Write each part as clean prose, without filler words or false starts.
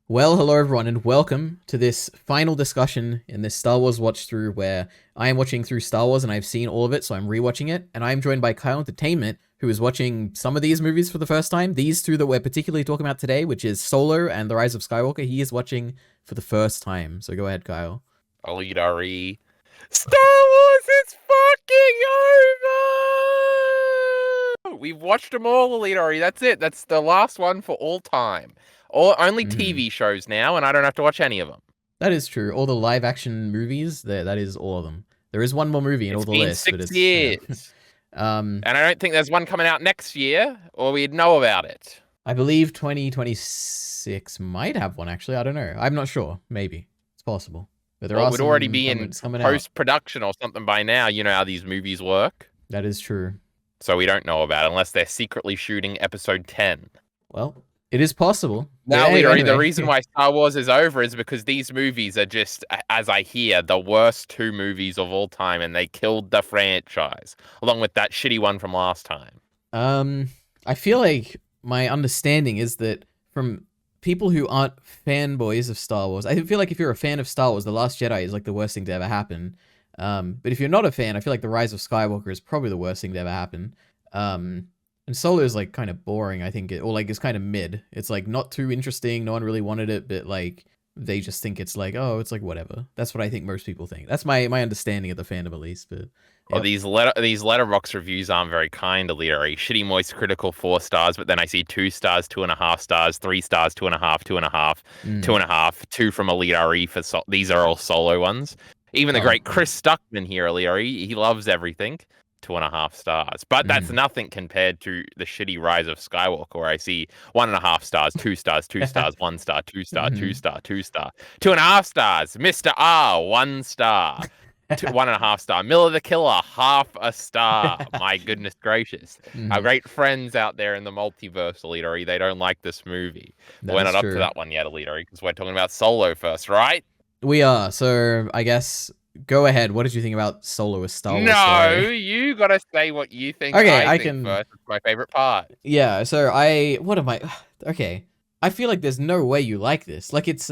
Well, hello everyone, and welcome to this final discussion in this Star Wars watch through where I am watching through Star Wars and I've seen all of it, so I'm rewatching it, and I'm joined by Kyle Entertainment, who is watching some of these movies for the first time. These two that we're particularly talking about today, which is Solo and The Rise of Skywalker, he is watching for the first time. So go ahead, Kyle. Alidari. Star Wars is fucking over! We've watched them all, Alidari. That's it. That's the last one for all time. Only Mhm. TV shows now, and I don't have to watch any of them. That is true. All the live action movies, that is all of them. There is one more movie in all It's the been list, but 6 it's, yeah. years. um, And I don't think there's one coming out next year, or we'd know about it. I believe 2026 might have one, actually. I don't know. I'm not sure. Maybe. It's possible. But there Well, are it would already some be in coming out. post-production or something by now. You know how these movies work. That is true. So we don't know about it unless they're secretly shooting episode 10. Well, it is possible. Now, Anyway. the reason why Star Wars is over is because these movies are just, as I hear, the worst two movies of all time, and they killed the franchise, along with that shitty one from last time. I feel like my understanding is that from people who aren't fanboys of Star Wars, I feel like if you're a fan of Star Wars, The Last Jedi is like the worst thing to ever happen. But if you're not a fan, I feel like The Rise of Skywalker is probably the worst thing to ever happen. And Solo is like kind of boring, I think, or like it's kind of mid. It's like not too interesting. No one really wanted it, but like they just think it's like, oh, it's like whatever. That's what I think most people think. That's my understanding of the fandom, at least. But Well, yep. these letterbox reviews aren't very kind, Aliri. Shitty, moist, critical, 4 stars, but then I see 2 stars, 2.5 stars, 3 stars, 2.5, 2.5, Mm. 2.5, two from Aliri for these are all Solo ones. Even the Oh, great Chris Stuckman here, Aliri, he loves everything. 2.5 stars, but that's mm. nothing compared to the shitty Rise of Skywalker, where I see 1.5 stars, 2 stars, 2 stars, 1 star, 2 star, two Mhm. star, 2 star, 2.5 stars. Mr. R, 1 star. 1.5 star. Miller the Killer, half a star. My goodness gracious. Our Mhm. great friends out there in the multiverse, Alidori, they don't like this movie. But That we're is not up to true. that one yet, Alidori, because we're talking about Solo first, right? We are. So I guess go ahead. What did you think about Solo: A Star Wars No, Story? you gotta say what you think Okay, I I think can. first. It's my favorite part. Yeah. So what am I? Okay. I feel like there's no way you like this. Like it's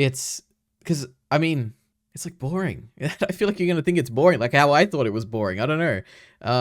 because I mean, it's like boring. I feel like you're gonna think it's boring, like how I thought it was boring. I don't know.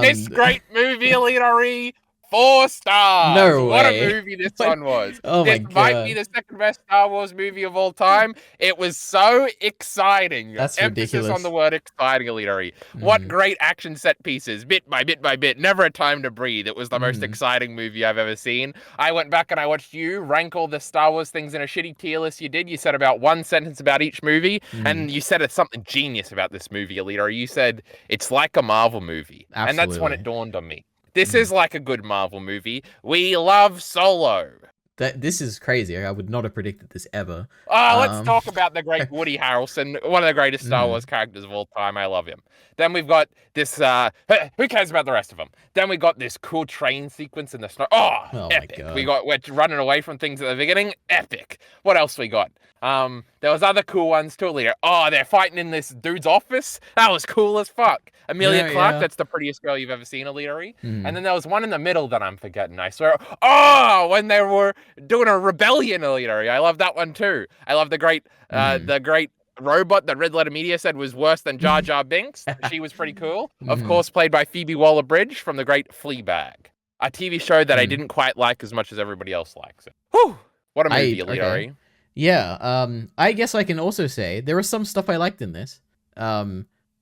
This Um, great movie, Alidori, 4 stars. no What a way. movie this What? one was. Oh my This might be god. the second best Star Wars movie of all time. It was so exciting. That's Emphasis on the ridiculous. word exciting, Alidori. What Mm, great action set pieces, bit by bit by bit. Never a time to breathe. It was the most mm, exciting movie I've ever seen. I went back and I watched you rank all the Star Wars things in a shitty tier list you did. You said about one sentence about each movie, mm. and you said it's something genius about this movie, Alidori. You said it's like a Marvel movie. And that's when it Absolutely. dawned on me. This Mm. is like a good Marvel movie. We love Solo. This is crazy. I would not have predicted this ever. Let's Um, talk about the great Woody Harrelson, one of the greatest Star Wars mm. characters of all time. I love him. Then we've got this. Who cares about the rest of them? Then we got this cool train sequence in the snow. Oh, Oh my epic! god. We're running away from things at the beginning. Epic. What else we got? There was other cool ones too later. Oh, they're fighting in this dude's office. That was cool as fuck. Amelia Yeah, Clark, yeah. that's the prettiest girl you've ever seen, Alita. And Mm. then there was one in the middle that I'm forgetting. I swear. Oh, when they were doing a rebellion, Alita. I love that one too. I love Mm. the great robot that Red Letter Media said was worse than Jar Jar Binks. She was pretty cool. Of Mhm. course, played by Phoebe Waller-Bridge from the great Fleabag, a TV show that I Mm. didn't quite like as much as everybody else likes it. Whew! What a movie, Okay. Alita. Yeah, I guess I can also say there was some stuff I liked in this.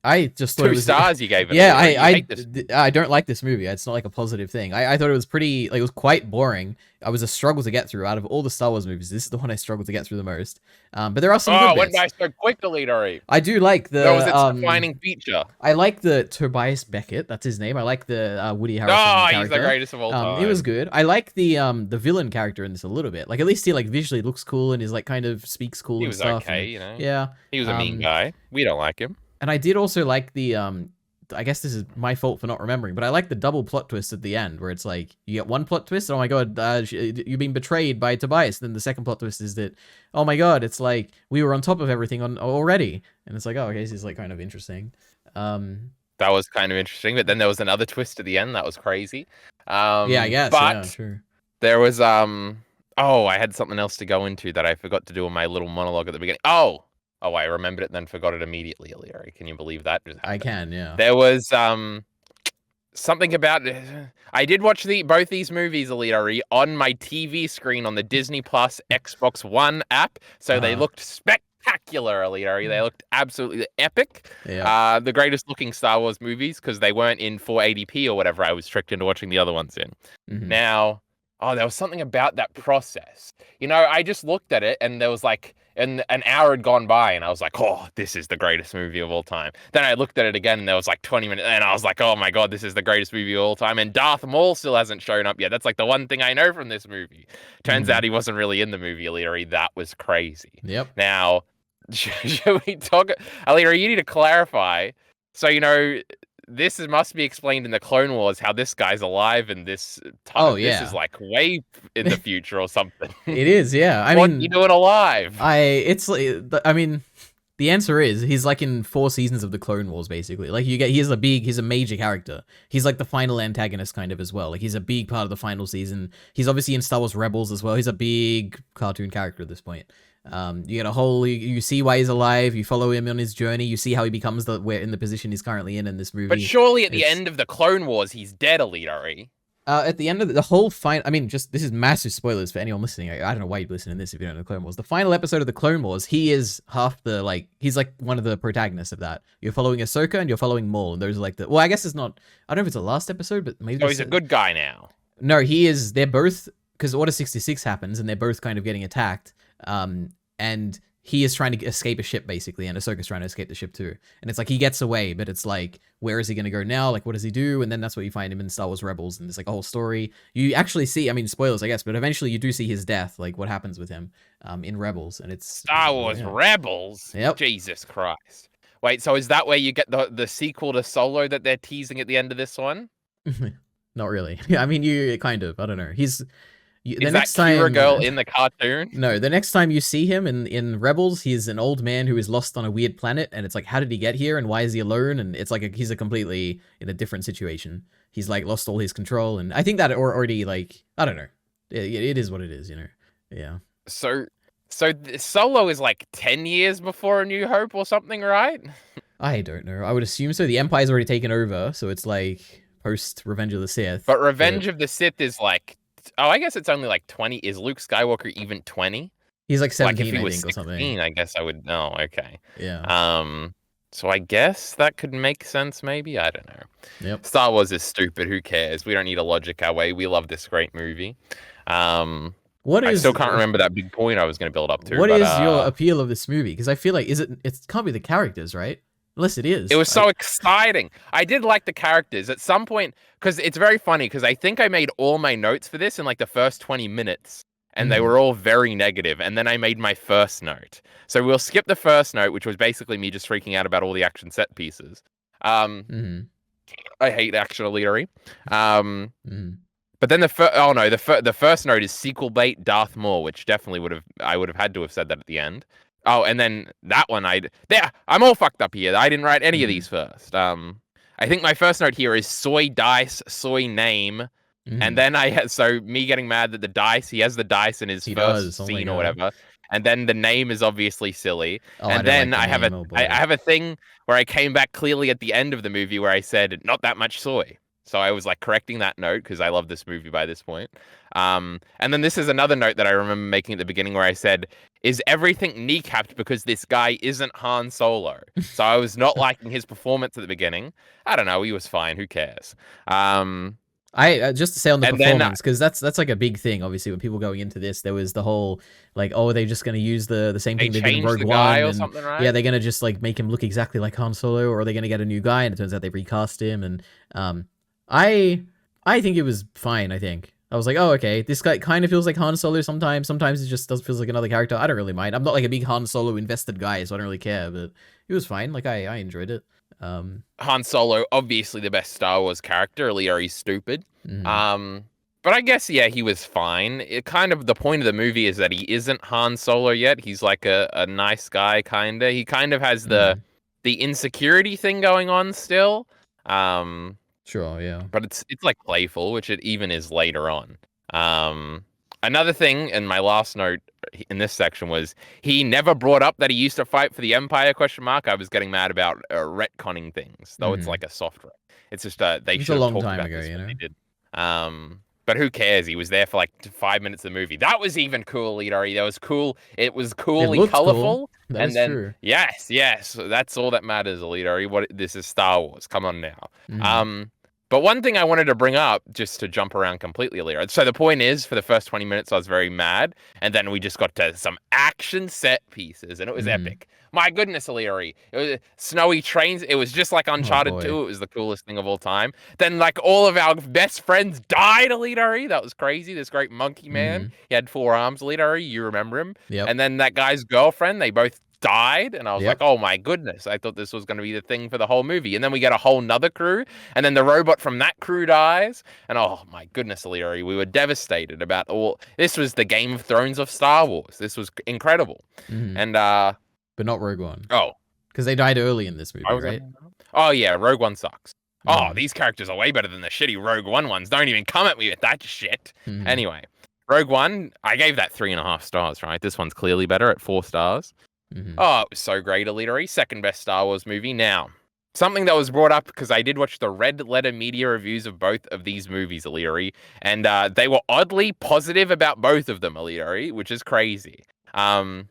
I just thought it Two was stars you gave it, yeah, Alita. You hate this. I don't like this movie. It's not like a positive thing. I thought it was pretty like it was quite boring. I was a struggle to get through out of all the Star Wars movies. This is the one I struggled to get through the most. But there are some Oh, good it went bits. by so quick, Alita. I do like That was the its defining feature. I like the Tobias Beckett. That's his name. I like the Woody Harrelson Oh, he's the character. greatest of all It was time. good. I like the villain character in this a little bit. Like at least he like visually looks cool and is like kind of speaks cool He and was stuff. okay, And you know. yeah. He was a mean guy. We don't like him. And I did also like the I guess this is my fault for not remembering, but I like the double plot twist at the end where it's like you get one plot twist, oh my god, you've been betrayed by Tobias. Then the second plot twist is that, oh my god, it's like we were on top of everything on already, and it's like, oh, okay, this is like kind of interesting. That was kind of interesting, but then there was another twist at the end that was crazy. Yeah, I guess, yeah, But sure. there was Oh, I had something else to go into that I forgot to do in my little monologue at the beginning. Oh, I remembered it, and then forgot it immediately, Illyari. Can you believe that just I happened? can, yeah. There was something about. I did watch both these movies, Illyari, on my TV screen on the Disney Plus Xbox One app, so they Uh-huh. looked spectacular, Illyari. They looked absolutely epic. Yeah. The greatest looking Star Wars movies because they weren't in 480p or whatever. I was tricked into watching the other ones in. Hmm. Now, there was something about that process. I just looked at it and there was like an hour had gone by and I was like, oh, this is the greatest movie of all time. Then I looked at it again and there was like 20 minutes and I was like, oh my God, this is the greatest movie of all time. And Darth Maul still hasn't shown up yet. That's like the one thing I know from this movie. Turns Hmm. out he wasn't really in the movie, Illyri. That was crazy. Yep. Now, should we talk? Illyri, you need to clarify. So, must be explained in the Clone Wars how this guy's alive and this Oh this is yeah. like way in the future or something. It is, yeah. I What you mean, doing alive? I mean, the answer is he's like in 4 seasons of the Clone Wars, basically. Like he's a major character. He's like the final antagonist kind of as well. Like he's a big part of the final season. He's obviously in Star Wars Rebels as well. He's a big cartoon character at this point. You get a whole, you see why he's alive. You follow him on his journey. You see how he becomes where in the position he's currently in this But movie. surely at the It's end of the Clone Wars, he's dead, Alidari. at the end of the whole final, I mean, this is massive spoilers for anyone listening. I don't know why you're listening to this if you don't know the Clone Wars. The final episode of the Clone Wars, he is he's like one of the protagonists of that. You're following Ahsoka and you're following Maul, and those are like well, I guess it's not. I don't know if it's the last episode, but maybe. So he's a good guy now. No, he is. They're both because Order 66 happens, and they're both kind of getting attacked. And he is trying to escape a ship basically, and Ahsoka's trying to escape the ship too. And it's like he gets away, but it's like, where is he going to go now? Like, what does he do? And then that's where you find him in Star Wars Rebels, and there's like a whole story. You actually see, I mean, spoilers, I guess, but eventually you do see his death, like what happens with him, in Rebels, and it's Star Wars yeah. Rebels. Yep. Jesus Christ. Wait, so is that where you get the sequel to Solo that they're teasing at the end of this one? Not really. Yeah, I mean, you kind of. I don't know. The Is that next Kira time, girl in the cartoon? no, the next time you see him in Rebels, he's an old man who is lost on a weird planet, and it's like, how did he get here, and why is he alone? And it's like he's a completely in a different situation. He's like lost all his control, and I think that already like I don't know. It is what it is, you know. Yeah. So Solo is like 10 years before A New Hope or something, right? I don't know. I would assume so. The Empire's already taken over, so it's like post Revenge of the Sith. But Revenge of the Sith is like, oh, I guess it's only like 20. Is Luke Skywalker even 20? He's like Like if 17, he I was think, or 16, something. I guess I would know. Okay. Yeah. So I guess that could make sense, maybe. I don't know. Yep. Star Wars is stupid. Who cares? We don't need to logic our way. We love this great movie. What I is still can't remember that big point I was going to build up to. what but is your appeal of this movie? Because I feel like it can't be the characters, right? Unless it is. it was so exciting. I did like the characters at some point because it's very funny because I think I made all my notes for this in like the first 20 minutes and they were all very negative. And then I made my first note. So we'll skip the first note, which was basically me just freaking out about all the action set pieces. I hate action elitery. But then the first note is sequel bait Darth Maul, which definitely I would have had to have said that at the end. Oh, and then that one I'm all fucked up here. I didn't write any of these first. I think my first note here is soy dice, soy name. And then me getting mad that he has the dice in his first scene or whatever. And then the name is obviously silly. Oh, and then like I have a thing where I came back clearly at the end of the movie where I said not that much soy. So I was like correcting that note because I love this movie by this point. And then this is another note that I remember making at the beginning where I said, is everything kneecapped because this guy isn't Han Solo? So I was not liking his performance at the beginning. I don't know. He was fine. Who cares? I just to say on the And then, performance, because that's like a big thing. Obviously, when people going into this, there was the whole like, oh, they're just gonna use the same they thing they did in changed Rogue the One, guy or and something, right? yeah, they're gonna just like make him look exactly like Han Solo, or are they gonna get a new guy? And it turns out they recast him, and I think it was fine. I think I was like, oh, okay, this guy kind of feels like Han Solo sometimes. Sometimes it just does feels like another character. I don't really mind. I'm not like a big Han Solo invested guy, so I don't really care. But it was fine. Like I enjoyed it. Han Solo, obviously the best Star Wars character. Leo, he's stupid. Mhm. But I guess he was fine. It kind of the point of the movie is that he isn't Han Solo yet. He's like a nice guy, kinda. He kind of has the insecurity thing going on still. Sure, yeah. But it's like playful, which it even is later on. Another thing, and my last note in this section was he never brought up that he used to fight for the Empire? Question mark. I was getting mad about retconning things, though it's like a soft ret. It's just they It's should a have long talked time about ago, this you when know. they did. But who cares? He was there for like 5 minutes of the movie. That was even cool, Itari. That was cool. It was It coolly looked colorful. cool. That And is then true. yes, that's all that matters, Itari. What this is Star Wars. Come on now. Mhm. But one thing I wanted to bring up, just to jump around completely, Lira. So the point is, for the first 20 minutes, I was very mad, and then we just got to some action set pieces, and it was Mhm. epic. My goodness, Illyri. It was snowy trains. It was just like Oh Uncharted boy. 2. It was the coolest thing of all time. Then, like, all of our best friends died, Illyri. That was crazy. This great monkey man. Mhm. He had 4 arms, Illyri. You remember him? Yep. And then that guy's girlfriend, they both died, and I was like, Yep. oh my goodness, I thought this was going to be the thing for the whole movie. And then we get a whole nother crew, and then the robot from that crew dies, and oh my goodness, Leary, we were devastated about all this. Was the Game of Thrones of Star Wars. This was incredible. Mhm. And But not Rogue One, oh, because they died early in this I movie, was right? oh yeah, Rogue One sucks. Oh, Mhm. these characters are way better than the shitty Rogue One ones. Don't even come at me with that shit. Mhm. Anyway, Rogue One, I gave that 3.5 stars, right? This one's clearly better at 4 stars. Mhm. Oh, it was so great, Elitery. Second best Star Wars movie. Now, something that was brought up because I did watch the Red Letter Media reviews of both of these movies, Elitery, and they were oddly positive about both of them, Elitery, which is crazy. Hmm.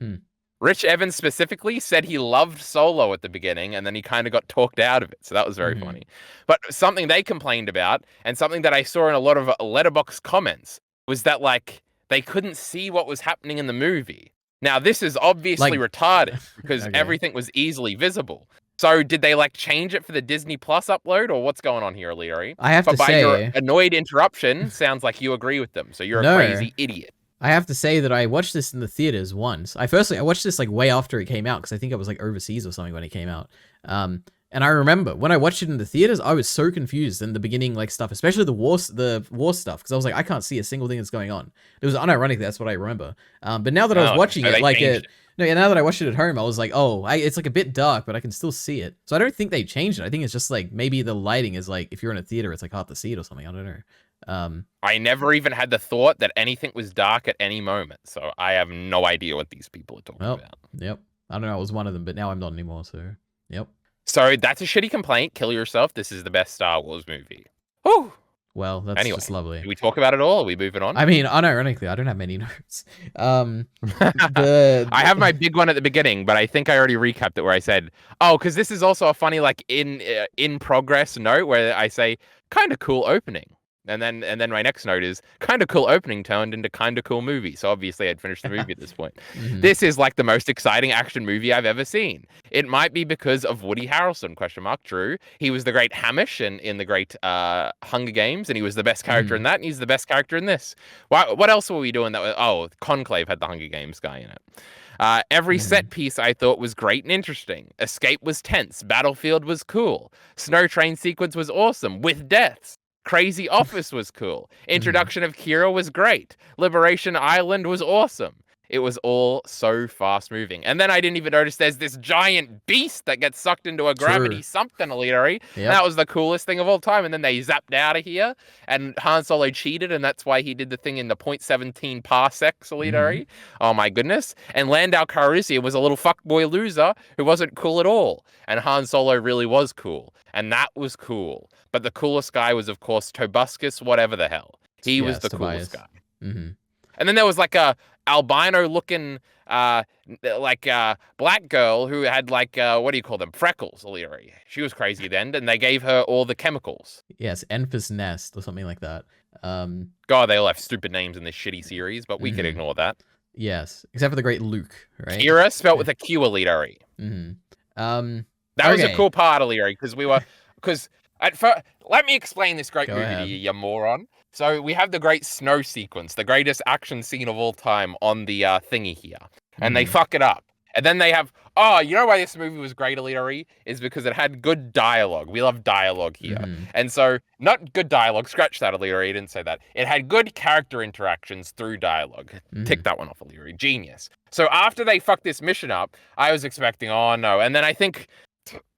Rich Evans specifically said he loved Solo at the beginning, and then he kind of got talked out of it. So that was very funny. But something they complained about, and something that I saw in a lot of Letterboxd comments, was that like they couldn't see what was happening in the movie. Now, this is obviously retarded because Okay. everything was easily visible. So did they like change it for the Disney Plus upload, or what's going on here, Leary? I have But to by your say, annoyed interruption, sounds like you agree with them. So you're No. a crazy idiot. I have to say that I watched this in the theaters once. I watched this like way after it came out because I think I was like overseas or something when it came out. And I remember when I watched it in the theaters, I was so confused in the beginning, like stuff, especially the war stuff, because I was like, I can't see a single thing that's going on. It was unironic. That's what I remember. But now that I was Oh, watching so it, they like changed it. No, yeah, now that I watched it at home, I was like, oh, it's like a bit dark, but I can still see it. So I don't think they changed it. I think it's just like maybe the lighting is like if you're in a theater, it's like hard to see it or something. I don't know. I never even had the thought that anything was dark at any moment, so I have no idea what these people are talking Well, about. yep. I don't know. I was one of them, but now I'm not anymore. So, yep. So that's a shitty complaint. Kill yourself. This is the best Star Wars movie. Whew. Well, that's Anyway, just lovely. Did we talk about it all? Are we moving on? I mean, unironically, I don't have many notes. I have my big one at the beginning, but I think I already recapped it where I said, "Oh, because this is also a funny like in progress note where I say kind of cool opening." And then my next note is kind of cool opening turned into kind of cool movie. So obviously I'd finished the movie at this point. Mhm. This is like the most exciting action movie I've ever seen. It might be because of Woody Harrelson, question mark, true. He was the great Hamish in the great Hunger Games, and he was the best character in that, and he's the best character in this. What else were we doing that was, oh, Conclave had the Hunger Games guy in it. Every set piece I thought was great and interesting. Escape was tense. Battlefield was cool. Snow train sequence was awesome with deaths. Crazy Office was cool. Introduction of Kira was great. Liberation Island was awesome. It was all so fast moving. And then I didn't even notice there's this giant beast that gets sucked into a gravity something, Elitery. Yep. That was the coolest thing of all time. And then they zapped out of here. And Han Solo cheated, and that's why he did the thing in the 0.17 parsecs, Elitery. Oh my goodness. And Landau Calrissian was a little fuckboy loser who wasn't cool at all. And Han Solo really was cool. And that was cool. But the coolest guy was, of course, Tobuscus, whatever the hell. He was the Tobias. coolest guy. Mm-hmm. And then there was like a albino looking black girl who had like what do you call them, freckles, Illyri. She was crazy then, and they gave her all the chemicals. Yes, Enfys Nest or something like that. God, they all have stupid names in this shitty series, but we could ignore that. Yes, except for the great Luke, right? Kira spelt with a Q, Illyri. That was a cool part, Illyri, because let me explain this great movie to you, you moron. So we have the great snow sequence, the greatest action scene of all time on the thingy here. And they fuck it up. And then they have, you know why this movie was great, Elitery? Is because it had good dialogue. We love dialogue here. And so, not good dialogue, scratch that, Elitery, I didn't say that. It had good character interactions through dialogue. Tick that one off, Elitery. Genius. So after they fucked this mission up, I was expecting, oh no. And then I think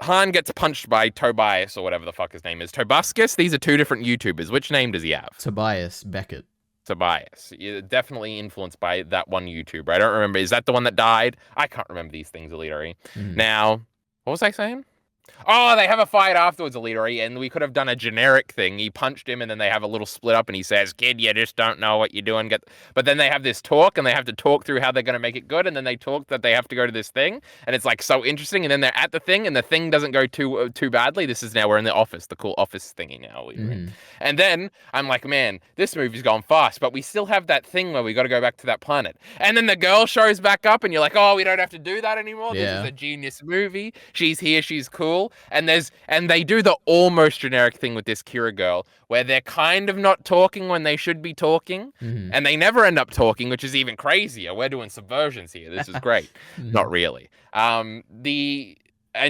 Han gets punched by Tobias or whatever the fuck his name is. Tobuscus? These are two different YouTubers. Which name does he have? Tobias Beckett. Tobias. You're definitely influenced by that one YouTuber. I don't remember. Is that the one that died? I can't remember these things, Elitari. Now, what was I saying? Oh, they have a fight afterwards, Elitari, and we could have done a generic thing. He punched him, and then they have a little split up, and he says, "Kid, you just don't know what you're doing." But then they have this talk, and they have to talk through how they're going to make it good, and then they talk that they have to go to this thing, and it's like so interesting. And then they're at the thing, and the thing doesn't go too badly. This is now we're in the office, the cool office thingy now. And then I'm like, man, this movie's gone fast, but we still have that thing where we got to go back to that planet. And then the girl shows back up, and you're like, oh, we don't have to do that anymore. This is a genius movie. She's here, she's cool. And they do the almost generic thing with this Kira girl where they're kind of not talking when they should be talking, and they never end up talking, which is even crazier. We're doing subversions here. This is great. Not really. And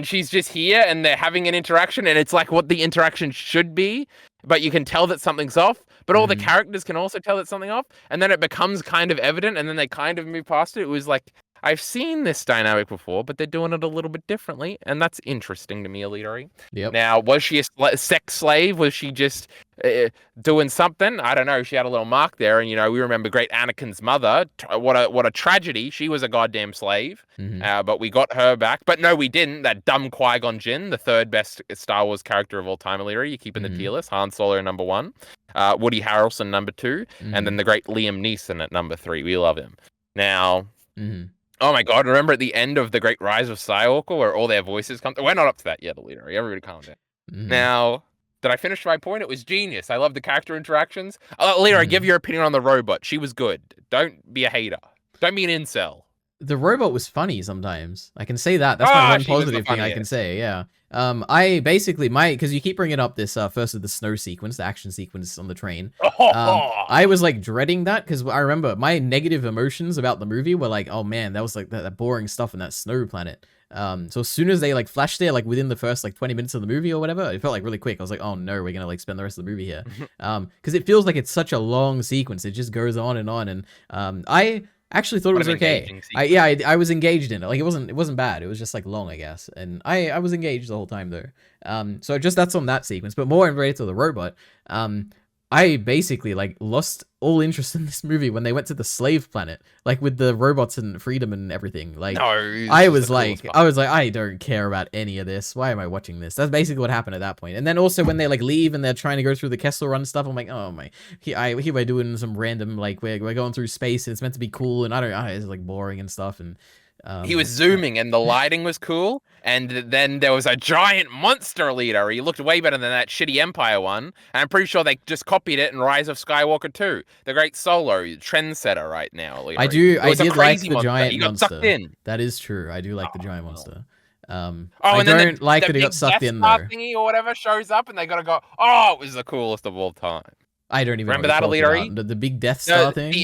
she's just here, and they're having an interaction, and it's like what the interaction should be, but you can tell that something's off. But all the characters can also tell that something off, and then it becomes kind of evident, and then they kind of move past it. It was like, I've seen this dynamic before, but they're doing it a little bit differently, and that's interesting to me, Elitari. Yep. Now, was she a sex slave? Was she just doing something? I don't know. She had a little mark there, and we remember great Anakin's mother. What a tragedy! She was a goddamn slave, but we got her back. But no, we didn't. That dumb Qui-Gon Jinn, the third best Star Wars character of all time, Elitari. You keep in the tier list. Han Solo number 1, Woody Harrelson number 2, and then the great Liam Neeson at number 3. We love him. Now. Oh my god, remember at the end of The Great Rise of Skywalker where all their voices come... We're not up to that yet, Elitari. Everybody calm down. Now, did I finish my point? It was genius. I love the character interactions. Elitari, give your opinion on the robot. She was good. Don't be a hater. Don't be an incel. The robot was funny sometimes. I can say that. That's my one positive thing I can say, yeah. I basically, because you keep bringing up this first of the snow sequence, the action sequence on the train. I was like dreading that because I remember my negative emotions about the movie were like, oh man, that was like that boring stuff in that snow planet. So as soon as they like flashed there, like within the first like 20 minutes of the movie or whatever, it felt like really quick. I was like, oh no, we're gonna like spend the rest of the movie here. Because it feels like it's such a long sequence. It just goes on, and I actually thought it was okay. I was engaged in it. Like it wasn't bad. It was just like long, I guess. And I was engaged the whole time though. So just that's on that sequence. But more related to the robot, I basically like lost all interest in this movie when they went to the slave planet, like with the robots and freedom and everything. Like I was like, I don't care about any of this. Why am I watching this? That's basically what happened at that point. And then also when they like leave and they're trying to go through the Kessel Run stuff, I'm like, oh my, here we're doing some random like we're going through space and it's meant to be cool, and I don't know, it's like boring and stuff. And he was zooming and the lighting was cool, and then there was a giant monster leader. He looked way better than that shitty Empire one, and I'm pretty sure they just copied it in Rise of Skywalker 2. The great Solo, trendsetter right now. Leader. I did like the monster. Giant he got monster. Sucked in. That is true. I do like the giant monster. I and don't like that he got sucked in though. Thingy or whatever shows up, and they gotta go. Oh, it was the coolest of all time. I don't even remember that, Elitari. The big Death Star thing.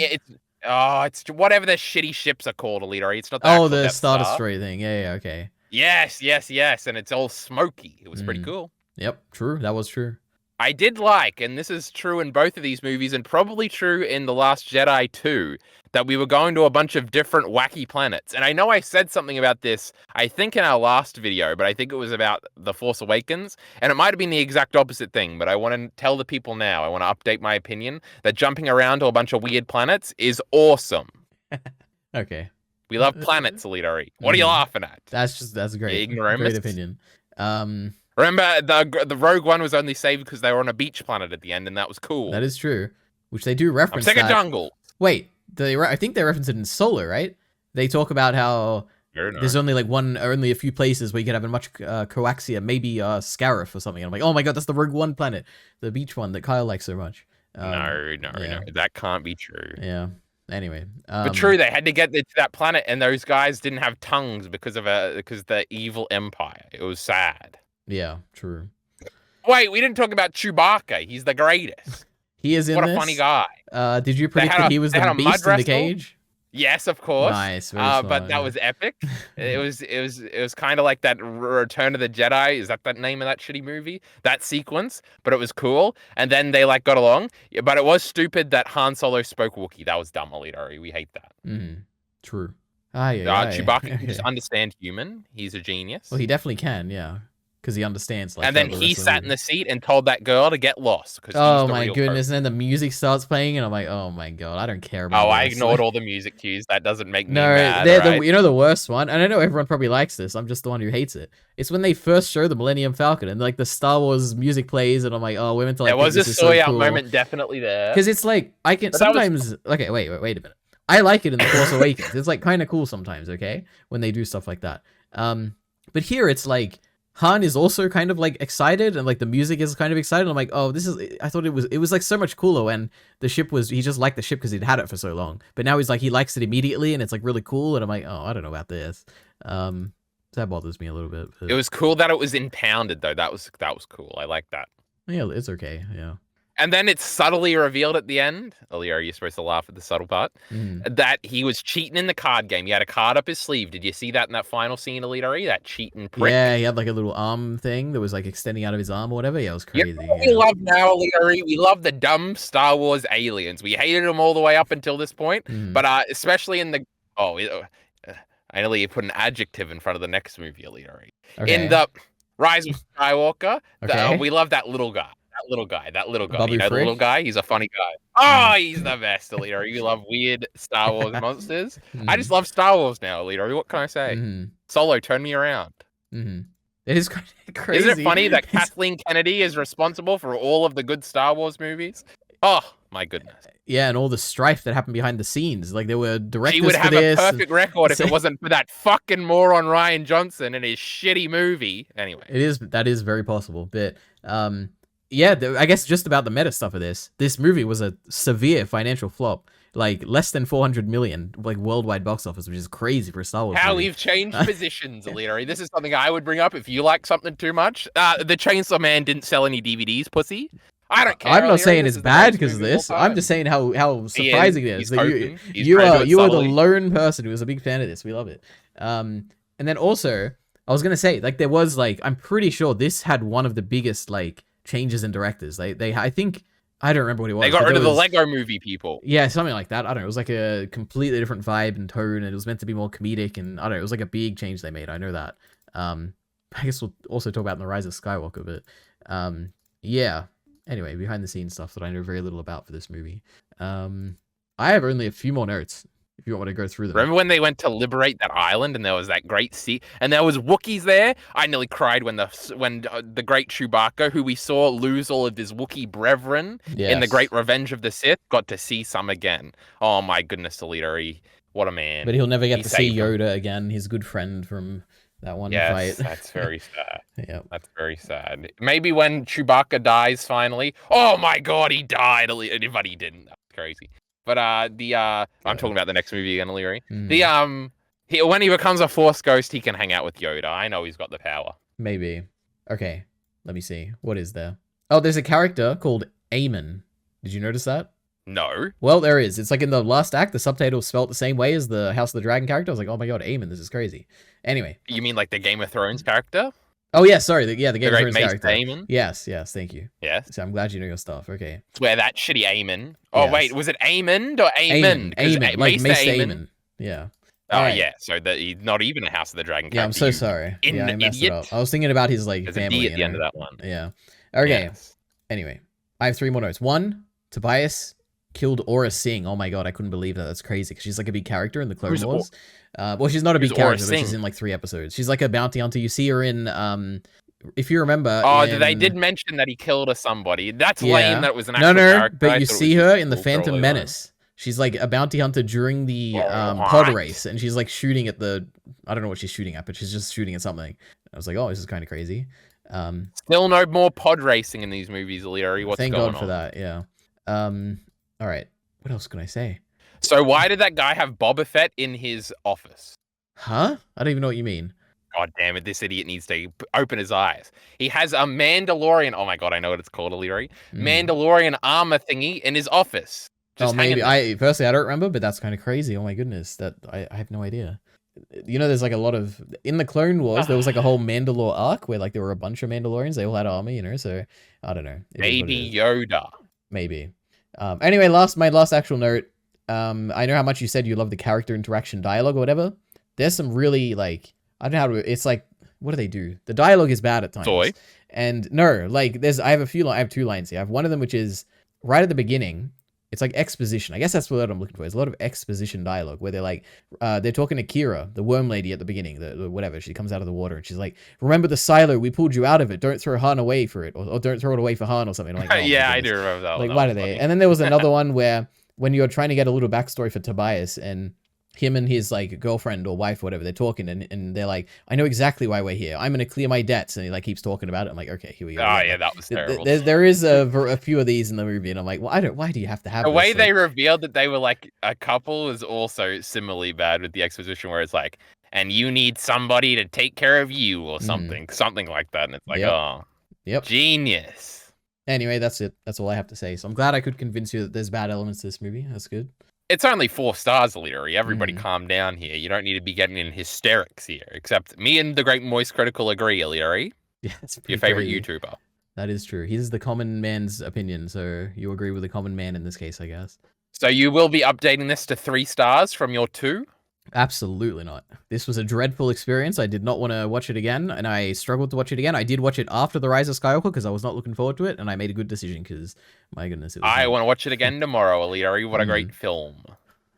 It's whatever the shitty ships are called, Elitari. It's not the Star Destroyer thing. Yeah, okay. Yes, and it's all smoky. It was pretty cool. Yep, true. That was true. I did like, and this is true in both of these movies, and probably true in The Last Jedi too, that we were going to a bunch of different wacky planets. And I know I said something about this, I think in our last video, but I think it was about The Force Awakens, and it might have been the exact opposite thing, but I want to tell the people now, I want to update my opinion, that jumping around to a bunch of weird planets is awesome. Okay. We love planets, Elitari. What are you laughing at? That's great. Great opinion. Remember, the Rogue One was only saved because they were on a beach planet at the end, and that was cool. That is true. Which they do reference. I'm sick of jungle. Wait, I think they reference it in Solo, right? They talk about how there's only like only a few places where you could have a much coaxia, maybe Scarif or something. And I'm like, oh my god, that's the Rogue One planet, the beach one that Kyle likes so much. No, that can't be true. Yeah. Anyway, but true, they had to get to that planet, and those guys didn't have tongues because the evil Empire. It was sad. Yeah, true. Wait, we didn't talk about Chewbacca. He's the greatest. He is in What this? a funny guy. Did you predict that he was the beast in the cage? Yes, of course. Nice. But that was epic. It was kind of like that Return of the Jedi. Is that the name of that shitty movie? That sequence, but it was cool. And then they like got along. But it was stupid that Han Solo spoke Wookiee. That was dumb, Elitari. We hate that. True. Chewbacca can just understand human. He's a genius. Well, he definitely can. Yeah. because he understands. Like, And then the he rest of the sat in movie. the seat and told that girl to get lost because he's Oh the my real goodness! person. And then the music starts playing, and I'm like, oh my god, I don't care about Oh, I this. ignored Like, all the music cues. That doesn't make me no, mad, they're the alright? you know the worst one, and I know everyone probably likes this. I'm just the one who hates it. It's when they first show the Millennium Falcon and like the Star Wars music plays, and I'm like, oh, we're meant to like There think was a this is so soy out cool. moment definitely there. Because it's like I can But that was- sometimes. Okay, wait a minute. I like it in the Force Awakens. It's like kind of cool sometimes. Okay, when they do stuff like that. But here it's like Han is also kind of like excited, and like the music is kind of excited. I'm like, oh, this is. I thought it was like so much cooler when the ship was. He just liked the ship because he'd had it for so long. But now he's like he likes it immediately, and it's like really cool. And I'm like, oh, I don't know about this. That bothers me a little bit. But It was cool that it was impounded though. That was cool. I like that. yeah, it's okay. Yeah. And then it's subtly revealed at the end. Leo, you're supposed to laugh at the subtle part. Mhm. That he was cheating in the card game. He had a card up his sleeve. Did you see that in that final scene, Alita? That cheating prick. Yeah, he had like a little arm thing that was like extending out of his arm or whatever. Yeah, it was You crazy. know what we love now, Alita? We love the dumb Star Wars aliens. We hated them all the way up until this point, Mhm. but especially in the I nearly put an adjective in front of the next movie, Alita. Okay. In the Rise of Skywalker, Okay. we love that little guy. That little guy. Babu You know the little Frick? guy? He's a funny guy. Oh, he's the best, Alita. You love weird Star Wars monsters. I just love Star Wars now, Alita. What can I say? Mhm. Solo, turn me around. Mhm. It is kind of crazy. Isn't it funny that He's- Kathleen Kennedy is responsible for all of the good Star Wars movies? Oh, my goodness. Yeah, and all the strife that happened behind the scenes. Like there were directors She would for have a this. perfect record if so- it wasn't for that fucking moron Ryan Johnson and his shitty movie. Anyway. That is very possible. But yeah, I guess just about the meta stuff of this movie was a severe financial flop. Like less than 400 million, like worldwide box office, which is crazy for a Star Wars How movie. we've changed positions, Alita. This is something I would bring up if you like something too much. The Chainsaw Man didn't sell any DVDs, pussy. I don't care. I'm not Alita. saying This it's is the bad best because of movie of this. all I'm time. just saying how surprising it is He's that coping. He's you trying to are do it you are the subtly. lone person who is a big fan of this. We love it. And then also I was gonna say like there was like I'm pretty sure this had one of the biggest like changes in directors. They I think I don't remember what it was. They got but rid there of the was- Lego movie people. Yeah, something like that. I don't know. It was like a completely different vibe and tone, and it was meant to be more comedic. And I don't know. It was like a big change they made. I know that. I guess we'll also talk about in the Rise of Skywalker, but yeah. Anyway, behind the scenes stuff that I know very little about for this movie. I have only a few more notes. If you want me to go through them. Remember when they went to liberate that island and there was that great sea and there was Wookiees there? I nearly cried when the great Chewbacca, who we saw lose all of his Wookiee brethren in the Yes. Great Revenge of the Sith, got to see some again. Oh my goodness, Alita, what a man! But he'll never get He to see saved them. Yoda again. His good friend from that one Yes, fight. that's very sad. Yeah. That's very sad. Maybe when Chewbacca dies finally. Oh my god, he died. But he didn't. That's crazy. But I'm talking about the next movie again, O'Leary. Mhm. When he becomes a Force ghost, he can hang out with Yoda. I know he's got the power. Maybe. Okay. Let me see. What is there? Oh, there's a character called Aemon. Did you notice that? No. Well, there is. It's like in the last act, the subtitle spelled the same way as the House of the Dragon character. I was like, oh my god, Aemon, this is crazy. Anyway. You mean like the Game of Thrones character? Oh yeah, sorry. The Game The of great Thrones Mace character. Daemon? Yes, thank you. Yes. So I'm glad you know your stuff. Okay. It's where that shitty Aemon. Oh Yes. wait, was it Aemond or Aemon? Aemon, like Mace Mace Daemon. Daemon. Yeah. Oh Alright. yeah, so that he's not even a House of the Dragon character. Yeah, I'm so you sorry. Yeah, I messed idiot. it up. I was thinking about his like There's a family. D at the you end of know? that one. Yeah. Okay. Yes. Anyway, I have 3 more notes. 1, Tobias killed Aura Singh. Oh my god, I couldn't believe that. That's crazy because she's like a big character in the Clone Who's Wars. Well, she's not a big who's Aura character, but she's Singh? in like 3 episodes. She's like a bounty hunter. You see her in if you remember. Oh, they in- did mention that he killed somebody. That's Yeah. lame. That it was an No, actual no, character. but I you thought it see was her just in the all Phantom throwaway Menace. She's like a bounty hunter during the Oh, pod what? race, and she's like shooting at the. I don't know what she's shooting at, but she's just shooting at something. I was like, oh, this is kind of crazy. Still no more pod racing in these movies, Leary. What's Thank going God on? for that. Yeah. All right. What else can I say? So why did that guy have Boba Fett in his office? Huh? I don't even know what you mean. God damn it, this idiot needs to open his eyes. He has a Mandalorian. Oh my god, I know what it's called, Leary. Mandalorian armor thingy in his office. Just Oh, hanging maybe. there. Personally, I don't remember, but that's kind of crazy. Oh my goodness, that I have no idea. You know, there's like a lot of in the Clone Wars. There was like a whole Mandalore arc where like there were a bunch of Mandalorians. They all had armor, you know. So I don't know. It is what it Baby is. Yoda. Maybe. Anyway, my last actual note. I know how much you said you love the character interaction dialogue or whatever. There's some really like I don't know how to. It's like what do they do? The dialogue is bad at times. Soy. And no, like I have two lines here. I have one of them which is right at the beginning. It's like exposition. I guess that's what I'm looking for. There's a lot of exposition dialogue where they're like, they're talking to Kira, the worm lady at the beginning, the whatever. She comes out of the water and she's like, "Remember the silo? We pulled you out of it. Don't throw Han away for it, or don't throw it away for Han or something." I'm like, oh, yeah, I do remember that. Like, that why do they? funny. And then there was another one where when you're trying to get a little backstory for Tobias and him and his like girlfriend or wife or whatever, they're talking and they're like, "I know exactly why we're here. I'm gonna clear my debts," and he like keeps talking about it. I'm like, okay, here we go. Oh yeah, that was terrible. There is a few of these in the movie, and I'm like, well, why do you have to have the this? way Like, they revealed that they were like a couple is also similarly bad with the exposition where it's like, and you need somebody to take care of you or something like that, and it's like, oh, yep, genius. Anyway, that's it. That's all I have to say. So I'm glad I could convince you that there's bad elements to this movie. That's good. It's only 4 stars, Leary. Everybody calm down here. You don't need to be getting in hysterics here. Except me and the Great Moist Critical agree, Leary. Yeah, it's your favorite YouTuber. That is true. He's the common man's opinion, so you agree with the common man in this case, I guess. So you will be updating this to 3 stars from your 2? Absolutely not. This was a dreadful experience. I did not want to watch it again, and I struggled to watch it again. I did watch it after The Rise of Skywalker because I was not looking forward to it, and I made a good decision because, my goodness, it was... I want to watch it again tomorrow, Leary. What a great film.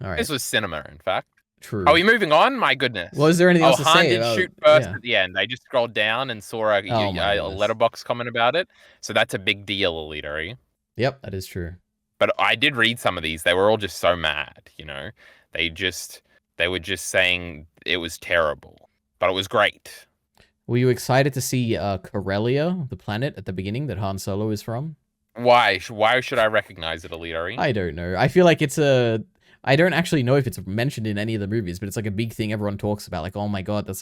All right. This was cinema, in fact. True. Are we moving on? My goodness. Well, is there anything else to Han say? did shoot first at the end. I just scrolled down and saw a letterbox comment about it. So that's a big deal, Leary. Yep, that is true. But I did read some of these. They were all just so mad, you know. They were just saying it was terrible, but it was great. Were you excited to see Corellia, the planet at the beginning that Han Solo is from? Why? Why should I recognize it, Leary? I don't know. I feel like it's I don't actually know if it's mentioned in any of the movies, but it's like a big thing everyone talks about. Like, oh my god, that's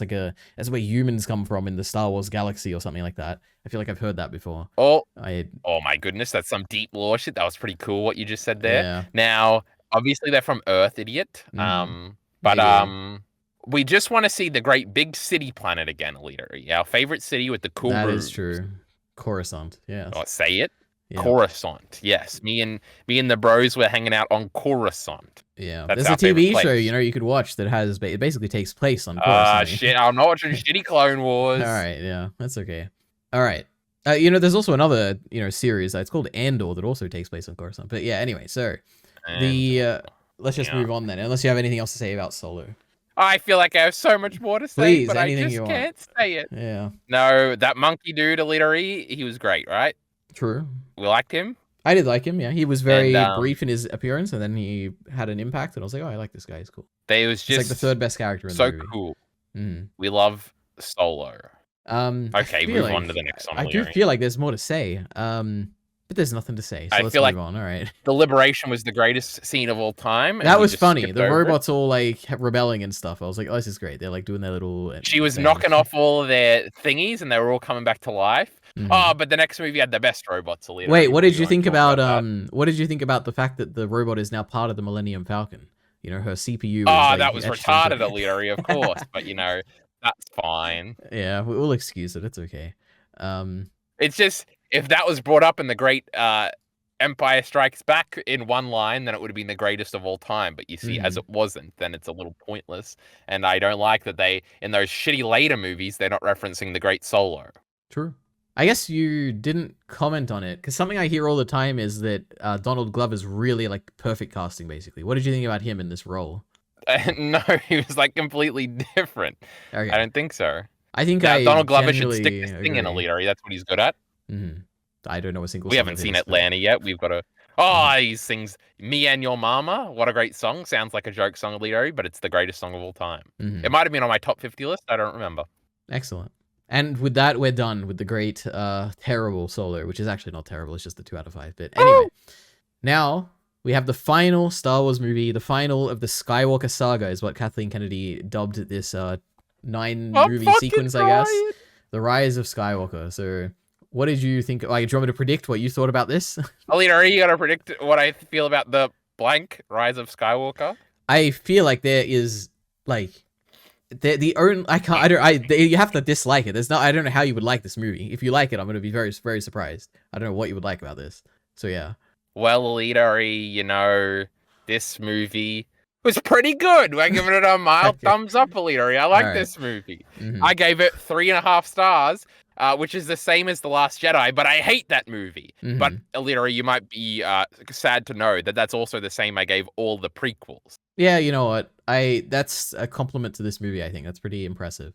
where humans come from in the Star Wars galaxy or something like that. I feel like I've heard that before. Oh my goodness, that's some deep lore shit. That was pretty cool what you just said there. Yeah. Now, obviously they're from Earth, idiot. We just want to see the great big city planet again, Leary. Our favorite city with the cool That roofs. is true. Coruscant, yes. Oh, say it. Yeah. Coruscant, yes. Me and the bros were hanging out on Coruscant. Yeah, That's there's a our favorite TV show place. you could watch that has it basically takes place on Coruscant. Shit! I'm not watching shitty Clone Wars. All right, yeah, that's okay. All right, there's also another series it's called Andor that also takes place on Coruscant. But yeah, anyway, so let's just move on then. Unless you have anything else to say about Solo. I feel like I have so much more to say, Please, but I anything just you want. can't say it. Yeah. No, that monkey dude, Leary, he was great, right? True. We liked him. I did like him, yeah. He was very brief in his appearance, and then he had an impact, and I was like, oh, I like this guy. He's cool. He was just like the third best character in the movie. So cool. Mm. We love Solo. Okay, move on to the next one. I do feel like there's more to say. But there's nothing to say, so let's move on. All right. The Liberation was the greatest scene of all time. That was funny. The robots all like rebelling and stuff. I was like, oh, this is great. They're like doing their little... She was knocking off all of their thingies, and they were all coming back to life. Oh, but the next movie had the best robots. Wait, what did you think about what did you think about the fact that the robot is now part of the Millennium Falcon? Her CPU. That was retarded, Leary, of course. But that's fine. Yeah, we'll excuse it. It's okay. It's just if that was brought up in the Great Empire Strikes Back in one line, then it would have been the greatest of all time. But you see, as it wasn't, then it's a little pointless. And I don't like that they, in those shitty later movies, they're not referencing the Great Solo. True. I guess you didn't comment on it, because something I hear all the time is that Donald Glover's really, like, perfect casting, basically. What did you think about him in this role? No, he was, like, completely different. Okay. I don't think so. I think Donald Glover should stick this thing in a leader. That's what he's good at. Mm-hmm. I don't know a single song. We haven't seen Atlanta yet. We've got to... Oh, he sings Me and Your Mama. What a great song. Sounds like a joke song, Leary, but it's the greatest song of all time. It might have been on my top 50 list. I don't remember. Excellent. And with that, we're done with the great, terrible Solo, which is actually not terrible. It's just a 2 out of 5. But anyway, now we have the final Star Wars movie, the final of the Skywalker saga is what Kathleen Kennedy dubbed this 9-movie sequence, I guess. The Rise of Skywalker. So what did you think? Like, do you want me to predict what you thought about this? Alita, you got to predict what I feel about the blank Rise of Skywalker? I feel like there is, like... you have to dislike it. I don't know how you would like this movie. If you like it, I'm going to be very, very surprised. I don't know what you would like about this. So, yeah. Well, Alita, this movie was pretty good. We're giving it a mild Okay. thumbs up, Alita. I like Alright. this movie. Mhm. I gave it 3.5 stars, which is the same as The Last Jedi, but I hate that movie. But Mhm. Alita, you might be sad to know that that's also the same I gave all the prequels. Yeah, you know what? That's a compliment to this movie, I think. That's pretty impressive.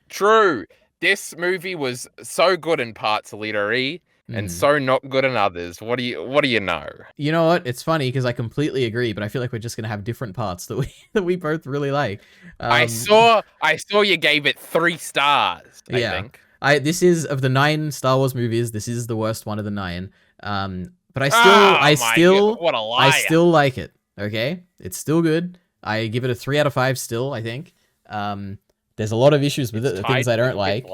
True. This movie was so good in parts, Alita, and Mhm. so not good in others. What do you know? You know what? It's funny because I completely agree, but I feel like we're just gonna have different parts that we that we both really like. I saw you gave it 3 stars, I Yeah. think. This is of the 9 Star Wars movies, this is the worst one of the 9. But I Oh still what a liar. I still like it. Okay? It's still good. I give it a 3 out of 5 still, I think. There's a lot of issues with it, the things I don't like.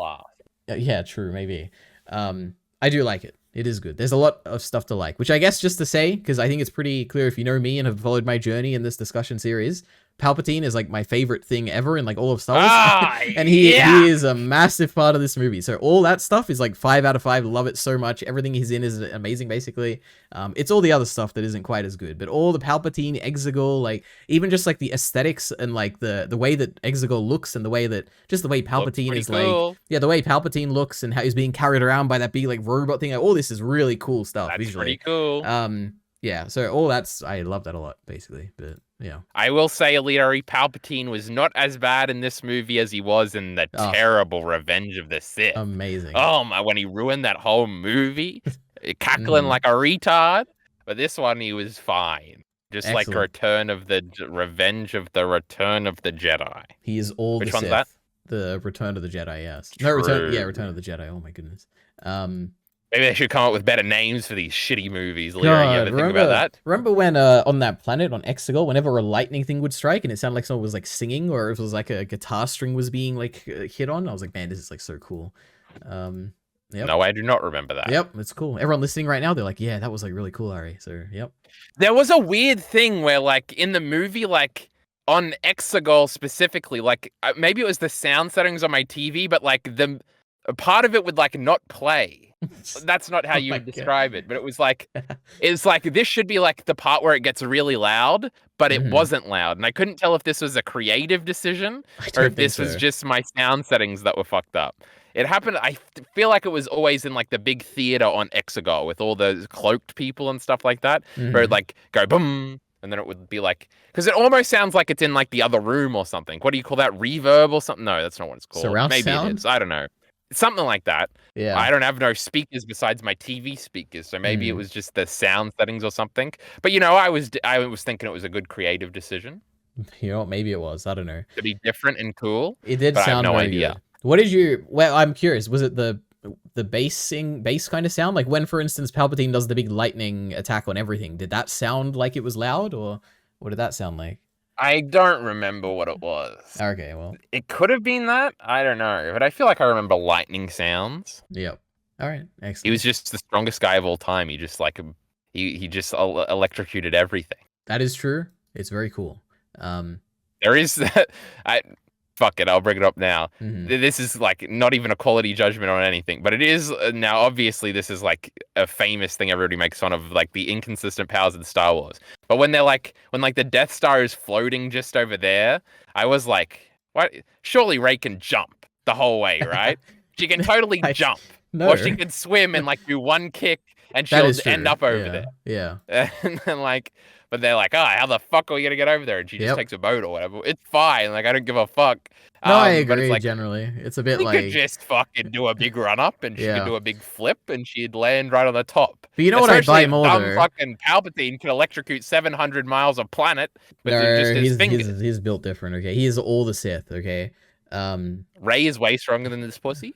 Yeah, true, maybe. I do like it. It is good. There's a lot of stuff to like, which I guess just to say, because I think it's pretty clear if you know me and have followed my journey in this discussion series, Palpatine is like my favorite thing ever in like all of Star Wars. And he is a massive part of this movie. So all that stuff is like 5 out of 5. Love it so much. Everything he's in is amazing, basically. It's all the other stuff that isn't quite as good. But all the Palpatine, Exegol, like even just like the aesthetics and like the way that Exegol looks and the way that just the way Palpatine is cool. like, yeah, the way Palpatine looks and how he's being carried around by that big like robot thing. Like, all this is really cool stuff. That's visually. pretty cool. Yeah, so all that's, I love that a lot, basically, but yeah. I will say, Alita, Palpatine was not as bad in this movie as he was in the terrible Revenge of the Sith. Amazing. Oh my, when he ruined that whole movie, cackling like a retard. But this one, he was fine. Just like Return of the Revenge of the Return of the Jedi. He is all Which the one's Sith. that? The Return of the Jedi, yes. True. No, Return of the Jedi. Oh my goodness. Maybe they should come up with better names for these shitty movies. Lyra, you ever think about that? Remember when on that planet on Exegol, whenever a lightning thing would strike and it sounded like someone was like singing, or if it was like a guitar string was being like hit on, I was like, man, this is like so cool. Yep. No, I do not remember that. Yep, it's cool. Everyone listening right now, they're like, yeah, that was like really cool, Ari. So yep. There was a weird thing where like in the movie, like on Exegol specifically, like maybe it was the sound settings on my TV, but like the part of it would like not play. That's not how you would describe it, but it was like, it's like, this should be like the part where it gets really loud, but it wasn't loud. And I couldn't tell if this was a creative decision or if this was just my sound settings that were fucked up. It happened, I feel like it was always in like the big theater on Exegol with all those cloaked people and stuff like that, where it'd like go boom, and then it would be like, because it almost sounds like it's in like the other room or something. What do you call that? Reverb or something? No, that's not what it's called. Surround Maybe sound? it is. I don't know. Something like that. Yeah. I don't have no speakers besides my TV speakers, so maybe it was just the sound settings or something. But you know, I was thinking it was a good creative decision. You know what? Maybe it was. I don't know. To be different and cool. It did but sound I have no very idea. good. What did you? Well, I'm curious. Was it the bass kind of sound? Like when, for instance, Palpatine does the big lightning attack on everything. Did that sound like it was loud, or what did that sound like? I don't remember what it was. Okay, well, it could have been that. I don't know, but I feel like I remember lightning sounds. Yep. All right, excellent. He was just the strongest guy of all time. He just like he just electrocuted everything. That is true. It's very cool. There is that. Fuck it, I'll bring it up now. This is like not even a quality judgment on anything, but it is now. Obviously, this is like a famous thing everybody makes fun of, like the inconsistent powers of Star Wars. But when the Death Star is floating just over there, I was like, what? Surely Rey can jump the whole way, right? She can totally jump. No. Or she can swim and like do one kick and she'll end up over there. Yeah. And then like, but they're like, oh, how the fuck are we gonna get over there? And she just takes a boat or whatever. It's fine. Like, I don't give a fuck. No, I agree. But it's like, generally, it's a bit she like could just fucking do a big run up and she could do a big flip and she'd land right on the top. But you know what I buy more though? Fucking Palpatine can electrocute 700 miles of planet with just his fingers. He's built different. Okay, he is all the Sith. Okay. Rey is way stronger than this pussy.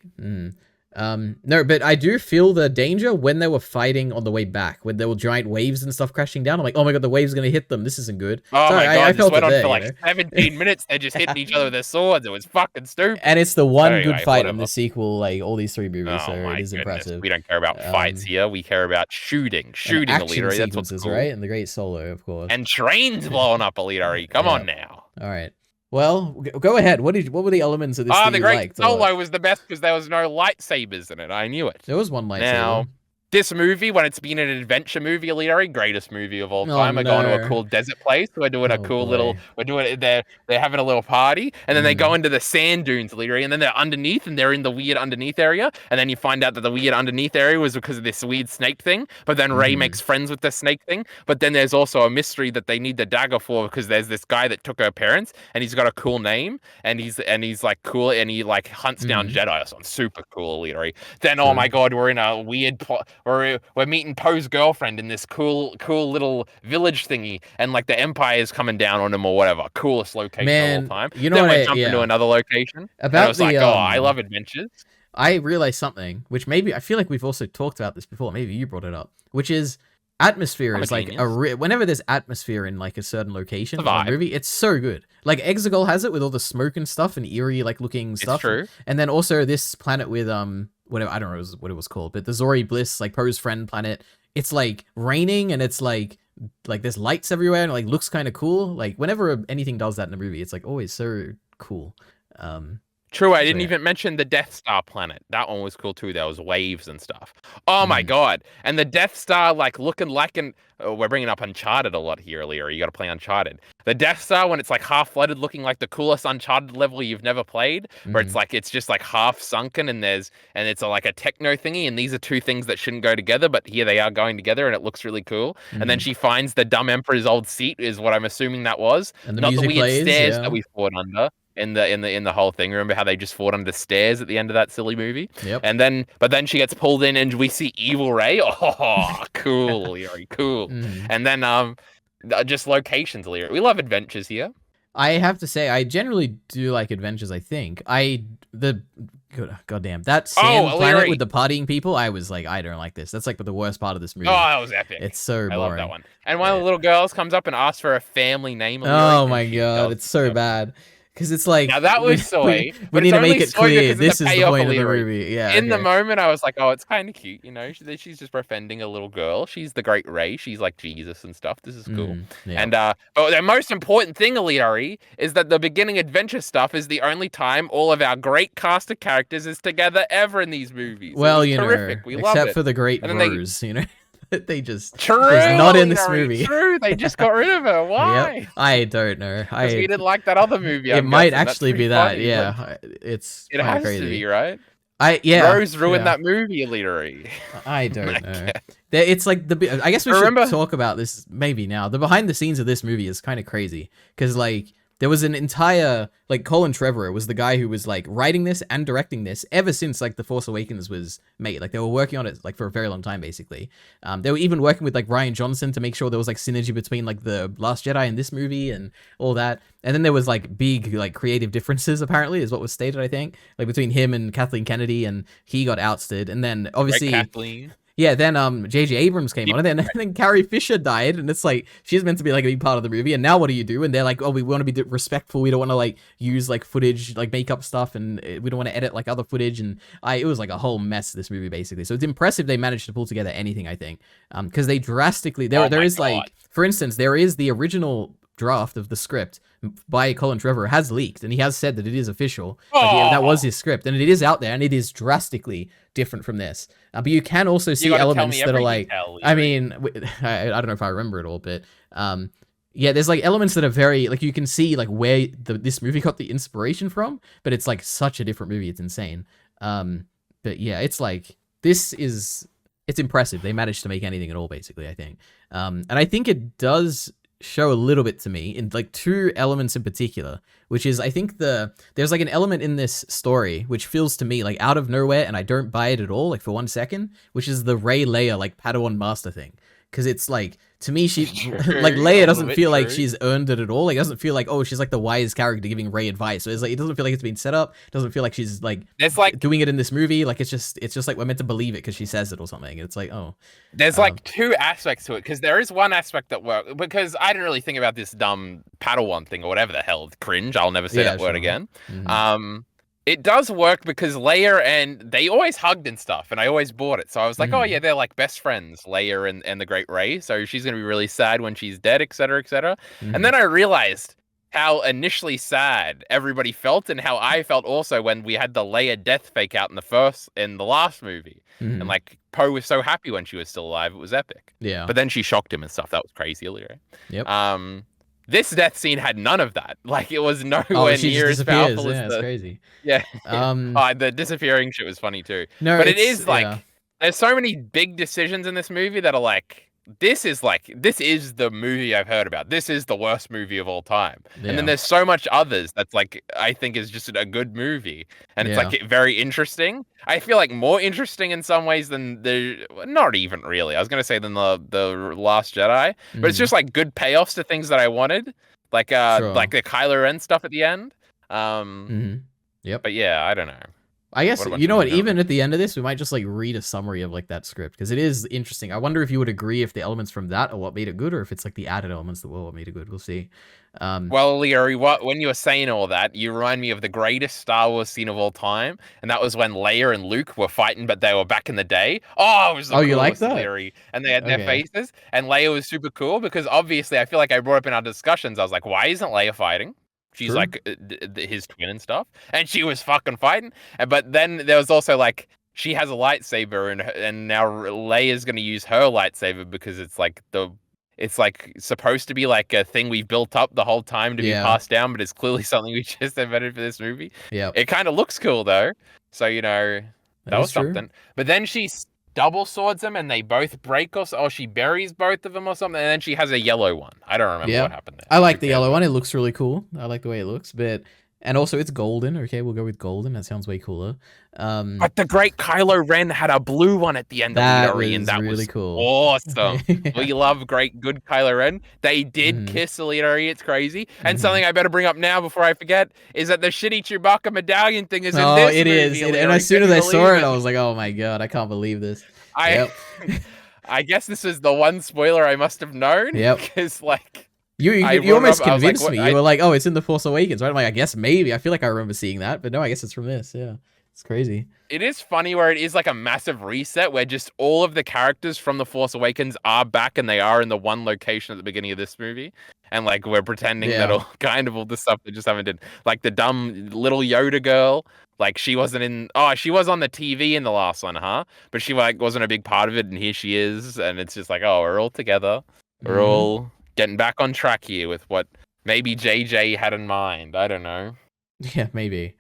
No, but I do feel the danger when they were fighting on the way back, when there were giant waves and stuff crashing down. I'm like, oh my god, the wave's gonna hit them. This isn't good. Oh my god, I this went on there, for like 17 minutes. They're just hitting each other with their swords. It was fucking stupid. And it's the one good fight in the sequel, like all these 3 movies. Oh so my it is goodness. impressive. We don't care about fights here. We care about shooting, action Alita. Sequences, that's cool. right? And the Great Solo, of course. And trains blowing up, Alita. Come on now. All right. Well, go ahead. What were the elements of this that the you Great liked? Solo was the best because there was no lightsabers in it. I knew it. There was one lightsaber. Now, This movie, when it's been an adventure movie, Leary, greatest movie of all Oh time. We're going to a no. cool desert place. We're doing a Oh cool little. boy. We're doing it. They're having a little party, and then they go Mm. into the sand dunes, Leary, and then they're underneath, and they're in the weird underneath area, and then you find out that the weird underneath area was because of this weird snake thing. But then Ray Mhm. makes friends with the snake thing. But then there's also a mystery that they need the dagger for because there's this guy that took her parents, and he's got a cool name, and he's like cool, and he like hunts down Mhm. Jedi. So I'm super cool, Leary. Then oh my True. god, we're in a weird we're meeting Poe's girlfriend in this cool little village thingy, and like the Empire is coming down on him or whatever. Coolest location of all Man, time. you know Then what we're I jumping to yeah. another location, and it About was like, the oh, I love adventures. I realized something, which maybe I feel like we've also talked about this before. Maybe you brought it up, which is atmosphere I'm a is like genius. whenever there's atmosphere in like a certain location It's a of a vibe. movie, it's so good. Like Exegol has it with all the smoke and stuff and eerie like looking It's stuff, true. and then also this planet with whatever I don't know what it was called, but the Zori Bliss like Poe's friend planet. It's like raining and it's like there's lights everywhere and it, like looks kind of cool. Like whenever anything does that in a movie, it's like always so cool. Um, True, I so didn't yeah. even mention the Death Star planet. That one was cool too. There was waves and stuff. Oh my Mm. god! And the Death Star, like looking like an. Oh, we're bringing up Uncharted a lot here, Leo. You got to play Uncharted. The Death Star, when it's like half flooded, looking like the coolest Uncharted level you've never played, where it's Mhm. like it's just like half sunken and it's like a techno thingy, and these are two things that shouldn't go together, but here they are going together, and it looks really cool. And then Mhm. she finds the dumb Emperor's old seat, is what I'm assuming that was, And the not the music weird plays, stairs yeah. that we fought under in the whole thing. Remember how they just fought under stairs at the end of that silly movie? Yep. But then she gets pulled in and we see Evil Ray. Oh, cool, Leary, cool. Mhm. And then just locations, Leary. We love adventures here. I have to say, I generally do like adventures. I think goddamn that sand Oh, planet Leary. with the partying people. I was like, I don't like this. That's like the worst part of this movie. Oh, that was epic. It's so I love boring. that one. And one of the little girls comes up and asks for a family name. Leary, Oh and my she god, tells it's so her. bad because it's like Now that was soy, we but need it's to make only it soy clear because of this the is the payoff, point of the Leary. movie. Yeah. In the Okay. moment, I was like, "Oh, it's kind of cute, you know." She's just befriending a little girl. She's the Great Ray. She's like Jesus and stuff. This is cool. Yeah. And but the most important thing, Aliari, is that the beginning adventure stuff is the only time all of our great cast of characters is together ever in these movies. Well, it was terrific. know, We love except it. for the Great And then they Rose, you know, they just true, was not in this Aliari, movie. True, they just got rid of her. Why? Yep. I don't know. Because we didn't like that other movie. It I'm might guessing. That's actually pretty be that. funny, but Yeah. It's it kind has of crazy. to be, right? Rose ruined yeah. that movie, Leary. I don't know. It's like I guess we Remember- should talk about this maybe now. The behind the scenes of this movie is kind of crazy because like there was an entire like Colin Trevorrow was the guy who was like writing this and directing this ever since like The Force Awakens was made. Like they were working on it like for a very long time basically. They were even working with like Rian Johnson to make sure there was like synergy between like the Last Jedi and this movie and all that. And then there was like big like creative differences apparently is what was stated I think like between him and Kathleen Kennedy and he got ousted and then obviously Right, Kathleen. yeah, then J.J. Abrams came on, and then Carrie Fisher died, and it's like she's meant to be like a big part of the movie, and now what do you do? And they're like, oh, we want to be respectful, we don't want to like use like footage, like makeup stuff, and we don't want to edit like other footage, and it was like a whole mess this movie basically. So it's impressive they managed to pull together anything I think, because they drastically there is like for instance there is the original draft of the script by Colin Trevorrow has leaked and he has said that it is official. Like, that was his script and it is out there and it is drastically different from this. But you can also see elements that are like, I mean, I don't know if I remember it all, but yeah, there's like elements that are very like you can see like where this movie got the inspiration from, but it's like such a different movie. It's insane. But yeah, it's like it's impressive. They managed to make anything at all, basically, I think. And I think it does show a little bit to me in like two elements in particular, which is I think there's like an element in this story which feels to me like out of nowhere and I don't buy it at all, like for 1 second, which is the Rey Leia like Padawan master thing. Because it's like to me she like Leia doesn't feel like she's earned it at all. Like it doesn't feel like oh she's like the wise character giving Rey advice. So it's like it doesn't feel like it's been set up. It doesn't feel like she's like it's like doing it in this movie. Like it's just like we're meant to believe it because she says it or something. It's like oh there's like two aspects to it because there is one aspect that works because I didn't really think about this dumb Padawan thing or whatever the hell cringe. I'll never say that word again. Mm-hmm. It does work because Leia and they always hugged and stuff, and I always bought it. So I was like, oh yeah, they're like best friends, Leia and the Great Rey. So she's gonna be really sad when she's dead, etc., etc. And then I realized how initially sad everybody felt and how I felt also when we had the Leia death fake out in the last movie. And like Poe was so happy when she was still alive. It was epic. Yeah. But then she shocked him and stuff. That was crazy, Illyrio. Yep. This death scene had none of that. Like it was nowhere she near just as disappears. powerful Yeah, as it's the crazy. yeah. Oh, The disappearing shit was funny too. no, But it is like yeah. there's so many big decisions in this movie that are like this is the movie I've heard about. This is the worst movie of all time. Yeah. And then there's so much others that's like I think is just a good movie. And it's like very interesting. I feel like more interesting in some ways than not even really. I was gonna say than the Last Jedi. But it's just like good payoffs to things that I wanted. Like like the Kylo Ren stuff at the end. Yep. But yeah, I don't know. I guess, you know what, even at the end of this, we might just, like, read a summary of, like, that script, because it is interesting. I wonder if you would agree if the elements from that are what made it good, or if it's, like, the added elements that were what made it good. We'll see. Well, Leary, when you were saying all that, you remind me of the greatest Star Wars scene of all time, and that was when Leia and Luke were fighting, but they were back in the day. Oh, it was the you like that? Leary, and they had their faces, and Leia was super cool, because obviously, I feel like I brought up in our discussions, I was like, why isn't Leia fighting? She's like his twin and stuff, and she was fucking fighting. But then there was also like she has a lightsaber, and now Leia's gonna use her lightsaber because it's like supposed to be like a thing we've built up the whole time to be passed down, but it's clearly something we just invented for this movie. Yeah, it kind of looks cool though, so you know that was something. But then she's double swords them and they both break or she buries both of them or something, and then she has a yellow one. I don't remember what happened there. I like the yellow one. It looks really cool. I like the way it looks, and also it's golden. Okay, we'll go with golden. That sounds way cooler. But the great Kylo Ren had a blue one at the end of the and that really was cool. Awesome. We love good Kylo Ren. They did kiss Illyrio. It's crazy. And something I better bring up now before I forget is that the shitty Chewbacca medallion thing is in this movie. And as soon as I saw it, I was like, oh my god, I can't believe this. I guess this is the one spoiler I must have known. Yep. Because like you almost convinced me. You were like, oh, it's in The Force Awakens, right? I'm like, I guess maybe. I feel like I remember seeing that, but no, I guess it's from this. Yeah. It's crazy. It is funny where it is like a massive reset where just all of the characters from The Force Awakens are back and they are in the one location at the beginning of this movie. And like we're pretending that all the stuff they just haven't did. Like the dumb little Yoda girl. Like she wasn't in she was on the TV in the last one, huh? But she like wasn't a big part of it, and here she is, and it's just like, oh, we're all together. We're all getting back on track here with what maybe JJ had in mind. I don't know. Yeah, maybe.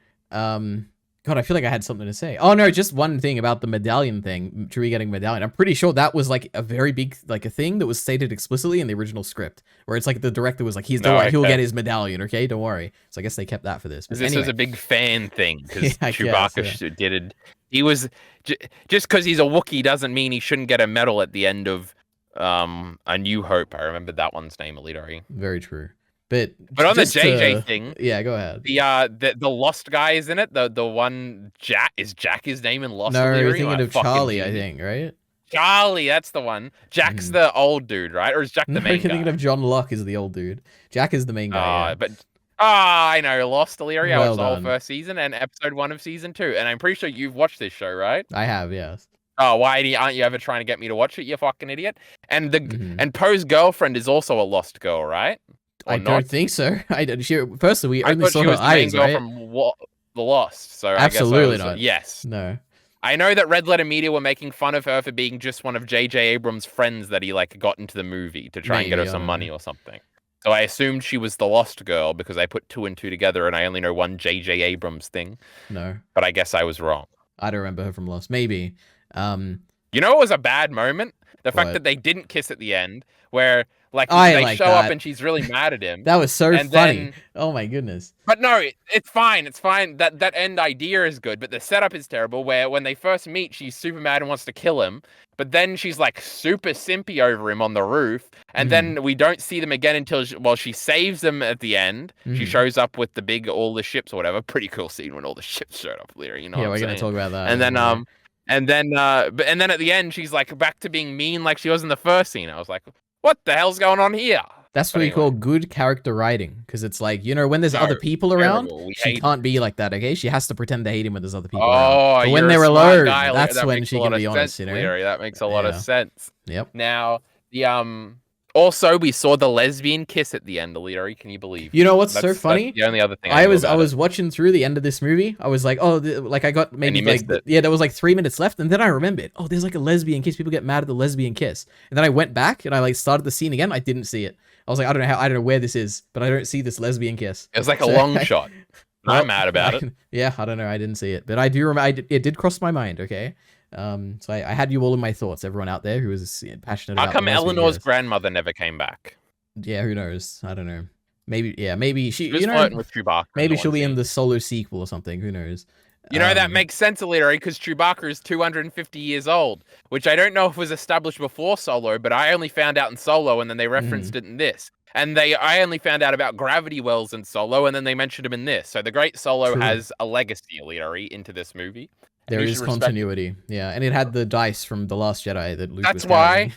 God, I feel like I had something to say. Oh no, just one thing about the medallion thing, Chewie getting medallion. I'm pretty sure that was like a very big, like a thing that was stated explicitly in the original script, where it's like the director was like, he'll get his medallion, okay? Don't worry. So I guess they kept that for this. But this was a big fan thing, because Chewbacca did it. He was, just because he's a Wookiee doesn't mean he shouldn't get a medal at the end of A New Hope. I remember that one's name, Alidori. Very true. But on the JJ thing, go ahead. The Lost guy is in it. The one Jack is his name in Lost. No, you're thinking of Charlie, I think, right? Charlie, that's the one. Jack's the old dude, right? Or is Jack the main guy? You're thinking of John Locke is the old dude. Jack is the main guy. I know Lost, Illyrio. I watched the whole first season and episode 1 of season 2, and I'm pretty sure you've watched this show, right? I have, yes. Oh, why aren't you ever trying to get me to watch it, you fucking idiot? And and Poe's girlfriend is also a Lost girl, right? I don't think so. Firstly, we only saw her eyes, right? From The Lost, so absolutely I guess not. Yes. No. I know that Red Letter Media were making fun of her for being just one of J.J. Abrams' friends that he like got into the movie to try and get her some money or something. So I assumed she was the Lost girl because I put 2 and 2 together and I only know one J.J. Abrams thing. No. But I guess I was wrong. I don't remember her from Lost. Maybe. You know, it was a bad moment. The fact that they didn't kiss at the end, where they show up and she's really mad at him. That was so funny. Oh my goodness. But no, it's fine. It's fine. That end idea is good, but the setup is terrible. Where when they first meet, she's super mad and wants to kill him, but then she's like super simpy over him on the roof, and then we don't see them again until she saves them at the end. She shows up with all the ships or whatever. Pretty cool scene when all the ships showed up, Leary. You know? Yeah, we're gonna talk about that. And then and then at the end, she's like back to being mean like she was in the first scene. I was like, what the hell's going on here? That's what we call good character writing, because it's like, you know, when there's other people around, she can't be like that, okay? She has to pretend to hate him when there's other people around. But when they're alone, that's when she can be honest, you know? Larry, that makes a lot of sense. Yep. Now, Also, we saw the lesbian kiss at the end, Alidori. Can you believe? You know what's so funny? That's the only other thing I know was about it. watching through the end of this movie. I was like, oh, like I got maybe you missed like it. yeah, there was like 3 minutes left, and then I remembered, oh, there's like a lesbian kiss. People get mad at the lesbian kiss, and then I went back and I like started the scene again. I didn't see it. I was like, I don't know where this is, but I don't see this lesbian kiss. It was like a long shot. I'm mad about it. Yeah, I don't know. I didn't see it, but I do remember. It did cross my mind. Okay, so I had you all in my thoughts. Everyone out there who was passionate How about. come the lesbian Eleanor's kiss. grandmother never came back? Yeah, who knows? I don't know. Maybe she. She was You know, flirting with Chewbacca. maybe in she'll one be in scene. the Solo sequel or something. Who knows? You know, that makes sense, Alidori, because Chewbacca is 250 years old, which I don't know if was established before Solo, but I only found out in Solo, and then they referenced it in this. And I only found out about gravity wells in Solo, and then they mentioned him in this. So the Great Solo True. has a legacy, Alidori, into this movie. There is continuity. Yeah, and it had the dice from The Last Jedi that Luke was carrying.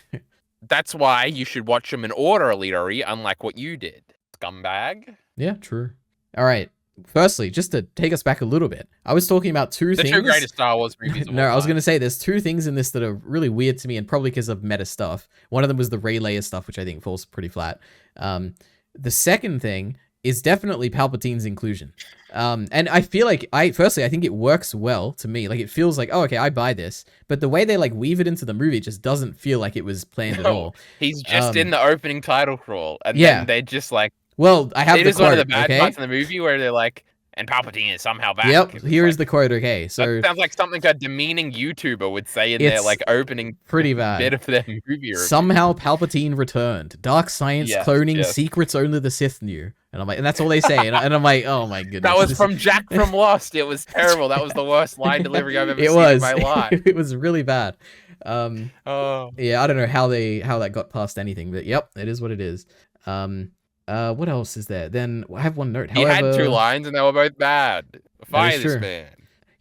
That's why you should watch them in order, Alidori, unlike what you did, scumbag. Yeah, true. All right. Firstly, just to take us back a little bit, I was talking about two things. The two greatest Star Wars movies. No, I was going to say there's two things in this that are really weird to me, and probably because of meta stuff. One of them was the Rey Leia stuff, which I think falls pretty flat. The second thing is definitely Palpatine's inclusion. And I feel like I think it works well to me. Like it feels like, oh, okay, I buy this. But the way they like weave it into the movie, it just doesn't feel like it was planned at all. He's just in the opening title crawl, and then they're just like, well, I have the quote, one of the bad okay? parts in the movie where they're like, and Palpatine is somehow back. Yep, here is the quote, okay? So that sounds like something a demeaning YouTuber would say in their like opening pretty bad bit of their movie review. Somehow Palpatine returned. Dark science, cloning, secrets only the Sith knew. And I'm like, and that's all they say. And I'm like, oh my goodness. That was from Jack from Lost. It was terrible. That was the worst line delivery I've ever seen in my life. It was really bad. Yeah, I don't know how that got past anything, but yep, it is what it is. What else is there? Then I have one note. However, he had 2 lines and they were both bad. Fire this man.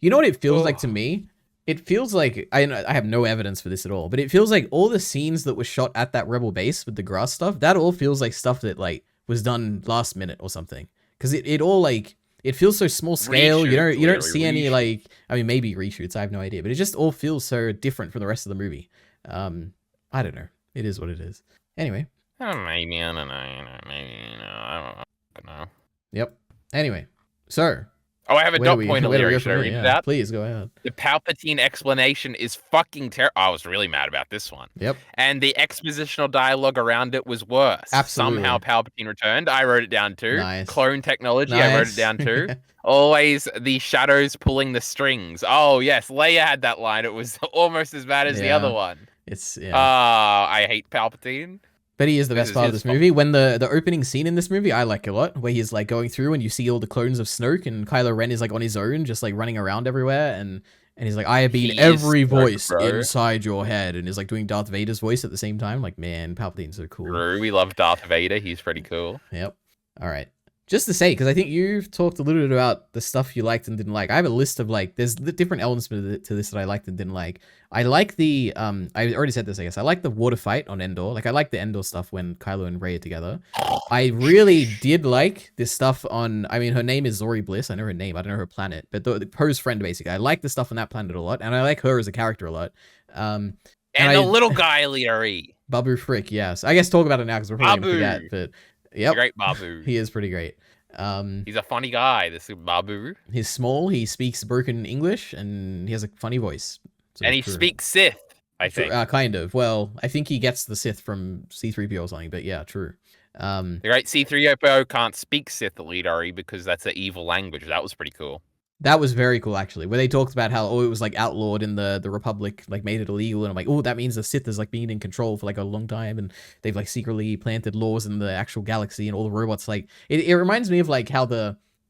You know what it feels like to me? It feels like I have no evidence for this at all, but it feels like all the scenes that were shot at that Rebel base with the grass stuff, that all feels like stuff that like was done last minute or something. Because it all like it feels so small scale. Reshoots, you don't see any like, I mean, maybe reshoots. I have no idea, but it just all feels so different from the rest of the movie. I don't know. It is what it is. Anyway. Maybe I don't know. Maybe I don't know. Yep. Anyway, so. Oh, I have a dot point lyric. Should I read it out? Please go ahead. The Palpatine explanation is fucking terrible. I was really mad about this one. Yep. And the expositional dialogue around it was worse. Absolutely. Somehow Palpatine returned. I wrote it down too. Nice. Clone technology. Nice. I wrote it down too. Always the shadows pulling the strings. Oh yes, Leia had that line. It was almost as bad as the other one. It's I hate Palpatine. But he is the best part of this movie. When the opening scene in this movie, I like a lot, where he's like going through and you see all the clones of Snoke, and Kylo Ren is like on his own, just like running around everywhere, and he's like, I have been every voice inside your head, and is like doing Darth Vader's voice at the same time. Like, man, Palpatine's so cool. True, we love Darth Vader. He's pretty cool. Yep. All right. Just to say, because I think you've talked a little bit about the stuff you liked and didn't like. I have a list of like, there's the different elements to this that I liked and didn't like. I like the, I already said this, I guess. I like the water fight on Endor. Like, I like the Endor stuff when Kylo and Rey are together. I really did like this stuff on, I mean, her name is Zori Bliss. I know her name. I don't know her planet. But Poe's friend, basically. I like the stuff on that planet a lot. And I like her as a character a lot. And the little guy, Leary. Babu Frick, yes. I guess talk about it now because we're probably going to forget. But yep. Great Babu. He is pretty great. He's a funny guy, this Babu. He's small, he speaks broken English, and he has a funny voice. So and he speaks Sith, I think. Kind of. Well, I think he gets the Sith from C-3PO or something, but yeah, true. The great C-3PO can't speak Sith, Leadery, because that's an evil language. That was pretty cool. That was very cool, actually, where they talked about how, it was, like, outlawed in the Republic, like, made it illegal, and I'm like, oh, that means the Sith has, like, been in control for, like, a long time, and they've, like, secretly planted laws in the actual galaxy, and all the robots, like, it reminds me of, like, how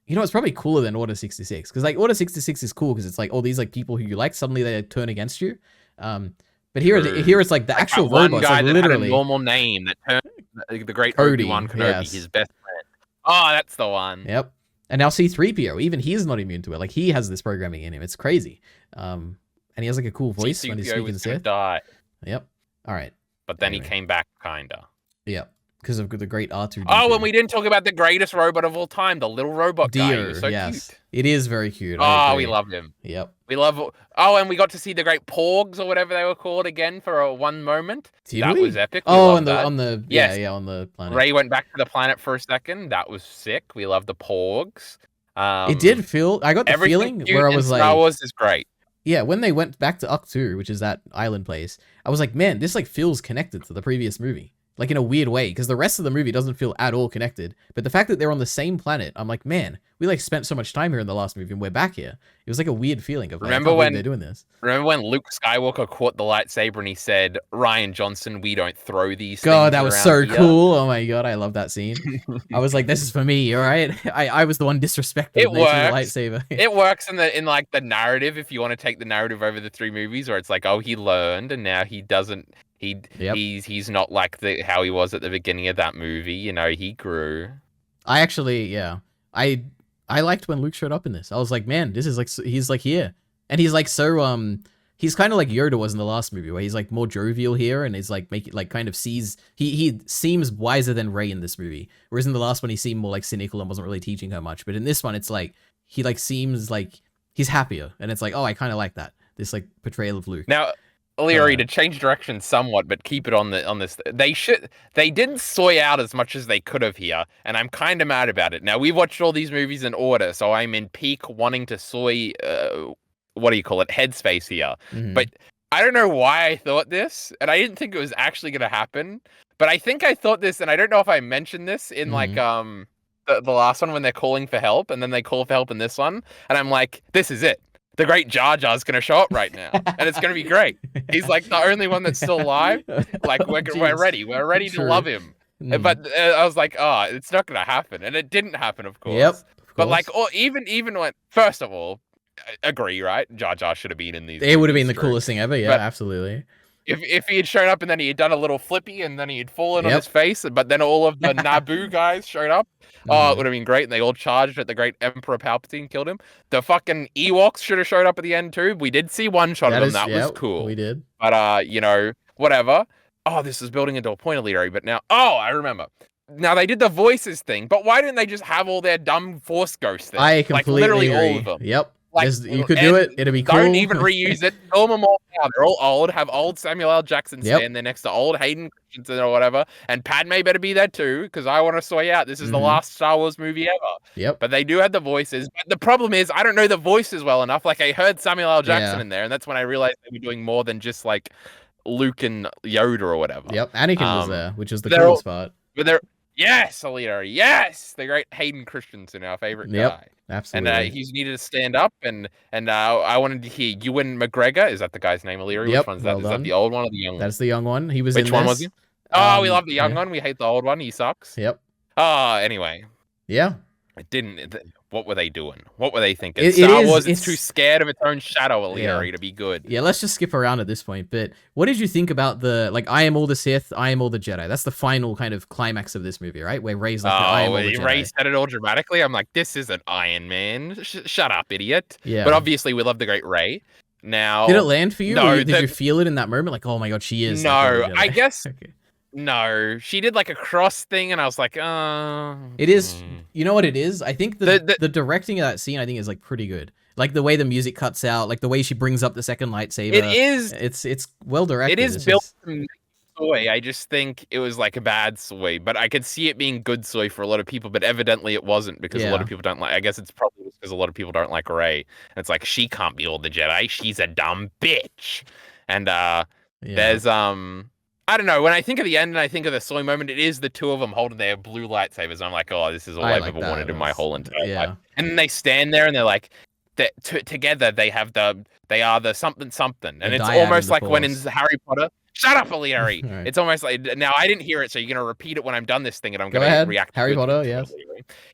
it's probably cooler than Order 66, because, like, Order 66 is cool, because it's, like, all these, like, people who you like, suddenly they turn against you, but here it's, like, the actual robots, one guy like, that literally... had a normal name that turned the great Obi-Wan Kenobi, his best friend. Oh, that's the one. Yep. And now C-3PO, even he's not immune to it. Like, he has this programming in him. It's crazy. And he has, like, a cool voice when he's speaking Sith. Die. Yep. All right. But then he came back, kinda. Yep. because of the great R2D2. Oh, and we didn't talk about the greatest robot of all time, the little robot guy. He Dio, was so yes. cute. It is very cute. Oh, we love him. Yep. We love. Oh, and we got to see the great Porgs or whatever they were called again for one moment. That was epic. On the planet. Ray went back to the planet for a second. That was sick. We love the Porgs. It did feel. I got the feeling where I was like, Star Wars is great. Yeah, when they went back to Ahch-To, which is that island place, I was like, man, this like feels connected to the previous movie. Like in a weird way, because the rest of the movie doesn't feel at all connected. But the fact that they're on the same planet, I'm like, man, we like spent so much time here in the last movie and we're back here. It was like a weird feeling of like, remember when they're doing this. Remember when Luke Skywalker caught the lightsaber and he said, "Rian Johnson, we don't throw these." God, that was so here. cool! Oh my god, I love that scene. I was like, this is for me, all right. I was the one disrespected. It works. The lightsaber. It works in like the narrative. If you want to take the narrative over the 3 movies, where it's like, oh, he learned and now he doesn't. He's not like how he was at the beginning of that movie. You know, he grew. I actually, I liked when Luke showed up in this. I was like, man, this is like, he's like here, and he's like so he's kind of like Yoda was in the last movie, where he's like more jovial here, and is like making like kind of sees he seems wiser than Rey in this movie, whereas in the last one he seemed more like cynical and wasn't really teaching her much. But in this one, it's like he like seems like he's happier, and it's like, oh, I kind of like that, this like portrayal of Luke. Now, Leary, to change direction somewhat, but keep it on this. They didn't soy out as much as they could have here, and I'm kind of mad about it. Now, we watched all these movies in order, so I'm in peak wanting to soy, what do you call it, headspace here. Mm-hmm. But I don't know why I thought this, and I didn't think it was actually going to happen. But I think I thought this, and I don't know if I mentioned this in like the last one when they're calling for help, and then they call for help in this one, and I'm like, this is it. The great Jar Jar's going to show up right now, and it's going to be great. He's like the only one that's still alive. Like we're ready. We're ready to love him. But I was like, oh, it's not going to happen, and it didn't happen, of course. Yep. But like, or even when, first of all, agree, right? Jar Jar should have been in these. It would have been the coolest thing ever. Yeah, but absolutely. If he had shown up and then he had done a little flippy and then he had fallen on his face, but then all of the Naboo guys showed up, oh, it would have been great. And they all charged at the great Emperor Palpatine, killed him. The fucking Ewoks should have showed up at the end too. We did see one shot of them. That was cool. We did. But, you know, whatever. Oh, this is building into a point, Leary. But now, I remember. Now, they did the voices thing, but why didn't they just have all their dumb Force ghosts there? I completely literally agree. all of them. Yep. Like, you could do it. It'd be cool. Don't even reuse it. Film them all now. They're all old. Have old Samuel L. Jackson stand there next to old Hayden Christensen or whatever. And Padme better be there too, because I want to soy out. This is the last Star Wars movie ever. Yep. But they do have the voices. But the problem is, I don't know the voices well enough. Like, I heard Samuel L. Jackson in there, and that's when I realized they were doing more than just like Luke and Yoda or whatever. Yep. Anakin was there, which is the coolest part. But they're Alita. Yes, the great Hayden Christensen, our favorite guy. Absolutely. And he's needed to stand up, and I wanted to hear Ewan McGregor. Is that the guy's name, Illyria? Yep, Which one's that? Is that the old one or the young one? That's the young one. He was Which in one this. was he? Oh, we love the young one. We hate the old one. He sucks. Yep. Anyway. Yeah. It didn't. What were they doing? What were they thinking? Star Wars is too scared of its own shadow, Illyria, to be good. Yeah, let's just skip around at this point. But what did you think about the, like, I am all the Sith, I am all the Jedi? That's the final kind of climax of this movie, right? Where Rey's like, I am all the Jedi. Rey said it all dramatically. I'm like, this isn't Iron Man. Shut up, idiot. Yeah. But obviously, we love the great Rey. Now, did it land for you? No, did you feel it in that moment? Like, oh my god, she is. No, like, I guess. Okay. No, she did like a cross thing, and I was like, It is. You know what it is? I think the directing of that scene, I think, is like pretty good. Like the way the music cuts out, like the way she brings up the second lightsaber. It is. It's well directed. It is built to make soy. I just think it was like a bad soy, but I could see it being good soy for a lot of people. But evidently, it wasn't, because a lot of people don't like. I guess it's probably just because a lot of people don't like Rey. And it's like, she can't be all the Jedi. She's a dumb bitch. And there's I don't know. When I think of the end and I think of the soy moment, it is the two of them holding their blue lightsabers. And I'm like, oh, this is all I've ever wanted in my whole entire life. And then they stand there and they're like, together they are the something something. And it's almost like when in Harry Potter. Shut up, Illyria. Right. It's almost like, now I didn't hear it, so you're going to repeat it when I'm done this thing, and I'm going to react to Harry Potter, yes.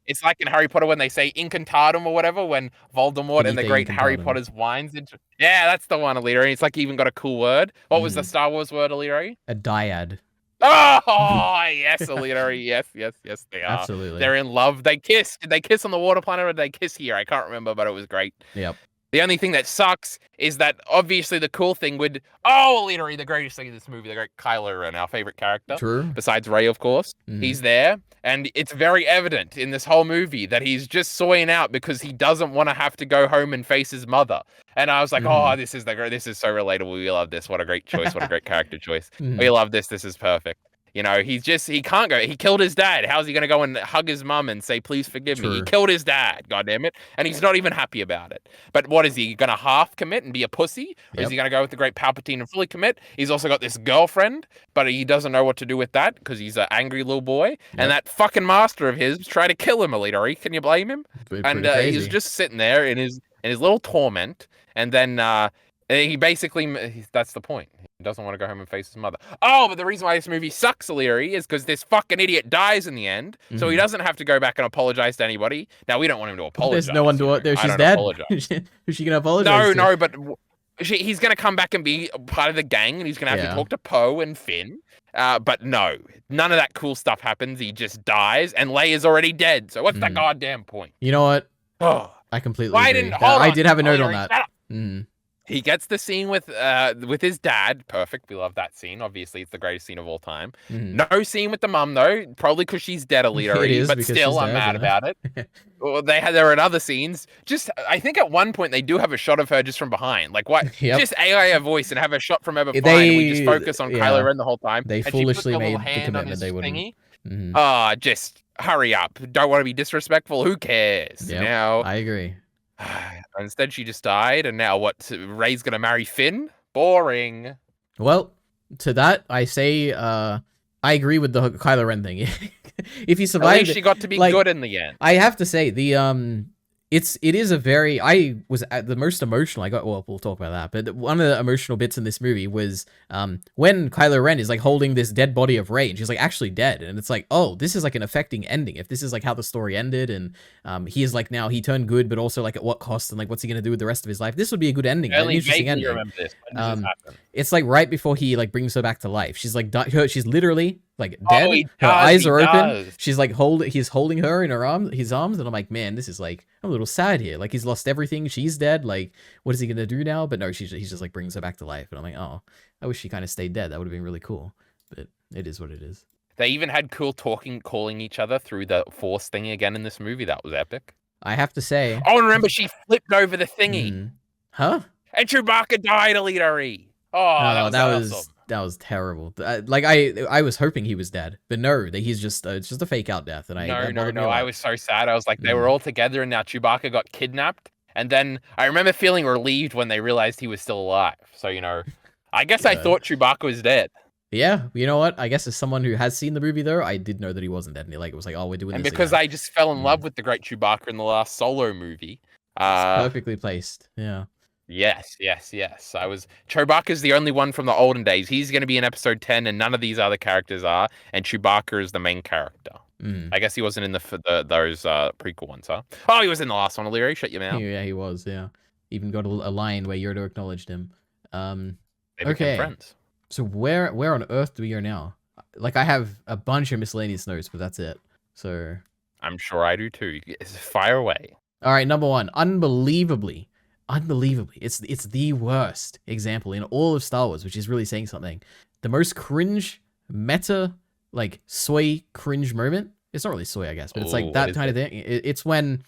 It's like in Harry Potter when they say Incantatum or whatever, when Voldemort and the great Harry Potter's wines into... Yeah, that's the one, Illyria. It's like even got a cool word. What was the Star Wars word, Illyria? A dyad. Oh, yes, Illyria. Yes, they are. Absolutely. They're in love. They kissed. Did they kiss on the water planet or did they kiss here? I can't remember, but it was great. Yep. The only thing that sucks is that obviously the cool thing would, oh, literally the greatest thing in this movie, the great Kylo Ren, our favorite character, True. besides Rey, of course. Mhm. He's there, and it's very evident in this whole movie that he's just soying out because he doesn't want to have to go home and face his mother. And I was like, oh, this is this is so relatable. We love this. What a great choice. What a great character choice. We love this. This is perfect. You know, he can't go. He killed his dad. How's he going to go and hug his mum and say, please forgive me? He killed his dad, goddammit. And he's not even happy about it. But what is he going to half commit and be a pussy? Or is he going to go with the great Palpatine and fully commit? He's also got this girlfriend, but he doesn't know what to do with that because he's an angry little boy. And that fucking master of his tried to kill him, Alita. Can you blame him? And he's just sitting there in his little torment. And then he basically, that's the point. He doesn't want to go home and face his mother. Oh, but the reason why this movie sucks, O'Leary, is because this fucking idiot dies in the end, so he doesn't have to go back and apologize to anybody. Now, we don't want him to apologize. There's no one to. There, she's dead. Who's she gonna apologize? No, but he's gonna come back and be part of the gang, and he's gonna have to talk to Poe and Finn. But no, none of that cool stuff happens. He just dies, and Leia's already dead. So what's that goddamn point? You know what? Oh, I completely agree. I did have a note on that. He gets the scene with his dad. Perfect. We love that scene. Obviously, it's the greatest scene of all time. No scene with the mum though. Probably because she's dead, Alita. But still, I'm mad about it. Well, there are other scenes. Just, I think at one point they do have a shot of her just from behind. Like what? Just AI her voice and have a shot from her behind. And we just focus on Kylo Ren the whole time. They foolishly made the commitment they wouldn't. Just hurry up. Don't want to be disrespectful. Who cares? Now I agree. Instead, she just died, and now what? Rey's gonna marry Finn? Boring. Well, to that, I say, I agree with the Kylo Ren thing. If he survived, at least she got to be good in the end. I have to say, it is a very, I was at the most emotional I got, well, we'll talk about that, but one of the emotional bits in this movie was when Kylo Ren is like holding this dead body of Rey, and she's like actually dead, and it's like, oh, this is like an affecting ending. If this is like how the story ended, and he is like, now he turned good, but also like at what cost, and like what's he gonna do with the rest of his life? This would be a good ending, an interesting ending. Remember this. When does this happen? It's like right before he like brings her back to life. She's like, she's literally like dead. Her eyes are open. She's like he's holding her in his arms, and I'm like, man, this is like, I'm a little sad here. Like he's lost everything. She's dead. Like, what is he gonna do now? But no, he's just like brings her back to life, and I'm like, oh, I wish she kind of stayed dead. That would have been really cool. But it is what it is. They even had cool calling each other through the Force thing again in this movie. That was epic. I have to say. Oh, and remember she flipped over the thingy. Huh? And Chewbacca died, Alita. Oh, that was terrible. Like I was hoping he was dead, but no, he's just it's just a fake out death. And no, I was so sad. I was like, they were all together, and now Chewbacca got kidnapped. And then I remember feeling relieved when they realized he was still alive. So I guess I thought Chewbacca was dead. Yeah, you know what? I guess as someone who has seen the movie though, I did know that he wasn't dead. And it was like, oh, we're doing and this. And because I just fell in love with the great Chewbacca in the last Solo movie. It's perfectly placed. Yeah. Yes. Chewbacca's the only one from the olden days. He's going to be in episode 10, and none of these other characters are. And Chewbacca is the main character. I guess he wasn't in those prequel ones, huh? Oh, he was in the last one. O'Leary, shut your mouth. Yeah, he was. Yeah, even got a line where Yoda acknowledged him. They became friends. So where on Earth do we are now? Like I have a bunch of miscellaneous notes, but that's it. So I'm sure I do too. Fire away. All right, number one, unbelievably, it's the worst example in all of Star Wars, which is really saying something. The most cringe meta, like soy cringe moment. It's not really soy, I guess, but it's like that kind of thing. It's when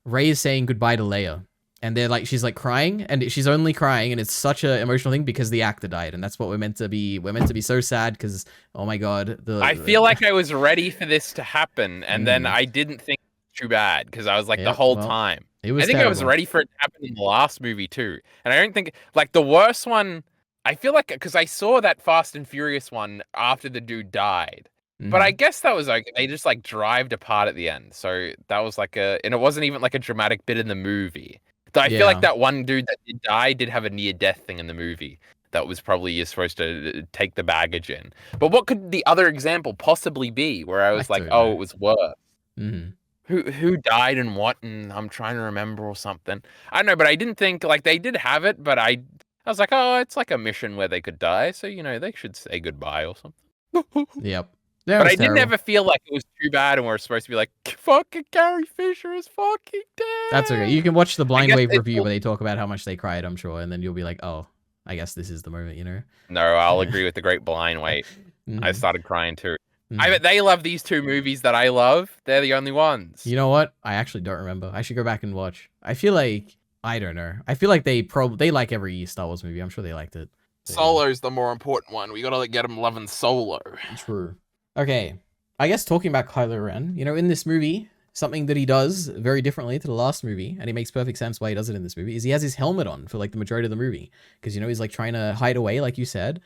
Rey is saying goodbye to Leia, and she's like crying, and she's only crying, and it's such an emotional thing because the actor died, and that's what we're meant to be. We're meant to be so sad because, oh my god. I feel like I was ready for this to happen, and then I didn't think too bad because I was like the whole time. I think terrible. I was ready for it to happen in the last movie too, and I don't think like the worst one. I feel like because I saw that Fast and Furious one after the dude died, but I guess that was like they just like drived apart at the end, so that was like and it wasn't even like a dramatic bit in the movie. So I feel like that one dude that did die did have a near-death thing in the movie. That was probably you're supposed to take the baggage in. But what could the other example possibly be where I was like, oh, it was worse? Who died and what? And I'm trying to remember or something. I don't know, but I didn't think like they did have it, but I was like, oh, it's like a mission where they could die, so they should say goodbye or something. Yep. That But was I didn't terrible. ever feel like it was too bad, and we're supposed to be like, fucking Carrie Fisher is fucking That's okay. You dead. can watch the I Blind guess Wave it's review where they talk about how much they cried, I'm sure, and then you'll be like, oh, I guess this is the moment, you know? no, I'll agree with the great blind wait. I Mhm, started crying too. I mhm. bet they love these two movies that I love. They're the only ones. You know what? I actually don't remember. I should go back and watch. I feel like I don't know. I feel like they like every Star Wars movie. I'm sure they liked it. But yeah. Solo's the more important one. We gotta get them loving Solo. True. Okay. I guess talking about Kylo Ren, you know, in this movie, something that he does very differently to the last movie, and it makes perfect sense why he does it in this movie, is he has his helmet on for like the majority of the movie. Because, you know, he's like trying to hide away, like you said.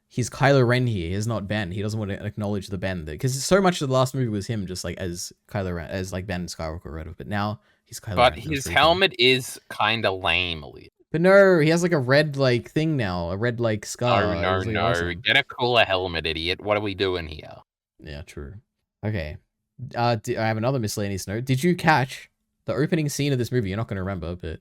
He's Kylo Ren here. He's not Ben. He doesn't want to acknowledge the Ben. Because so much of the last movie was him just like as Kylo Ren, as like Ben Skywalker or whatever. But now he's Kylo But Ren. his helmet is kind of lame, Elite. But no, he has like a red like thing now, a red like scar. No, It's, like, no. awesome. Get a cooler helmet, idiot. What are we doing here? Yeah, true. Okay. I have another miscellaneous note. Did you catch the opening scene of this movie? You're not going to remember, but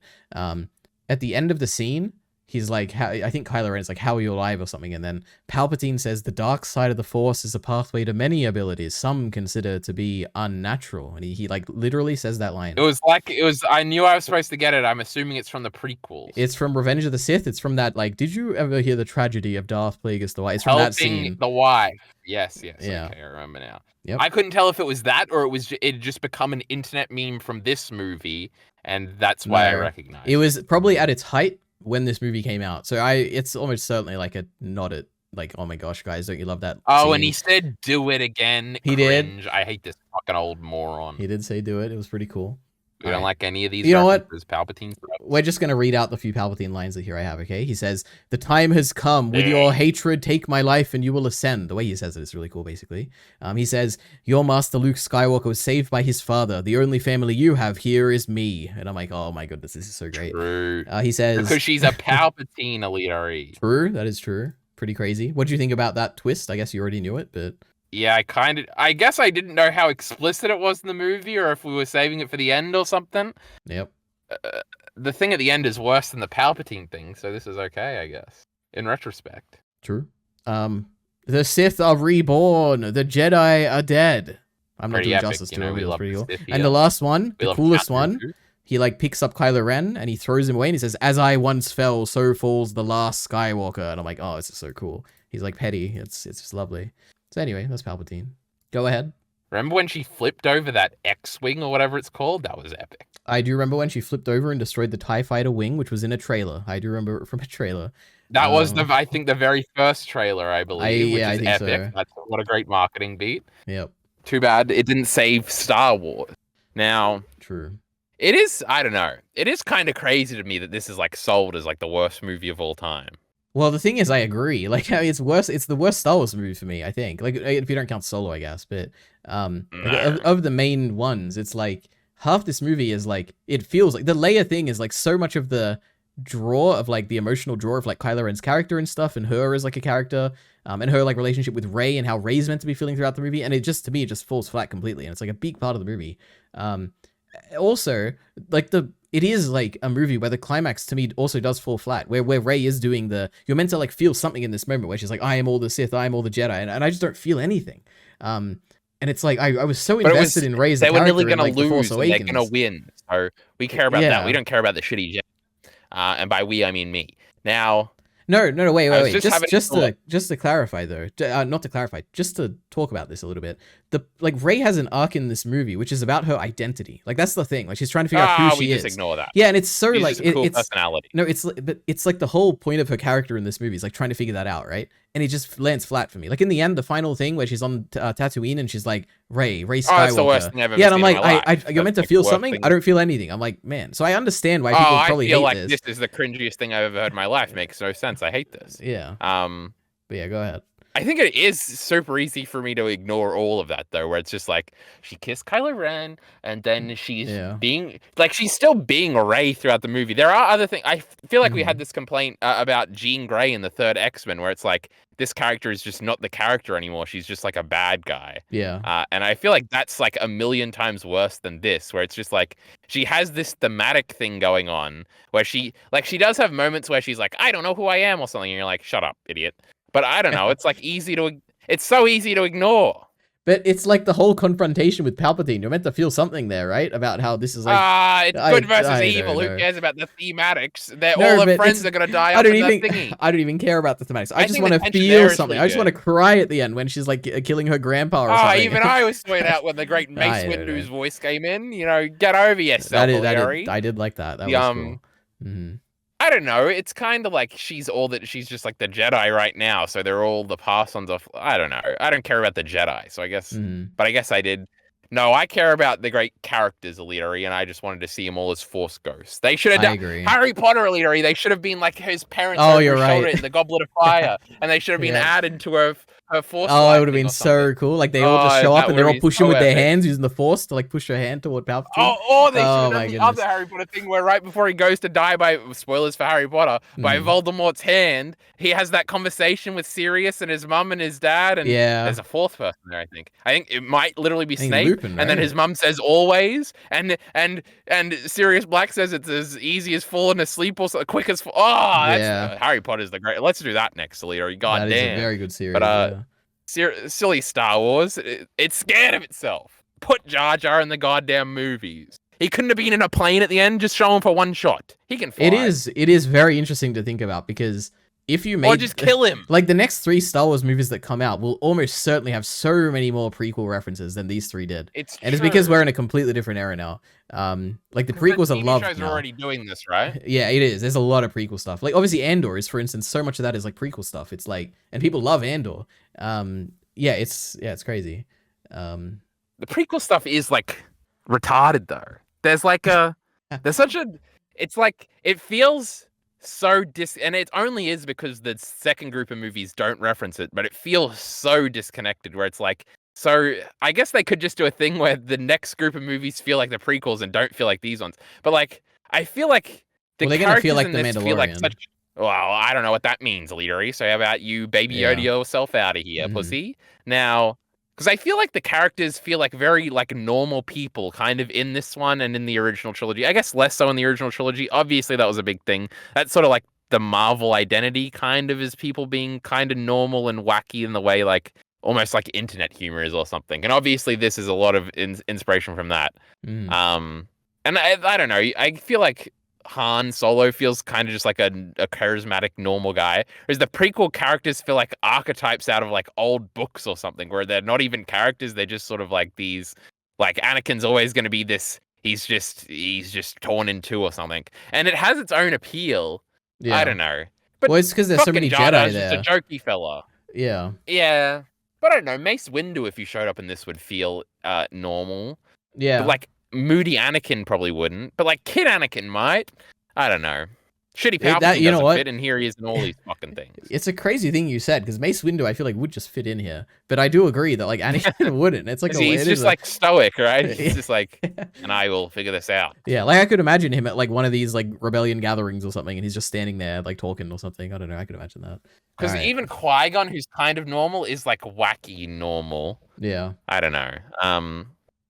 at the end of the scene, he's like, I think Kylo Ren is like, "How are you alive?" or something, and then Palpatine says, "The dark side of the Force is a pathway to many abilities some consider to be unnatural," and he like literally says that line. It was. I knew I was supposed to get it. I'm assuming it's from the prequels. It's from Revenge of the Sith. It's from that like. Did you ever hear the tragedy of Darth Plagueis the White? It's from that scene. The wife. Yes. Yeah. Okay, I remember now. Yep. I couldn't tell if it was that or it just become an internet meme from this movie, and that's why I No. recognized It was probably at its height when this movie came out. So it's almost certainly like a nod at like, oh my gosh, guys, don't you love that? Oh, scene? and he said, "Do it again." He Cringe. did. I hate this fucking old moron. He did say do it. It was pretty cool. We don't like any of these. You know what? Palpatine. We're just gonna read out the few Palpatine lines that here I have. Okay, he says, "The time has come. With your hatred, take my life, and you will ascend." The way he says it is really cool. Basically, he says, "Your master Luke Skywalker was saved by his father. The only family you have here is me." And I'm like, oh my goodness, this is so great. True. He says, because she's a Palpatine elite. True, that is true. Pretty crazy. What do you think about that twist? I guess you already knew it, but yeah, I guess I didn't know how explicit it was in the movie, or if we were saving it for the end or something. Yep. The thing at the end is worse than the Palpatine thing, so this is okay, I guess. In retrospect. True. The Sith are reborn. The Jedi are dead. I'm not Pretty doing epic, justice you to know, it. we It was love pretty the cool. Sith And here. the last one, We the love coolest Catherine one, too. he like picks up Kylo Ren and he throws him away and he says, "As I once fell, so falls the last Skywalker." And I'm like, oh, this is so cool. He's like petty. It's just lovely. So anyway, that's Palpatine. Go ahead. Remember when she flipped over that X-Wing or whatever it's called? That was epic. I do remember when she flipped over and destroyed the TIE Fighter wing, which was in a trailer. I do remember it from a trailer. That was I think the very first trailer, I believe, which I is think epic. so. What a great marketing beat. Yep. Too bad it didn't save Star Wars. Now, True. it is, I don't know. It is kind of crazy to me that this is like sold as like the worst movie of all time. Well, the thing is, I agree. Like, it's worse. It's the worst Star Wars movie for me, I think. Like, if you don't count Solo, I guess. But like, of the main ones, it's like half this movie is like it feels like the Leia thing is like so much of the draw of like the emotional draw of like Kylo Ren's character and stuff, and her as like a character, and her like relationship with Rey and how Rey's meant to be feeling throughout the movie, and it just to me it just falls flat completely, and it's like a big part of the movie. Also, like it is like a movie where the climax to me also does fall flat, where Rey is doing you're meant to like feel something in this moment where she's like, "I am all the Sith, I am all the Jedi," and I just don't feel anything. And it's like I was so invested in Rey as a they were character nearly in, going like, to The Force lose. They're Awakens. going to win. So we care about Yeah. that. We don't care about the shitty Jedi. And by we, I mean me. Now, No, wait. just Just to clarify though, not to clarify, just to talk about this a little bit. Like Rey has an arc in this movie which is about her identity. Like that's the thing. Like she's trying to figure out who she we is. just ignore that. Yeah, and it's so She's like just a cool it's personality. no, it's like the whole point of her character in this movie is like trying to figure that out, right? And it just lands flat for me. Like in the end, the final thing where she's on Tatooine and she's like Rey Skywalker. That's the worst thing I've ever yeah, and I'm seen in like, my life. you're meant to That's feel the worst something. thing. I don't feel anything. I'm like, man. So I understand why people probably I feel hate like this. this is the cringiest thing I've ever heard in my life. It makes no sense. I hate this. Yeah. But yeah, go ahead. I think it is super easy for me to ignore all of that though, where it's just like she kissed Kylo Ren and then she's being like she's still being Rey throughout the movie. There are other things. I feel like we had this complaint about Jean Grey in the third X-Men, where it's like this character is just not the character anymore. She's just like a bad guy. Yeah. And I feel like that's like a million times worse than this, where it's just like she has this thematic thing going on where she does have moments where she's like, I don't know who I am or something. And you're like, shut up, idiot. But I don't know. It's like easy to It's so easy to ignore. But it's like the whole confrontation with Palpatine. You're meant to feel something there, right? About how this is like. It's good versus I evil. don't Who know. cares about the thematics? They're No, all the but friends it's- are gonna die I off don't in that even. thingy. I don't even care about the thematics. I just think want the to tension feel there is something. really I just want to good. cry at the end when she's like killing her grandpa or something. Even I was sweet out when the great Mace I don't Windu's know. voice came in. You know, get over yourself, Illyri. I did like that. That The, was cool. Mhm. I don't know. It's kind of like she's just like the Jedi right now. So they're all the pass-ons of. I don't know. I don't care about the Jedi. So I guess, Mhm. but I guess I did. No, I care about the great characters, Illyri, and I just wanted to see them all as Force ghosts. They should have I done agree. Harry Potter, Illyri. They should have been like his parents Oh, over you're his shoulder right. in the Goblet of Fire, and they should have been Yeah. added to her Force. Oh, it would have lightning been or something. so cool. Like they all just show that up and they're would all be pushing so with their epic. hands, using the Force to like push their hand toward Palpatine. Or they should Oh have my done the goodness. other Harry Potter thing where right before he goes to die by spoilers for Harry Potter by Voldemort's hand, he has that conversation with Sirius and his mum and his dad, and Yeah. there's a fourth person there. I think it might literally be I think Snape, Lupin, and then right? his mum says always, and Sirius Black says it's as easy as falling asleep or so quick as that's Yeah. Harry Potter's the great. Let's do that next, Illyri. God That damn. is a very good series. But yeah. silly Star Wars. It's scared of itself. Put Jar Jar in the goddamn movies. He couldn't have been in a plane at the end. Just show him for one shot. He can fly. It is very interesting to think about because if you made Or just kill him. like the next 3 Star Wars movies that come out will almost certainly have so many more prequel references than these 3 did. It's And it's because we're in a completely different era now. Like the prequels are loved shows now. are already doing this, right? Yeah, it is. There's a lot of prequel stuff. Like obviously Andor is, for instance, so much of that is like prequel stuff. It's like, and people love Andor. It's crazy. The prequel stuff is like retarded though. There's like it's like it feels so and it only is because the second group of movies don't reference it, but it feels so disconnected where it's like, so I guess they could just do a thing where the next group of movies feel like the prequels and don't feel like these ones. But like I feel like Well, they're gonna feel like The feel like Mandalorian. such. Well, I don't know what that means, Illyri. So how about you baby Yeah. Yoda yourself out of here, Mhm. pussy? Now, because I feel like the characters feel like very like normal people kind of in this one and in the original trilogy. I guess less so in the original trilogy. Obviously, that was a big thing. That's sort of like the Marvel identity kind of is people being kind of normal and wacky in the way like almost like internet humor is or something. And obviously this is a lot of inspiration from that. Mhm. And I don't know. I feel like Han Solo feels kind of just like a charismatic normal guy, whereas the prequel characters feel like archetypes out of like old books or something, where they're not even characters, they're just sort of like these, like Anakin's always going to be this, he's just torn in two or something, and it has its own appeal. Yeah. I don't know, but Well, it's because there's so many Jar Jedi Jar's there. just a jokey fella. Yeah. Yeah, but I don't know. Mace Windu, if you showed up in this, would feel normal. Yeah. But like moody Anakin probably wouldn't, but like kid Anakin might. I don't know. Shitty Palpatine you know doesn't what? fit, and here he is in all these fucking things. It's a crazy thing you said because Mace Windu, I feel like would just fit in here, but I do agree that like Anakin wouldn't. It's like He's just like stoic, right? He's just like, and I will figure this out. Yeah, like I could imagine him at like one of these like rebellion gatherings or something, and he's just standing there like talking or something. I don't know. I could imagine that. Because Alright. even Qui-Gon, who's kind of normal, is like wacky normal. Yeah, I don't know.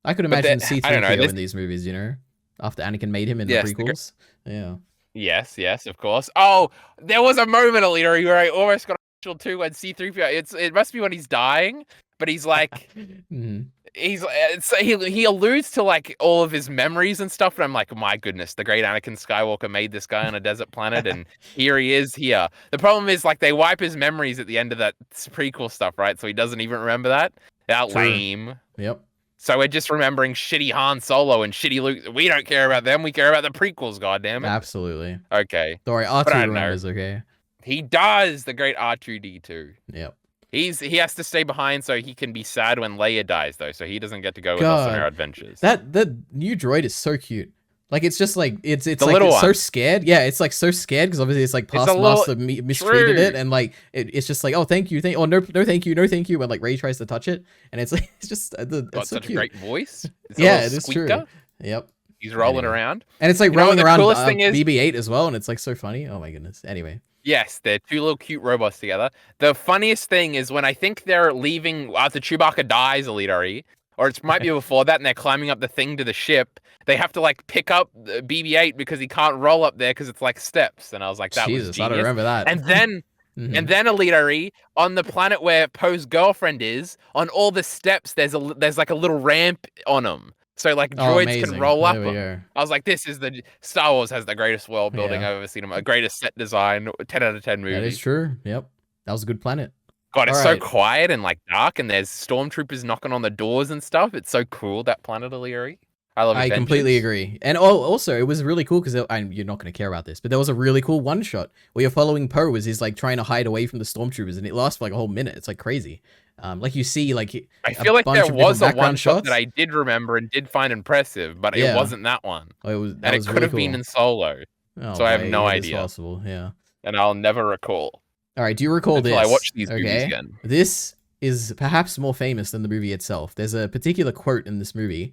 I could But imagine I don't know, C-3PO this- in these movies. You know, after Anakin made him in Yes, the the prequels. Yeah. Yes, of course. Oh, there was a moment, Alita, where I almost got a too when C-3PO. It must be when he's dying, but he's like. Mhm. He alludes to like all of his memories and stuff, and I'm like, my goodness, the great Anakin Skywalker made this guy on a desert planet, and here he is here. The problem is like they wipe his memories at the end of that prequel stuff, right? So he doesn't even remember that. That True. lame. Yep. So we're just remembering shitty Han Solo and shitty Luke. We don't care about them. We care about the prequels. Goddammit. Absolutely. Okay, Sorry, I R2 don't know. remembers. Okay. he does. The great R2D2. Yep. He has to stay behind so he can be sad when Leia dies, though. So he doesn't get to go with us on God. our adventures. The new droid is so cute. Like it's just like it's The like little it's so one. scared. Yeah, it's like so scared because obviously it's like It's a past little- master mistreated it, True. and like it's just like, oh thank you, oh no thank you when like Rey tries to touch it, and it's like it's just Got it's so such a cute. great voice. It's a Yeah, little it is true. squeaker. Yep. He's rolling Anyway. around. And it's like You know what rolling the around coolest thing is? BB-8 as well, and it's like so funny. Oh my goodness. Anyway. Yes, they're two little cute robots together. The funniest thing is when I think they're leaving after Chewbacca dies, Alita, or it might be before that, and they're climbing up the thing to the ship. They have to like pick up BB-8 because he can't roll up there because it's like steps. And I was like, that Jesus, was I don't genius. remember that. And then Mhm. And then Elite on the planet where Poe's girlfriend is, on all the steps, there's like a little ramp on them, so like Oh, droids can amazing. roll There up we them. go. I was like, this is the Star Wars has the greatest world building Yeah. I've ever seen. A greatest set design, 10 out of 10 movie. That is true. Yep. That was a good planet. God, it's All so right. quiet and like dark, and there's stormtroopers knocking on the doors and stuff. It's so cool, that planet Elite. I love I Adventures. completely agree. And also, it was really cool because you're not going to care about this, but there was a really cool one shot where you're following Poe as he's like trying to hide away from the stormtroopers, and it lasts for like a whole minute. It's like crazy. Like you see, like I feel like bunch there of was different a one background shot shots. that I did remember and did find impressive, but Yeah. it wasn't that one. Oh, it was, And that it was could really have been cool. in Solo, Oh, so I have wait, no it is idea. possible. Yeah. And I'll never recall. All right. Do you recall until this? I watch these movies Okay. again. This is perhaps more famous than the movie itself. There's a particular quote in this movie.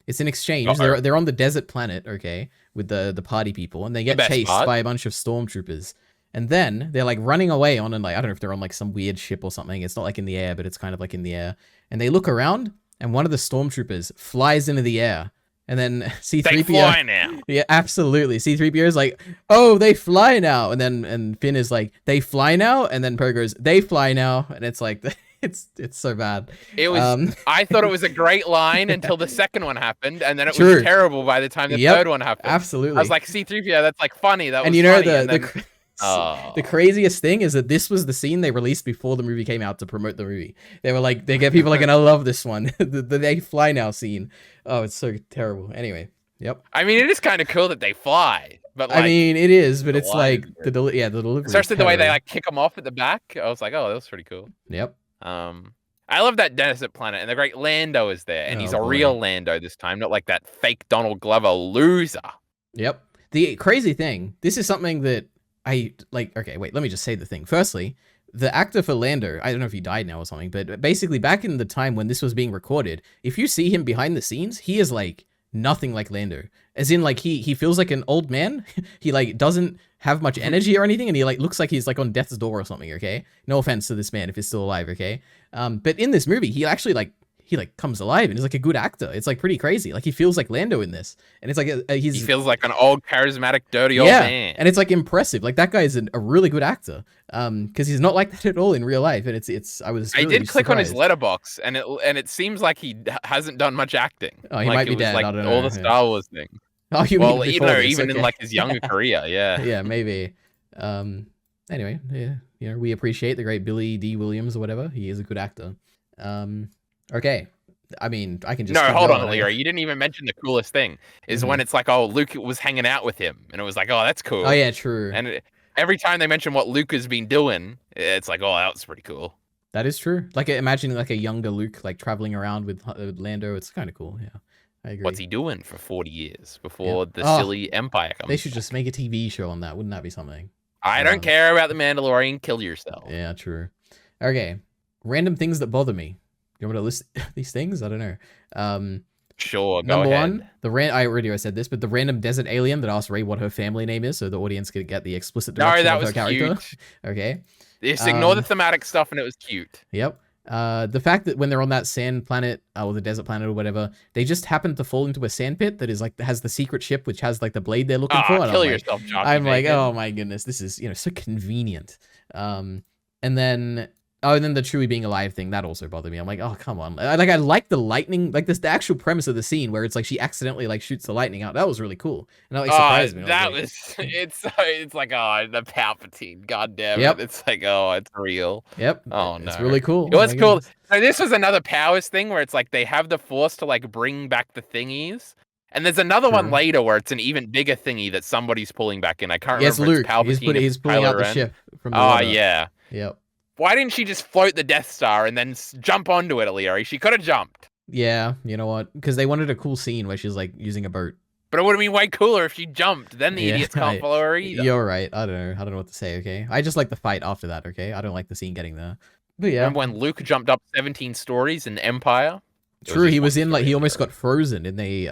It's an exchange. Uh-oh. They're on the desert planet, okay, with the party people, and they get best chased part. by a bunch of stormtroopers. And then they're like running away on, and like I don't know if they're on like some weird ship or something. It's not like in the air, but it's kind of like in the air. And they look around, and one of the stormtroopers flies into the air. And then C-3PO. They fly now. Yeah, absolutely. C-3PO is like, oh, they fly now. And Finn is like, they fly now. And then Poe goes, they fly now. And it's like, it's so bad. It was. I thought it was a great line until the second one happened, and then it True. was terrible by the time the Yep, third one happened. Absolutely. I was like, C-3PO, that's like funny. That was and you know funny. the craziest thing is that this was the scene they released before the movie came out to promote the movie. They were like, they get people like, and I love this one, the they fly now scene. Oh, it's so terrible. Anyway, yep. I mean, it is kind of cool that they fly, but like, I mean, it is, but the it's line like is the delivery, is especially the way they terrible. like kick them off at the back. I was like, oh, that was pretty cool. Yep. I love that desert planet, and the great Lando is there, and he's Oh, a boy. real Lando this time, not like that fake Donald Glover loser. Yep. The crazy thing, this is something that I like. Okay, wait, let me just say the thing. Firstly, the actor for Lando, I don't know if he died now or something, but basically back in the time when this was being recorded, if you see him behind the scenes, he is like nothing like Lando. As in, like, he feels like an old man. He like doesn't have much energy or anything, and he like looks like he's like on death's door or something, okay? No offense to this man if he's still alive, okay? But in this movie, he actually like comes alive and is like a good actor. It's like pretty crazy. Like he feels like Lando in this, and it's like He feels like an old, charismatic, dirty old yeah, man. and it's like impressive. Like that guy is a really good actor. Because he's not like that at all in real life, and it's I was. Really I did click on his surprised. letterbox, and it seems like he hasn't done much acting. Oh, he like, might be it was dead. like I don't all know. the Yeah. Star Wars things. Oh, you Well, mean you before know, this, even in okay. like his younger career, yeah. Yeah, maybe. Anyway, yeah, you know, we appreciate the great Billy D. Williams or whatever. He is a good actor. Okay. I mean, I can just No, keep hold on, going, Leroy. You didn't even mention the coolest thing is when it's like, oh, Luke was hanging out with him, and it was like, oh, that's cool. Oh yeah, true. And every time they mention what Luke has been doing, it's like, oh, that was pretty cool. That is true. Like imagining like a younger Luke like traveling around with Lando. It's kind of cool. Yeah, I agree. What's he doing for 40 years before the Oh, silly Empire comes? They should just make a TV show on that. Wouldn't that be something? I don't care about the Mandalorian. Kill yourself. Yeah, true. Okay, random things that bother me. You want me to list these things? I don't know. Sure, go Number ahead. one, I said this, but the random desert alien that asked Rey what her family name is, so the audience could get the explicit No, direction that of her was character. cute. Okay. Just ignore the thematic stuff, and it was cute. Yep. The fact that when they're on that sand planet or the desert planet or whatever, they just happen to fall into a sand pit that is like has the secret ship which has like the blade they're looking for. And Kill I'm yourself, Josh. I'm like, oh my goodness, this is so convenient. And then the Chewie being alive thing that also bothered me. I'm like, oh come on, I like the lightning, like this the actual premise of the scene where it's like she accidentally like shoots the lightning out. That was really cool, and that like surprised me. That was was it's like, oh, the Palpatine, god damn Yep. it. It's like, oh, it's real. yep. Oh It's no, really cool. It was My cool. goodness. So this was another powers thing where it's like they have the Force to like bring back the thingies. And there's another one True. later where it's an even bigger thingy that somebody's pulling back in. I can't Yes, remember. Luke. It's Palpatine. He's pulling Kylo out the Ren. ship from the Oh water. yeah. Yep. Why didn't she just float the Death Star and then jump onto it, Illyri? She could have jumped. Yeah, you know what? Because they wanted a cool scene where she's like using a boat. But it would have been way cooler if she jumped. Then the Yeah, idiots can't follow her either. You're right. I don't know what to say. Okay, I just like the fight after that. Okay, I don't like the scene getting there. But yeah, Remember when Luke jumped up 17 stories in Empire? true. He was just in one like he story, almost bro. got frozen in the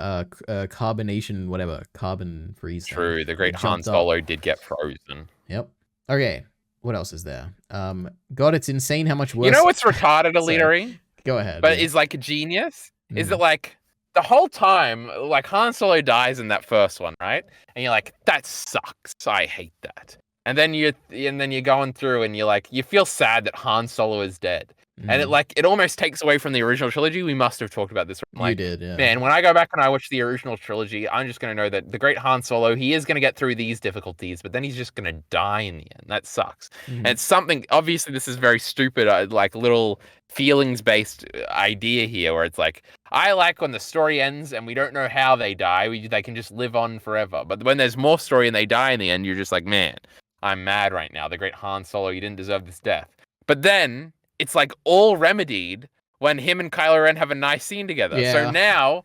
carbonation whatever carbon freeze. thing. True, the great He Han jumped up. Solo did get frozen. Yep. Okay. What else is there? God, it's insane how much worse. You know what's retarded, Sorry. Illyri? Go ahead. But yeah. is like a genius? Is Mm. that like the whole time, like Han Solo dies in that first one, right? And you're like, that sucks. I hate that. And then you're going through and you're like, you feel sad that Han Solo is dead. And it almost takes away from the original trilogy. We must have talked about this. You did, yeah. Man, when I go back and I watch the original trilogy, I'm just going to know that the great Han Solo, he is going to get through these difficulties, but then he's just going to die in the end. That sucks. And it's something, obviously, this is very stupid, like little feelings-based idea here, where it's like, I like when the story ends and we don't know how they die. They can just live on forever. But when there's more story and they die in the end, you're just like, man, I'm mad right now. The great Han Solo, you didn't deserve this death. But then it's like all remedied when him and Kylo Ren have a nice scene together. Yeah. So now,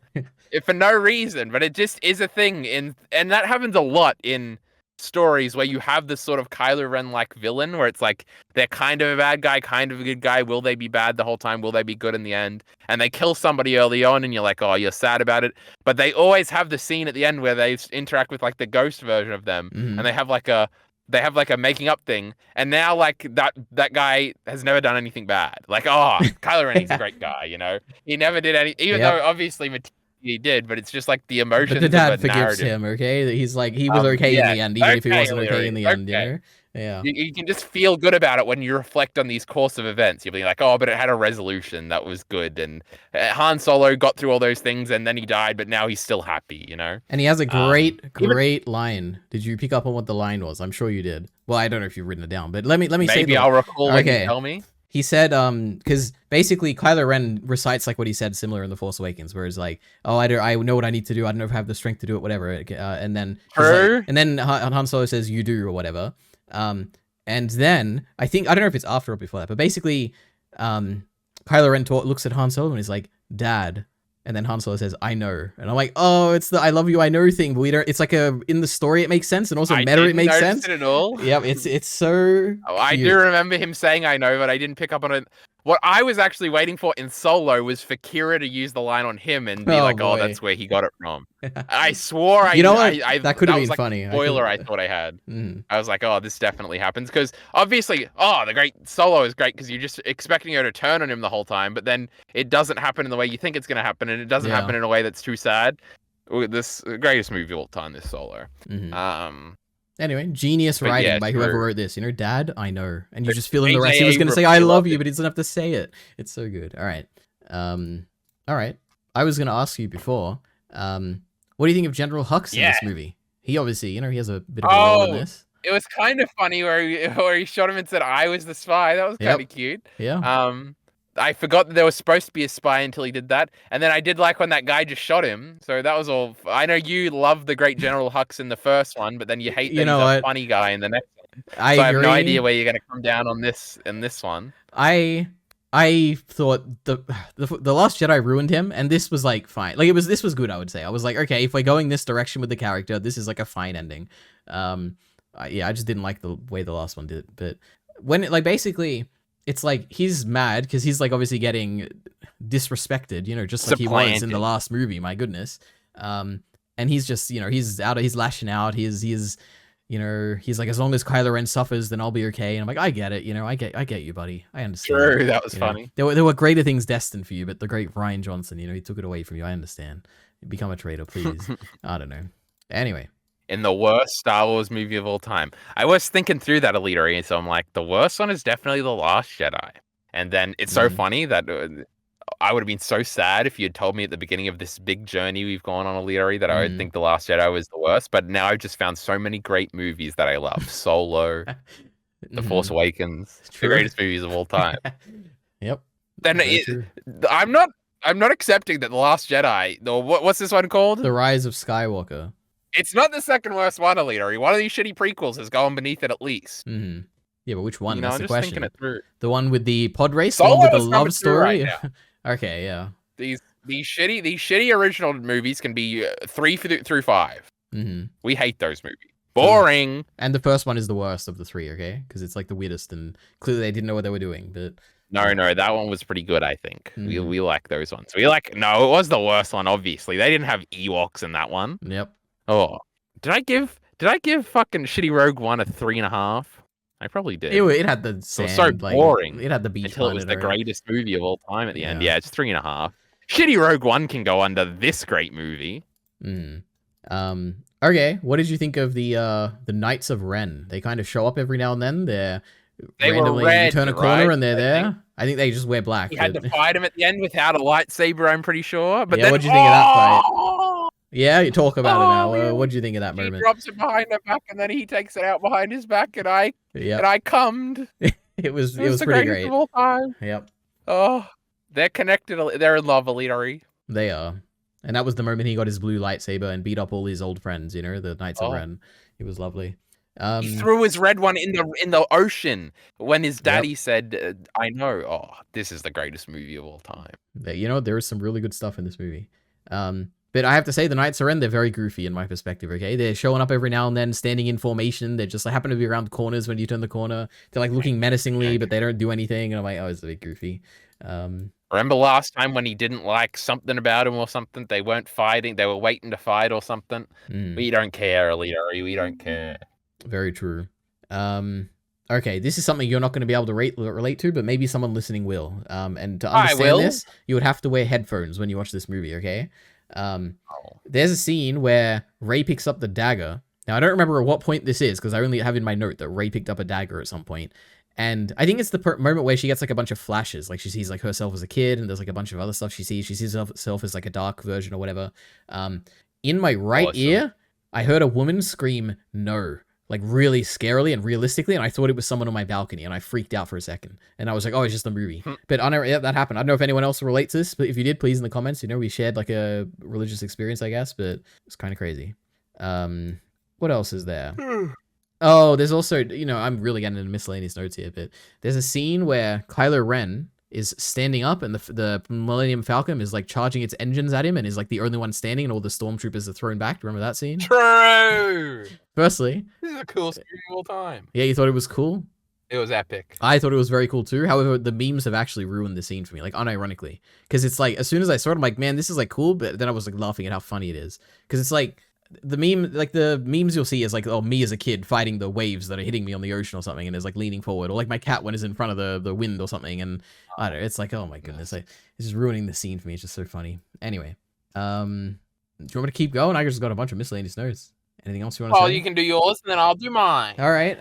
if for no reason, but it just is a thing and that happens a lot in stories where you have this sort of Kylo Ren-like villain where it's like they're kind of a bad guy, kind of a good guy. Will they be bad the whole time? Will they be good in the end? And they kill somebody early on and you're like, oh, you're sad about it. But they always have the scene at the end where they interact with like the ghost version of them and they have like a making up thing, and now like that guy has never done anything bad. Like, oh, Kylo Ren, he's a great guy, you know. He never did any, even though obviously he did, but it's just like the emotions. But the dad of the forgives narrative. him, okay? He's like, he was okay in the end, even if he wasn't okay in the end, you know? Yeah. You can just feel good about it when you reflect on these course of events. You'll be like, oh, but it had a resolution that was good. And Han Solo got through all those things and then he died, but now he's still happy, you know? And he has a great line. Did you pick up on what the line was? I'm sure you did. Well, I don't know if you've written it down, but let me say maybe I'll recall when you tell me. He said, because basically Kylo Ren recites like what he said similar in The Force Awakens, where it's like, oh, I know what I need to do. I don't know if I have the strength to do it, whatever. And then Han Solo says, you do, or whatever. And then I don't know if it's after or before that, but basically, Kylo Ren looks at Han Solo and he's like, Dad. And then Han Solo says, I know. And I'm like, oh, it's the I love you, I know thing. But we don't, it's like in the story, it makes sense. And also meta, it makes sense. It at all. Yeah, it's so I do remember him saying, I know, but I didn't pick up on it. What I was actually waiting for in Solo was for Kira to use the line on him and be oh, that's where he got it from. I swore that could have been like funny. A spoiler I thought I had. I was like, oh, this definitely happens. Because obviously, the great Solo is great because you're just expecting her to turn on him the whole time, but then it doesn't happen in the way you think it's going to happen, and it doesn't happen in a way that's too sad. This greatest movie of all time, this Solo. Anyway, genius writing by whoever wrote this. You know, Dad, I know. And you just feel in the rest. He was going to say, I love you, but he doesn't have to say it. It's so good. All right. All right. I was going to ask you before, what do you think of General Hux in this movie? He obviously, you know, he has a bit of a role in this. It was kind of funny where he shot him and said, I was the spy. That was kind of cute. Yeah. I forgot that there was supposed to be a spy until he did that. And then I did like when that guy just shot him. So that was all. I know you love the great General Hux in the first one, but then you hate that he's a funny guy in the next one. I have no idea where you're going to come down on this in this one. I thought the Last Jedi ruined him, and this was like fine. Like this was good, I would say. I was like, okay, if we're going this direction with the character, this is like a fine ending. I just didn't like the way the last one did it. But when it, like, basically, it's like he's mad because he's like obviously getting disrespected, you know, just like he was in the last movie. My goodness. And he's just, you know, he's lashing out. He's you know, he's like, as long as Kylo Ren suffers, then I'll be okay. And I'm like, I get it, you know, I get you, buddy. I understand. Sure, that was funny. There were greater things destined for you, but the great Rian Johnson, you know, he took it away from you. I understand. Become a traitor, please. I don't know. Anyway. In the worst Star Wars movie of all time. I was thinking through that a little, so I'm like, the worst one is definitely The Last Jedi. And then it's so funny that I would have been so sad if you had told me at the beginning of this big journey we've gone on, Aliri, that I would think The Last Jedi was the worst. But now I've just found so many great movies that I love. Solo, The Force Awakens, the greatest movies of all time. Yep. Then I'm not accepting that The Last Jedi, what's this one called? The Rise of Skywalker. It's not the second worst one, Aliri. One of these shitty prequels has gone beneath it at least. Yeah, but which one? You know, That's I'm the just question. thinking it through. The one with the pod race, the one with the love story. Right Okay, yeah. These shitty original movies can be 3 through 5. We hate those movies. Boring. And the first one is the worst of the 3, okay? Because it's like the weirdest, and clearly they didn't know what they were doing. But no, that one was pretty good. I think we like those ones. It was the worst one. Obviously, they didn't have Ewoks in that one. Yep. Oh, did I give fucking shitty Rogue One a 3.5? I probably did. It had the sand, it was so boring. It had the beach until it was the greatest movie of all time at the end. Yeah, it's 3.5. Shitty Rogue One can go under this great movie. Okay, what did you think of the Knights of Ren? They kind of show up every now and then. They're They were randomly you red, turn a corner right? and they're I think there. I think they just wear black, he had but to fight him at the end without a lightsaber. I'm pretty sure. But yeah, then, what'd you think of that fight? oh, Yeah, you talk about it oh now. man, What'd you think of that she moment? drops it behind her back, and then he takes it out behind his back, and Yep, I cummed. it was It it was was the pretty greatest of great. all time. Yep, Oh, they're connected. They're in love, Alidari. they are. And that was the moment he got his blue lightsaber and beat up all his old friends. You know, the Knights of Oh, Ren. It was lovely. he Um, threw his red one in the ocean when his yep. daddy said, "I know." Oh, this is the greatest movie of all time. You know, there is some really good stuff in this movie. But I have to say, the Knights of Ren, they're very goofy in my perspective, okay? They're showing up every now and then, standing in formation. They just like, happen to be around corners when you turn the corner. They're like looking menacingly, but they don't do anything. And I'm like, oh, it's a bit goofy. Um, Remember last time when he didn't like something about him or something? They weren't fighting. They were waiting to fight or something. mm, We don't care, Alidari. We don't care. very true. Okay, this is something you're not going to be able to relate to, but maybe someone listening will. And to I understand will. this, you would have to wear headphones when you watch this movie, okay? Oh. There's a scene where Ray picks up the dagger. Now, I don't remember at what point this is, because I only have in my note that Ray picked up a dagger at some point. And I think it's the moment where she gets like a bunch of flashes. Like she sees like herself as a kid, and there's like a bunch of other stuff she sees. She sees herself as like a dark version or whatever. In my right Awesome. ear, I heard a woman scream, "No." Like really scarily and realistically, and I thought it was someone on my balcony, and I freaked out for a second. And I was like, "Oh, it's just a movie." But I know that happened. I don't know if anyone else relates to this, but if you did, please in the comments. You know, we shared like a religious experience, I guess, but it's kind of crazy. What else is there? Oh, there's also, you know, I'm really getting into miscellaneous notes here, but there's a scene where Kylo Ren is standing up and the Millennium Falcon is like charging its engines at him and is like the only one standing and all the stormtroopers are thrown back. Remember that scene? True. Firstly, This is the coolest movie of all time. yeah, you thought it was cool? It was epic. I thought it was very cool too. However, the memes have actually ruined the scene for me, like unironically. Because it's like, as soon as I saw it, I'm like, man, this is like cool, but then I was like laughing at how funny it is. Because it's like, the memes you'll see is like, oh, me as a kid fighting the waves that are hitting me on the ocean or something, and is like leaning forward, or like my cat when it's in front of the wind or something, and I don't know, it's like, oh my goodness, it's just ruining the scene for me. It's just so funny. Anyway, do you want me to keep going? I just got a bunch of miscellaneous notes. Anything else you want to Oh, say? you can do yours, and then I'll do mine. All right.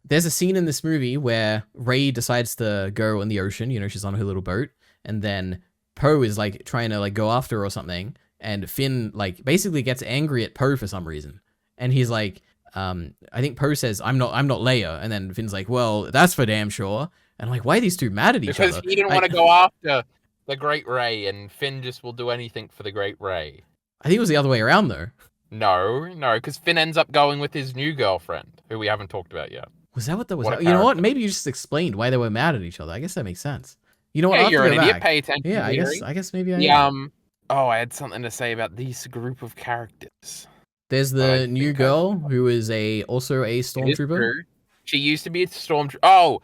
There's a scene in this movie where Rey decides to go in the ocean. You know, she's on her little boat, and then Poe is like trying to like go after her or something, and Finn like basically gets angry at Poe for some reason, and he's like, I think Poe says, I'm not Leia," and then Finn's like, "Well, that's for damn sure." And I'm like, why are these two mad at each Because other? he didn't want to go after the Great Ray, and Finn just will do anything for the Great Ray. I think it was the other way around though. No, because Finn ends up going with his new girlfriend, who we haven't talked about yet. Was that what that was? What a You know what? character. Maybe you just explained why they were mad at each other. I guess that makes sense. You know what? Hey, I'll have you're to an go idiot. back. Pay attention. Yeah, Leary. I guess maybe I Yeah. am. Oh, I had something to say about this group of characters. There's But I the new think girl who is also a It is stormtrooper. true. She used to be a stormtrooper. Oh,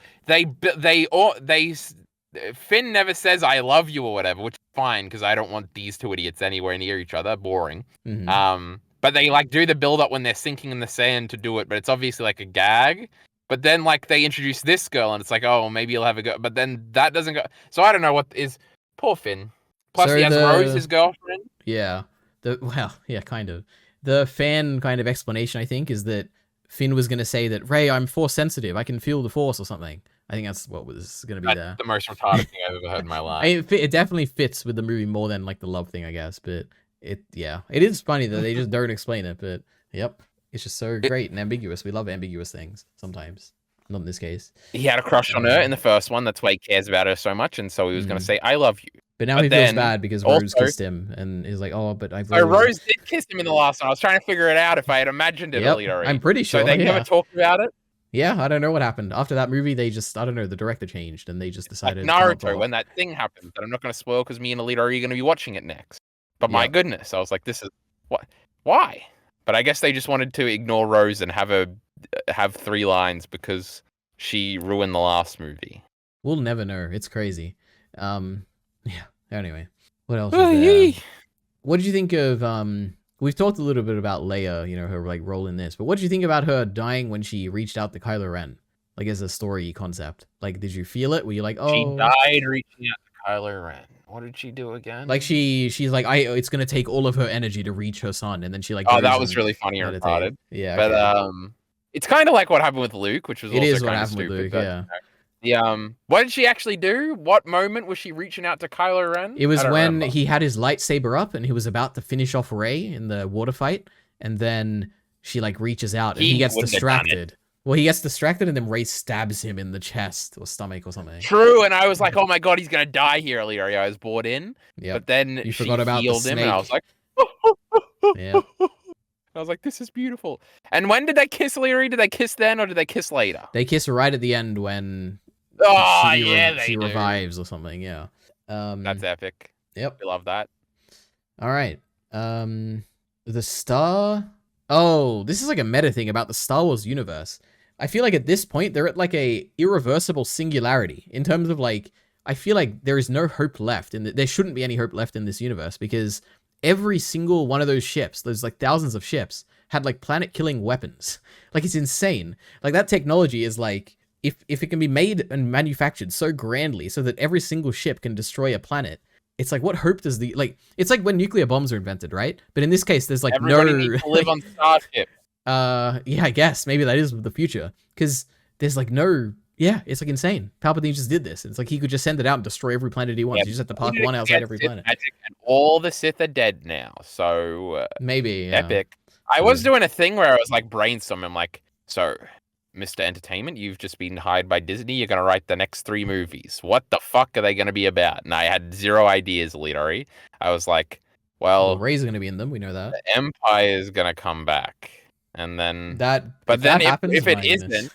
Finn never says "I love you" or whatever, which is fine because I don't want these two idiots anywhere near each other. Boring. Mhm. But they like do the build up when they're sinking in the sand to do it, but it's obviously like a gag. But then like they introduce this girl and it's like, oh, maybe you'll have a go. But then that doesn't go. So I don't know what is poor Finn. Plus So he has Rose, his girlfriend. Yeah. Yeah, kind of. The fan kind of explanation, I think, is that Finn was going to say that, Rey, I'm force sensitive. I can feel the force or something. I think that's what was going to be That's there. the most retarded thing I've ever heard in my life. It definitely fits with the movie more than like the love thing, I guess. But it is funny that they just don't explain it. But yep, it's just so great and ambiguous. We love ambiguous things sometimes. Not in this case. He had a crush on her in the first one. That's why he cares about her so much. And so he was going to say, "I love you." But now But he feels then bad because also- Rose kissed him, and he's like, "Oh, but I've." So Rose did kiss him in the last one. I was trying to figure it out if I had imagined it Yep, earlier. I'm pretty sure. So they yeah. never talked about it. Yeah, I don't know what happened after that movie. They just, I don't know, the director changed, and they just Like decided. Naruto, when that thing happened, that I'm not going to spoil because me and Alita are going to be watching it next. But my Yep. goodness, I was like, this is what? Why? But I guess they just wanted to ignore Rose and have 3 lines because she ruined the last movie. We'll never know. It's crazy. Yeah. Anyway, what else? Is there? What did you think of? We've talked a little bit about Leia, you know, her like role in this, but what did you think about her dying when she reached out to Kylo Ren, like as a story concept? Like, did you feel it? Were you like, oh, She died reaching out Kylo Ren. What did she do again? Like she's like, it's gonna take all of her energy to reach her son, and then she like Oh, goes that was and really funny and meditate. retarded. Yeah, But okay. it's kind of like what happened with Luke, which was It also is what kind of happened with stupid. Luke, But yeah. what did she actually do? What moment was she reaching out to Kylo Ren? It was I don't when remember. he had his lightsaber up and he was about to finish off Rey in the water fight, and then she like reaches out and he gets wouldn't have done it. distracted. Well, he gets distracted and then Rey stabs him in the chest or stomach or something. True, and I was like, oh my god, he's gonna die here, Leary. I was bored in. Yep. But then You she forgot about the healed him, and I was snake. like, Yeah. I was like, this is beautiful. And when did they kiss, Leary? Did they kiss then, or did they kiss later? They kiss right at the end when Oh, she revives or something. Yeah. That's epic. Yep. I love that. All right. The Star. Oh, this is like a meta thing about the Star Wars universe. I feel like at this point they're at like a irreversible singularity in terms of like I feel like there is no hope left, and there shouldn't be any hope left in this universe because every single one of those ships, there's like thousands of ships, had like planet-killing weapons. Like it's insane. Like that technology is like if it can be made and manufactured so grandly so that every single ship can destroy a planet. It's like, what hope does it's like when nuclear bombs are invented, right? But in this case, there's like Everybody needs to live on Starship. Yeah, I guess maybe that is the future because there's like it's like insane. Palpatine just did this. It's like he could just send it out and destroy every planet he wants. You just have to park one outside every planet. Magic, and all the Sith are dead now, so maybe epic. I was doing a thing where I was like brainstorming. I'm like, so Mr. Entertainment, you've just been hired by Disney. You're gonna write the next 3 movies. What the fuck are they gonna be about? And I had 0 ideas, literally. I was like, well, Rey's gonna be in them. We know that. The Empire is gonna come back. And then if it isn't,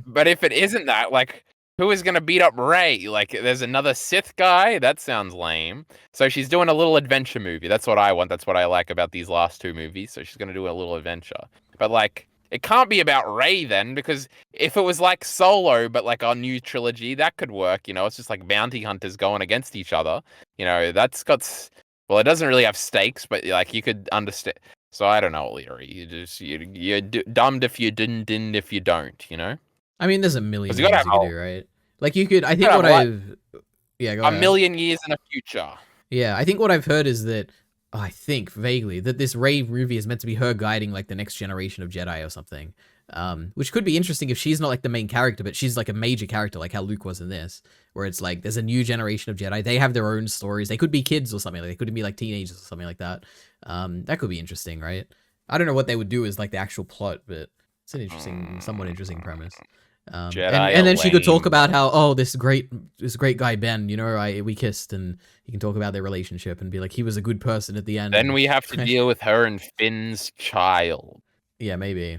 but if it isn't that, like, who is gonna beat up Rey? Like, there's another Sith guy. That sounds lame. So she's doing a little adventure movie. That's what I want. That's what I like about these last 2 movies. So she's gonna do a little adventure. But like, it can't be about Rey then, because if it was like Solo, but like our new trilogy, that could work. You know, it's just like bounty hunters going against each other. You know, that's got. Well, it doesn't really have stakes, but like you could understand. So I don't know, Leary. You're dummed if you didn't if you don't. You know. I mean, there's a million things you could do, right? Like you could. I think go ahead. A million years in the future. Yeah, I think what I've heard is that I think vaguely that this Rey movie is meant to be her guiding like the next generation of Jedi or something. Which could be interesting if she's not like the main character, but she's like a major character, like how Luke was in this, where it's like there's a new generation of Jedi. They have their own stories. They could be kids or something. Like they could be like teenagers or something like that. That could be interesting, right? I don't know what they would do as like the actual plot, but it's an interesting, somewhat interesting premise. And then she could talk about how this great guy Ben, you know, we kissed, and he can talk about their relationship and be like he was a good person at the end. Then we have to deal with her and Finn's child. Yeah, maybe.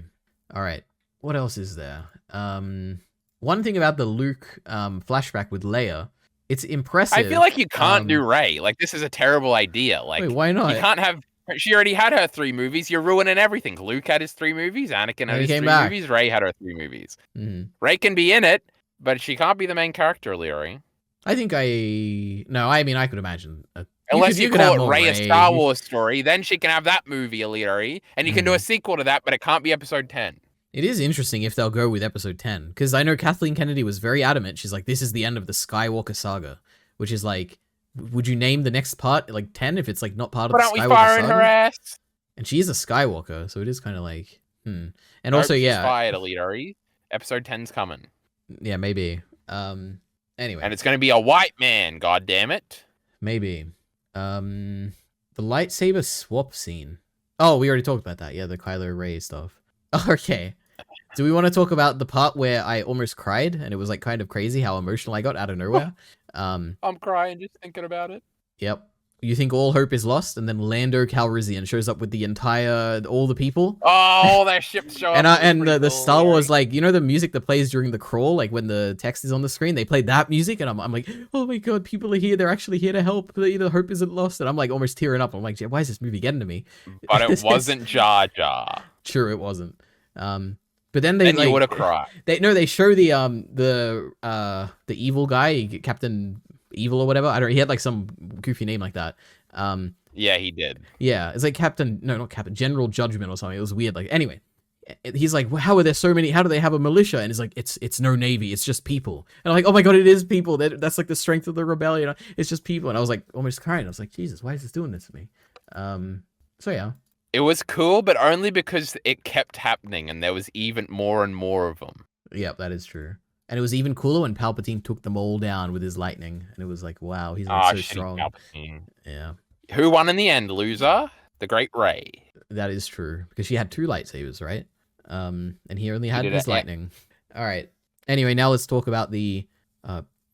All right. What else is there? One thing about the Luke flashback with Leia, it's impressive. I feel like you can't do Rey. Like this is a terrible idea. Like wait, why not? You can't have. She already had her 3 movies. You're ruining everything. Luke had his 3 movies. Anakin had his 3 movies. Rey had her 3 movies. Mm-hmm. Rey can be in it, but she can't be the main character, Leary. I think I mean, I could imagine. Unless you call it Rey a Star Wars story, then she can have that movie, Leary, and you can do a sequel to that, but it can't be episode 10. It is interesting if they'll go with episode 10, because I know Kathleen Kennedy was very adamant. She's like, this is the end of the Skywalker saga, which is like, would you name the next part like 10 if it's like not part of the Skywalker saga? But aren't we firing her ass? And she is a Skywalker, so it is kind of like, And also, yeah. She's fired, Leary. Episode 10's coming. Yeah, maybe. Anyway. And it's going to be a white man, god damn it. Maybe. The lightsaber swap scene. Oh, we already talked about that. Yeah, the Kylo Rey stuff. Okay. Do we want to talk about the part where I almost cried and it was like kind of crazy how emotional I got out of nowhere? I'm crying just thinking about it. Yep. You think all hope is lost, and then Lando Calrissian shows up with all the people. Oh, that ship show up. And the Star Wars, like, you know, the music that plays during the crawl, like when the text is on the screen, they played that music, and I'm like, oh my god, people are here. They're actually here to help. The hope isn't lost, and I'm like almost tearing up. I'm like, why is this movie getting to me? But it wasn't Jar Jar. True, it wasn't. But then they you would have cried. They show the evil guy, Captain Evil or whatever. He had like some goofy name like that. Yeah, he did. Yeah, it's like General Judgment or something. It was weird. Like, anyway, He's like, well, how are there so many? How do they have a militia? And he's like, it's no navy, it's just people. And I'm like, oh my god, it is people. That's like the strength of the rebellion. It's just people. And I was like, almost crying. I was like, Jesus, why is this doing this to me? So yeah, It was cool, but only because it kept happening, and there was even more and more of them. yep, that is true. And it was even cooler when Palpatine took them all down with his lightning, and it was like, wow, he's like so Shitty strong. Palpatine. Yeah, Who won in the end, loser? The Great Rey. that is true because she had 2 lightsabers, right? And he only had did his it, yeah. lightning. All right. Anyway, now let's talk about the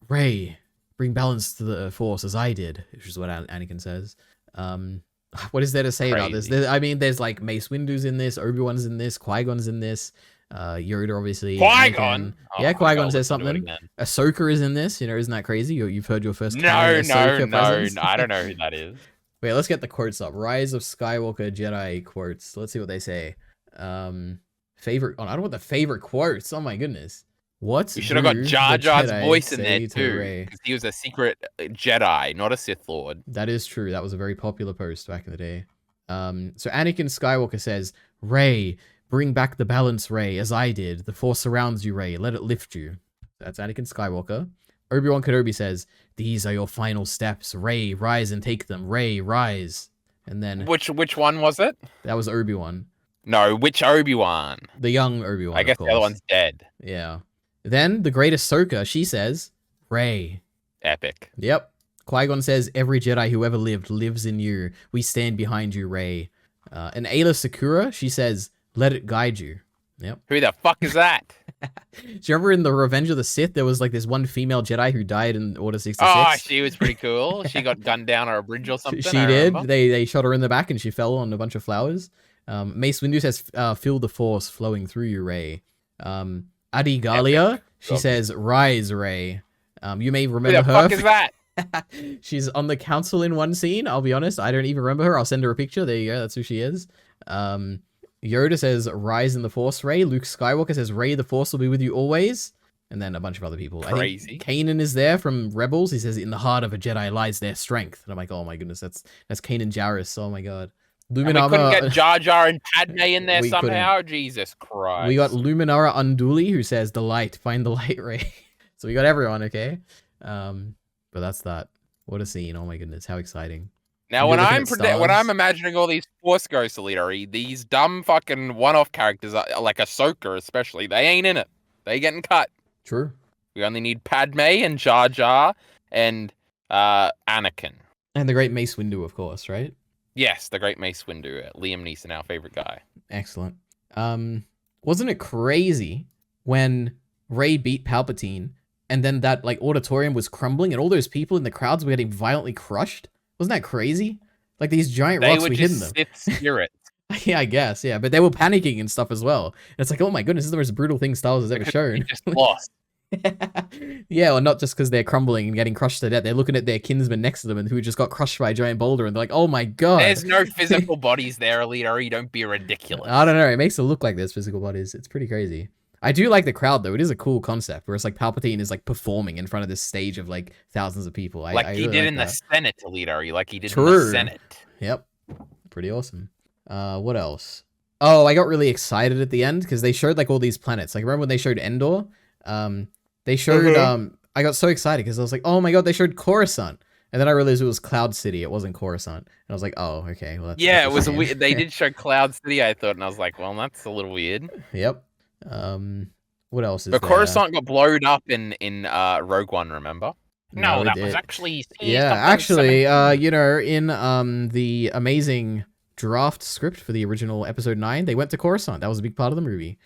Rey, bring balance to the Force as I did, which is what Anakin says. What is there to say about this? Crazy. I mean, there's like Mace Windu's in this, Obi-Wan's in this, Qui-Gon's in this, Yoda obviously. Qui-Gon? Anakin. Yeah, Qui-Gon says listen to it something. again. Ahsoka is in this. You know, isn't that crazy? You've heard your first No, canon Ahsoka presence. I don't know who that is. Wait, let's get the quotes up. Rise of Skywalker Jedi quotes. Let's see what they say. Favorite. Oh, I don't want the favorite quotes. Oh my goodness. What? You should have got do Jar the Jar's Jedi voice in say there to too, Rey? because he was a secret Jedi, not a Sith Lord. That is true. That was a very popular post back in the day. So Anakin Skywalker says, Rey, bring back the balance, Rey, as I did. The Force surrounds you, Rey. Let it lift you. That's Anakin Skywalker. Obi-Wan Kenobi says, these are your final steps. Rey, rise and take them. Rey, rise. And then Which one was it? that was Obi-Wan. No, which Obi-Wan? The young Obi-Wan, I guess of the other course. one's dead. Yeah. Then the great Ahsoka, she says, Rey. Epic. Yep. Qui-Gon says, every Jedi who ever lived lives in you. We stand behind you, Rey. And Ayla Secura, she says, let it guide you. Yep. Who the fuck is that? Do you remember in the Revenge of the Sith, there was like this one female Jedi who died in Order 66? Oh, she was pretty cool. She got gunned down on a bridge or something. She I did. remember. They shot her in the back and she fell on a bunch of flowers. Mace Windu says, feel the Force flowing through you, Rey. Adi Gallia, she says, rise, Rey. You may Who remember the her. fuck is that? She's on the council in one scene. I'll be honest. I don't even remember her. I'll send her a picture. There you go. That's who she is. Yoda says, rise in the Force, Rey. Luke Skywalker says, Rey, the Force will be with you always. And then a bunch of other people. Crazy. I think Kanan is there from Rebels. He says, in the heart of a Jedi lies their strength. And I'm like, oh my goodness, that's Kanan Jarrus. Oh my god. And we couldn't get Jar Jar and Padme in there We somehow. Jesus Christ. We got Luminara Unduli who says, the light, find the light, Rey. So we got everyone, okay? But that's that. What a scene. Oh my goodness, how exciting. Now, You're when looking I'm at stars. imagining all these Force Ghosts Elitery, these dumb fucking one-off characters, like Ahsoka especially, they ain't in it. They getting cut. True. We only need Padme and Jar Jar and Anakin. And the great Mace Windu, of course, right? Yes, the great Mace Windu, Liam Neeson, our favorite guy. Excellent. Wasn't it crazy when Rey beat Palpatine and then that like auditorium was crumbling and all those people in the crowds were getting violently crushed? Wasn't that crazy? Like these giant They rocks were we hidden just them. Sith spirits. Yeah, I guess. Yeah, but they were panicking and stuff as well. And it's like, oh my goodness, this is the most brutal thing Star Wars has ever They shown. just lost. Yeah, or not just because they're crumbling and getting crushed to death. They're looking at their kinsmen next to them and who just got crushed by a giant boulder and they're like, oh my god. There's no physical bodies there, Elitery. Don't be ridiculous. I don't know. It makes it look like there's physical bodies. It's pretty crazy. I do like the crowd though. It is a cool concept where it's like Palpatine is like performing in front of this stage of like thousands of people. Like I he really did like in that. the Senate, Elitery. Like he did in True. the Senate. Yep. Pretty awesome. What else? Oh, I got really excited at the end because they showed like all these planets. Like remember when they showed Endor? They showed I got so excited because I was like, oh my god, they showed Coruscant. And then I realized it was Cloud City. It wasn't Coruscant. And I was like, oh, okay. Well, Yeah, that's it was a shame. weird. They did show Cloud City, I thought, and I was like, well, that's a little weird. Yep. What else is But there? Coruscant got blowed up in Rogue One, remember? No, it that was did. actually Yeah, actually, you know, in the amazing draft script for the original episode 9, they went to Coruscant. That was a big part of the movie.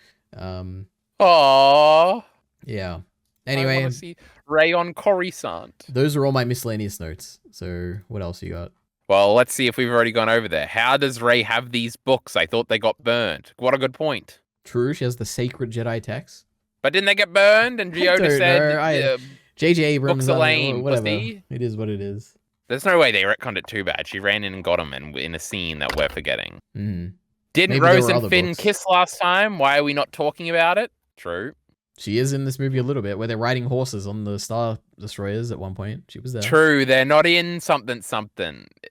Aww. Yeah. I Anyway, want to see Rey on Coruscant. those are all my miscellaneous notes. So, what else you got? Well, let's see if we've already gone over there. How does Rey have these books? I thought they got burned. What a good point. True, she has the sacred Jedi text. But didn't they get burned? And I Yoda don't said, know. J.J. Abrams, books are I don't know, lame, whatever. pussy. It is what it is. There's no way they retconned it too bad. She ran in and got him in a scene that we're forgetting. Mhm. Didn't Maybe there Rose were and other Finn books. kiss last time? Why are we not talking about it? True. She is in this movie a little bit, where they're riding horses on the Star Destroyers at one point. She was there. True, they're not in something.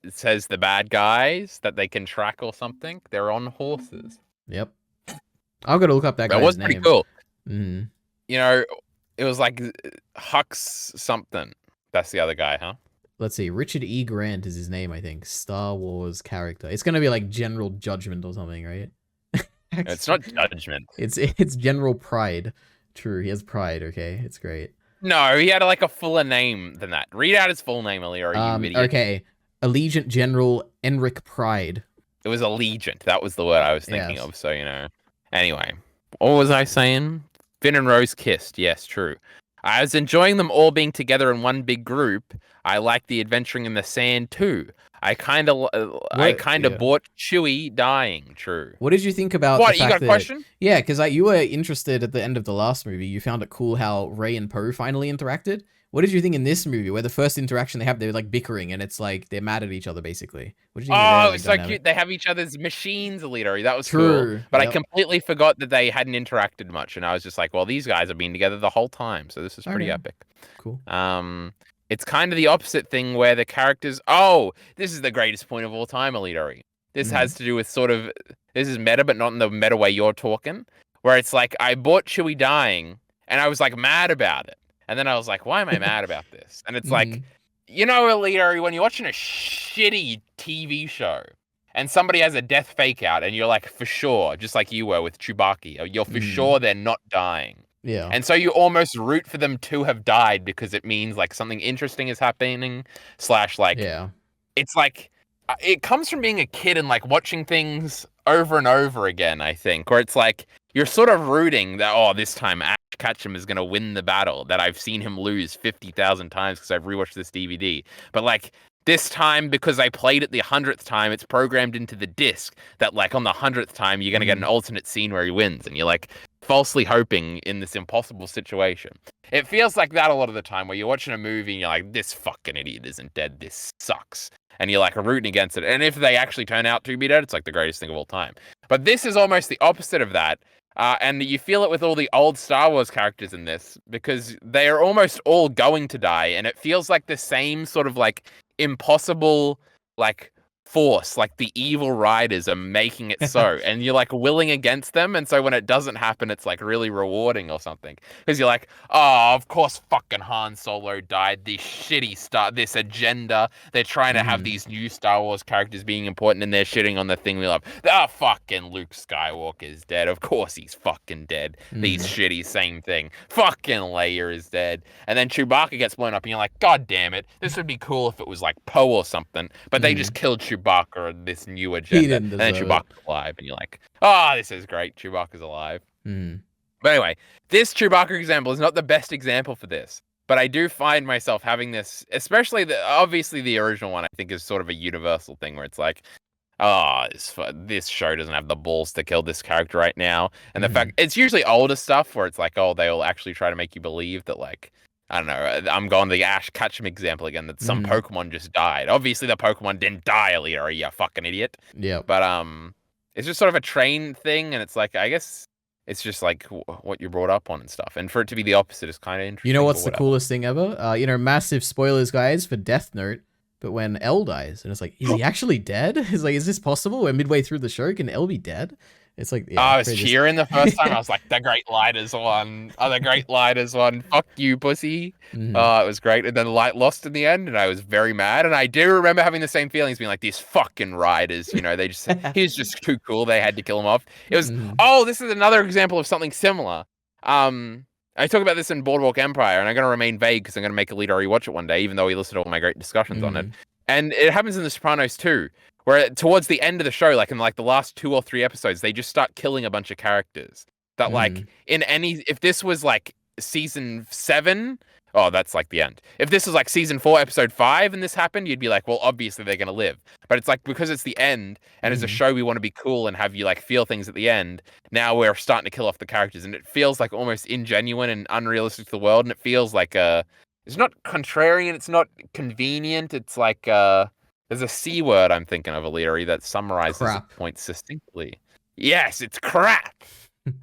It says the bad guys that they can track or something. They're on horses. Yep. I've got to look up that It guy's was pretty name. cool. Mm. You know, it was like Hux something. That's the other guy, huh? Let's see. Richard E. Grant is his name, I think. Star Wars character. It's gonna be like General Judgment or something, right? It's not Judgment. It's General Pride. True, he has pride. Okay, it's great. No, he had like a fuller name than that. Read out his full name, Alira, you idiot. Okay. Allegiant General Enric Pride. It was Allegiant. That was the word I was thinking Yes. of. So, you know. Anyway, what was I saying? Finn and Rose kissed. Yes, true. I was enjoying them all being together in one big group. I liked the adventuring in the sand too. I kind of Yeah. bought Chewie dying. True. What did you think about What, the you fact got a that? question? Yeah, because you were interested at the end of the last movie. You found it cool how Rey and Poe finally interacted. What did you think in this movie, where the first interaction they have, they're like bickering and it's like they're mad at each other basically? What did you think of their Oh, like it's so dynamic? cute. They have each other's machines, Alito. That was cool. True. But I Yep. completely forgot that they hadn't interacted much, and I was just like, well, these guys have been together the whole time, so this is pretty Okay. epic. Cool. It's kind of the opposite thing where the characters. Oh, this is the greatest point of all time, Alito. This has to do with sort of. This is meta, but not in the meta way you're talking. Where it's like I bought Chewie dying, and I was like mad about it, and then I was like, why am I mad about this? And it's like, you know, Alito, when you're watching a shitty TV show. And somebody has a death fake out, and you're like, for sure, just like you were with Chewbacca, you're for sure they're not dying. Yeah. And so you almost root for them to have died because it means like something interesting is happening, / like, Yeah. it's like, it comes from being a kid and like watching things over and over again, I think, where it's like, you're sort of rooting that, oh, this time Ash Ketchum is going to win the battle that I've seen him lose 50,000 times because I've rewatched this DVD. But like, this time, because I played it the 100th time, it's programmed into the disc that, like, on the 100th time, you're going to get an alternate scene where he wins. And you're, like, falsely hoping in this impossible situation. It feels like that a lot of the time, where you're watching a movie and you're like, this fucking idiot isn't dead. This sucks. And you're, like, rooting against it. And if they actually turn out to be dead, it's, like, the greatest thing of all time. But this is almost the opposite of that. And you feel it with all the old Star Wars characters in this, because they are almost all going to die. And it feels like the same sort of, like, impossible like force, like the evil riders are making it so, and you're like willing against them, and so when it doesn't happen, it's like really rewarding or something, because you're like, oh, of course fucking Han Solo died, this agenda, they're trying to have these new Star Wars characters being important, and they're shitting on the thing we love. Fucking Luke Skywalker's dead, of course he's fucking dead. These shitty same thing, fucking Leia is dead, and then Chewbacca gets blown up, and you're like, god damn it, this would be cool if it was like Poe or something, but they just killed Chewbacca or this new agenda, and then Chewbacca's alive, and you're like, oh, this is great, Chewbacca's alive. But anyway, this Chewbacca example is not the best example for this, but I do find myself having this, especially obviously the original one, I think is sort of a universal thing where it's like, oh, this show doesn't have the balls to kill this character right now, and the fact it's usually older stuff where it's like, oh, they'll actually try to make you believe that, like, I don't know, I'm going the Ash Ketchum example again, that some Pokemon just died. Obviously, the Pokemon didn't die, Alita, you fucking idiot. Yeah. But, it's just sort of a train thing, and it's like, I guess it's just like what you're brought up on and stuff. And for it to be the opposite is kind of interesting. You know what's the coolest thing ever? Massive spoilers, guys, for Death Note. But when L dies, and it's like, is he actually dead? It's like, is this possible? We're midway through the show, can L be dead? It's like, yeah, I was cheering the first time. I was like, the Great Lighters one. Oh, the Great Lighters one. Fuck you, pussy. Oh, it was great. And then Light lost in the end, and I was very mad. And I do remember having the same feelings, being like, these fucking riders, they just, he's just too cool. They had to kill him off. It was, this is another example of something similar. I talk about this in Boardwalk Empire, and I'm going to remain vague because I'm going to make Alita rewatch it one day, even though he listened to all my great discussions on it. And it happens in The Sopranos too, where towards the end of the show, like in like the last 2 or 3 episodes, they just start killing a bunch of characters that like if this was like season 7, oh, that's like the end. If this was like season 4, episode 5, and this happened, you'd be like, well, obviously they're going to live. But it's like, because it's the end, and as a show, we want to be cool and have you like feel things at the end. Now we're starting to kill off the characters, and it feels like almost ingenuine and unrealistic to the world. And it feels like it's not contrarian, it's not convenient. It's like there's a C word I'm thinking of, Aliri, that summarizes the point succinctly. Yes, it's crap.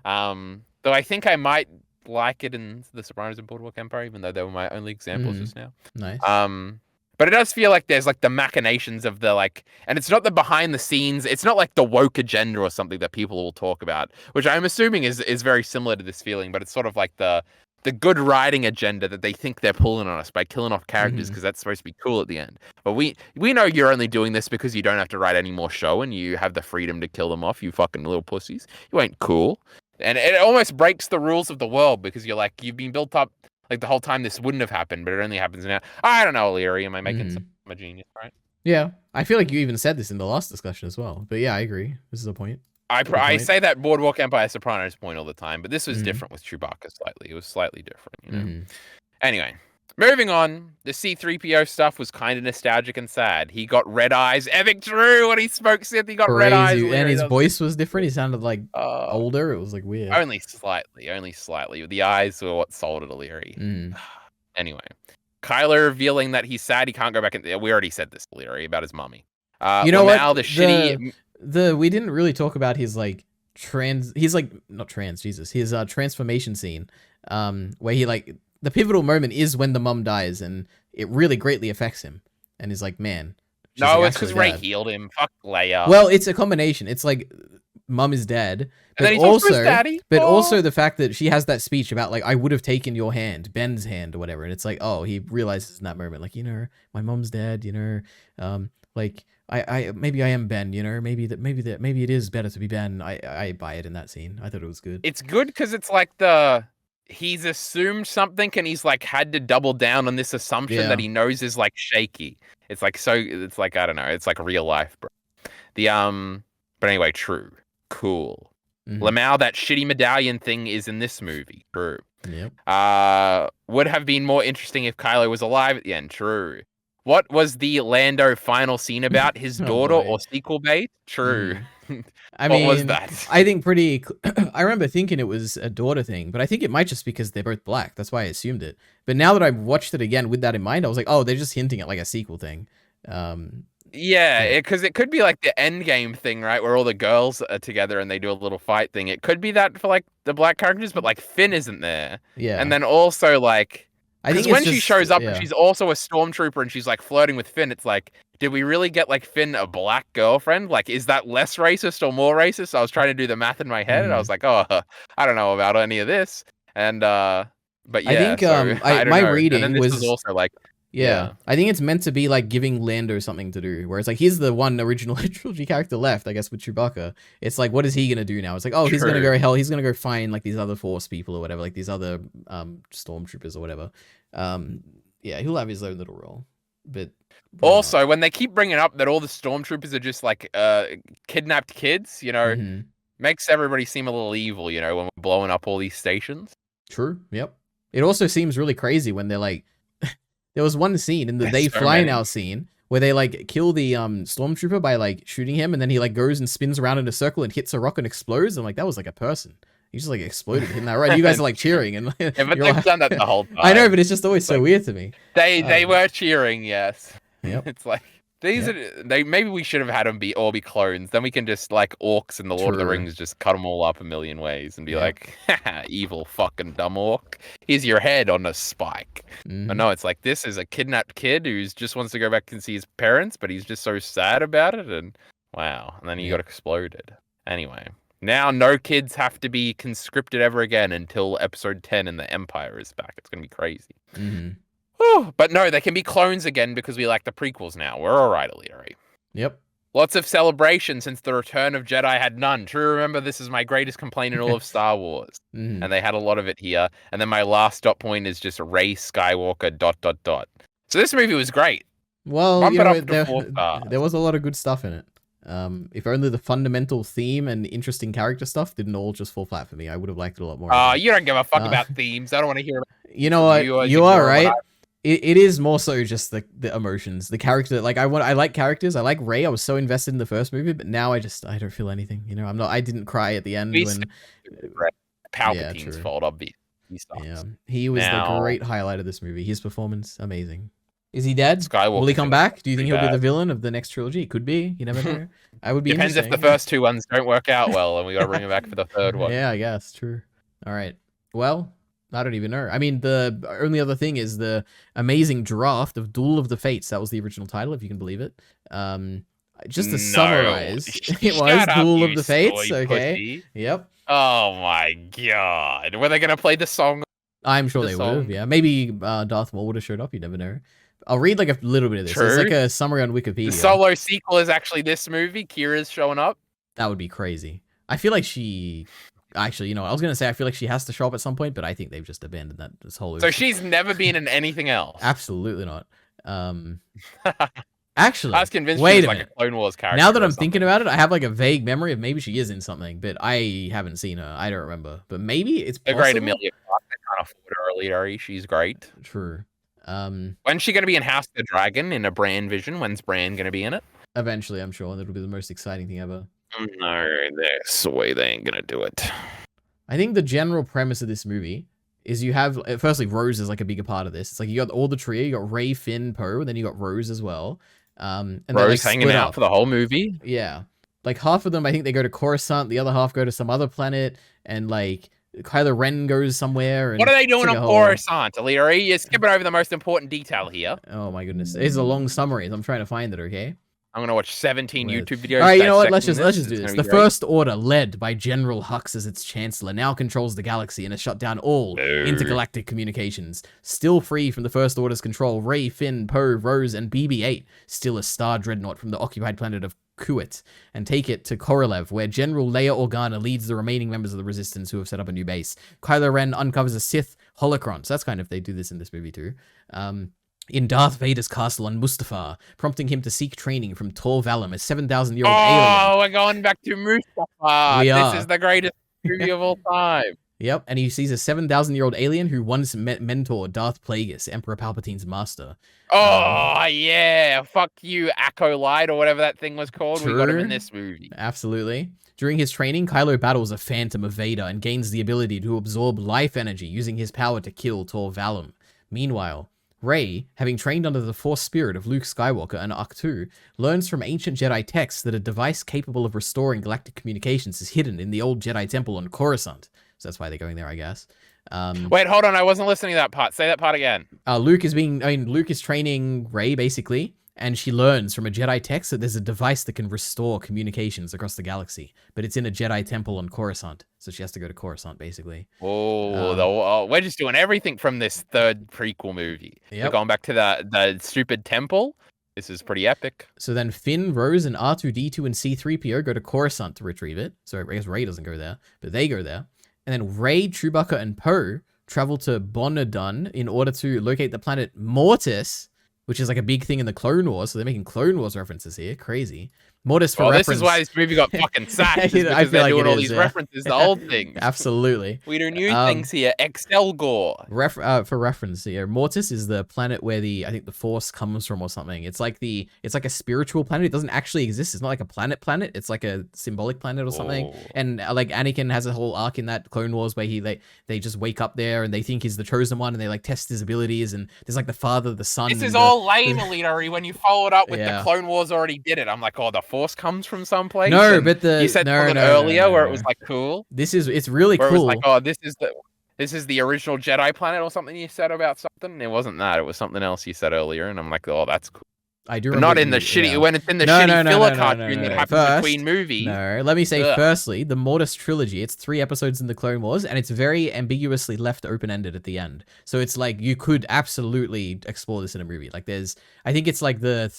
Though I think I might like it in The Sopranos and Boardwalk Empire, even though they were my only examples just now. Nice. But it does feel like there's like the machinations of the like, and it's not the behind the scenes. It's not like the woke agenda or something that people will talk about, which I'm assuming is very similar to this feeling. But it's sort of like the good writing agenda that they think they're pulling on us by killing off characters because that's supposed to be cool at the end. But we know you're only doing this because you don't have to write any more show and you have the freedom to kill them off. You fucking little pussies. You ain't cool. And it almost breaks the rules of the world because you're like you've been built up. Like the whole time this wouldn't have happened, but it only happens now. I don't know, Leary. Am I making some a genius, right? Yeah. I feel like you even said this in the last discussion as well. But yeah, I agree. This is a point. I say that Boardwalk Empire Sopranos point all the time, but this was different with Chewbacca slightly. It was slightly different, you know? Anyway, moving on. The C-3PO stuff was kind of nostalgic and sad. He got red eyes. Epic Drew, when he spoke Sith, he got red eyes. And his voice was different. He sounded like older. It was like weird. Only slightly. The eyes were what sold it, Leary. Anyway, Kylo revealing that he's sad he can't go back. We already said this, Leary, about his mummy. You know what? We didn't really talk about his like he's like not trans, Jesus. His transformation scene, where he like the pivotal moment is when the mum dies, and it really greatly affects him, and he's like, man. No, like, it's because Rey healed him. Fuck Leia. Well, it's a combination. It's like mum is dead, but and then also the fact that she has that speech about like I would have taken your hand, Ben's hand or whatever, and it's like, oh, he realizes in that moment, like, you know, my mom's dead, you know, like I maybe I am Ben, you know, maybe it is better to be Ben. I buy it in that scene. I thought it was good. It's good because it's like he's assumed something and he's like had to double down on this assumption that he knows is like shaky. It's like I don't know, it's like real life, bro. But anyway, true. Cool. Lamau, that shitty medallion thing is in this movie. True. Yep. Would have been more interesting if Kylo was alive at the end. True. What was the Lando final scene about? His daughter or sequel bait? True. I mean, what was that? I think I remember thinking it was a daughter thing, but I think it might just because they're both black. That's why I assumed it. But now that I've watched it again with that in mind, I was like, oh, they're just hinting at like a sequel thing. Yeah, because it could be like the end game thing, right? Where all the girls are together and they do a little fight thing. It could be that for like the black characters, but like Finn isn't there. Yeah. And then also like, because when she shows up and yeah. she's also a stormtrooper and she's like flirting with Finn, it's like, did we really get like Finn a black girlfriend? Like, is that less racist or more racist? I was trying to do the math in my head and I was like, oh, I don't know about any of this. And but yeah, I think my reading was also like. Yeah, I think it's meant to be like giving Lando something to do, where it's like he's the one original trilogy character left, I guess, with Chewbacca. It's like, what is he gonna do now? It's like, oh, he's gonna go he's gonna go find like these other Force people or whatever, like these other stormtroopers or whatever. Yeah, he'll have his own little role. But also, when they keep bringing up that all the stormtroopers are just like kidnapped kids, you know, makes everybody seem a little evil, you know, when we're blowing up all these stations. True. Yep. It also seems really crazy when they're like. There was one scene in the They Fly Now scene where they like kill the stormtrooper by like shooting him, and then he like goes and spins around in a circle and hits a rock and explodes. I'm like, that was like a person. He just like exploded in that right. You guys are like cheering and yeah, but they've done that the whole time. I know, but it's just always so weird to me. They were cheering, yes. Yep. It's like these are maybe we should have had them all be clones. Then we can just like orcs in the Lord of the Rings, just cut them all up a million ways and be like, haha, evil fucking dumb orc. Here's your head on a spike. But no, it's like this is a kidnapped kid who just wants to go back and see his parents, but he's just so sad about it, and wow, and then he got exploded. Anyway, now no kids have to be conscripted ever again until episode 10 and the Empire is back. It's gonna be crazy. But no, they can be clones again because we like the prequels now. We're all right, Leary. Yep. Lots of celebration since the Return of Jedi had none. True, remember, this is my greatest complaint in all of Star Wars. And they had a lot of it here. And then my last dot point is just Rey Skywalker ... So this movie was great. Well, you know, there was a lot of good stuff in it. If only the fundamental theme and interesting character stuff didn't all just fall flat for me, I would have liked it a lot more. You don't give a fuck about themes. I don't want to hear about you know what? You are right. It is more so just the emotions, the character. Like I like characters. I like Rey. I was so invested in the first movie, but now I don't feel anything. You know, I didn't cry at the end when Palpatine's fault. Obviously, he was the great highlight of this movie. His performance, amazing. Is he dead? Skywalker. Will he come back? Do you think he'll be the villain of the next trilogy? Could be. You never know. I would be. Depends if the first two ones don't work out well, and we got to bring him back for the third one. Yeah, I guess true. All right. Well, I don't even know. I mean, the only other thing is the amazing draft of Duel of the Fates. That was the original title, if you can believe it. Just to No. summarize, it was Shut up, Duel of you the Fates. soy Okay. pussy. Yep. Oh my god. Were they gonna play the song? I'm sure The they would have. song. Yeah. Maybe Darth Maul would have showed up. You never know. I'll read like a little bit of this. It's True. like a summary on Wikipedia. The solo sequel is actually this movie. Kira's showing up. That would be crazy. I feel like she. Actually, you know, I was gonna say I feel like she has to show up at some point, but I think they've just abandoned that this whole. So she's never been in anything else. Absolutely not. Actually, I was convinced wait she was a like minute. a Clone Wars character. Now that or I'm thinking something. about it, I have like a vague memory of maybe she is in something, but I haven't seen her. I don't remember. But maybe it's The possible. great Amelia Clark, they can't afford her earlier. She's great. True. When's she going to be in House of the Dragon in a Bran vision? When's Bran going to be in it? Eventually, I'm sure that'll be the most exciting thing ever. No, this way they ain't going to do it. I think the general premise of this movie is you have firstly Rose is like a bigger part of this. It's like you got all the trio, you got Rey, Finn, Poe, and then you got Rose as well. And they're, Rose like, hanging split out up. for the whole movie. Yeah. Like half of them, I think they go to Coruscant, the other half go to some other planet, and like Kylo Ren goes somewhere. And What are they doing it's like on a whole- Coruscant, Alira? You're skipping over the most important detail here. Oh my goodness. It's a long summary. I'm trying to find it, okay? I'm going to watch 17 Wait. YouTube videos. All right, you know what? Let's dissecting just do It's this. gonna The be great. First Order, led by General Hux as its chancellor, now controls the galaxy and has shut down all No. intergalactic communications. Still free from the First Order's control, Rey, Finn, Poe, Rose, and BB-8 still a star dreadnought from the occupied planet of Kuwait and take it to Korolev, where General Leia Organa leads the remaining members of the Resistance who have set up a new base. Kylo Ren uncovers a Sith holocron. So that's kind of, they do this in this movie too. In Darth Vader's castle on Mustafar, prompting him to seek training from Tor Valum, a 7,000-year-old alien. Oh, we're going back to Mustafar. We This are. is the greatest movie of all time. Yep, and he sees a 7,000-year-old alien who once mentored Darth Plagueis, Emperor Palpatine's master. Oh, yeah. Fuck you, Acolyte, or whatever that thing was called. We got him True. in this movie. Absolutely. During his training, Kylo battles a phantom of Vader and gains the ability to absorb life energy using his power to kill Tor Valum. Meanwhile, Rey, having trained under the Force spirit of Luke Skywalker and Ahch-To, learns from ancient Jedi texts that a device capable of restoring galactic communications is hidden in the old Jedi temple on Coruscant. So that's why they're going there, I guess. Wait, hold on. I wasn't listening to that part. Say that part again. Luke is training Rey, basically, and she learns from a Jedi text that there's a device that can restore communications across the galaxy, but it's in a Jedi temple on Coruscant, so she has to go to Coruscant, basically. We're just doing everything from this third prequel movie. Yep. We're going back to the stupid temple. This is pretty epic. So then Finn, Rose, and R2-D2 and C-3PO go to Coruscant to retrieve it. So I guess Rey doesn't go there, but they go there. And then Rey, Chewbacca, and Poe travel to Bonadun in order to locate the planet Mortis, which is like a big thing in the Clone Wars. So they're making Clone Wars references here. Crazy. Mortis for Well, reference. this is why this movie got fucking sacked. Is I because feel they're like doing it all is, these yeah. references to old things. Absolutely. We do new things here. Excelgor. For reference here, Mortis is the planet where I think the Force comes from or something. It's like a spiritual planet. It doesn't actually exist. It's not like a planet. It's like a symbolic planet or something. Oh. And like Anakin has a whole arc in that Clone Wars where they just wake up there and they think he's the chosen one and they like test his abilities, and there's like the father, the son. This and is the- all lame, Alita. When you follow it up with Yeah. the Clone Wars already did it. I'm like, oh, the Force comes from someplace. No, And but you said something earlier where it was like cool. it's really Where it cool. was like, oh, this is the original Jedi planet or something you said about something. It wasn't that. It was something else you said earlier, and I'm like, oh, that's cool. I do But remember not in the shitty yeah. when it's in the No, shitty no, no, filler no, no, cartoon no, that no. happens First, between movies. No, let me say Ugh. firstly, the Mortis trilogy, it's 3 episodes in the Clone Wars, and it's very ambiguously left open-ended at the end. So it's like, you could absolutely explore this in a movie. Like I think it's like the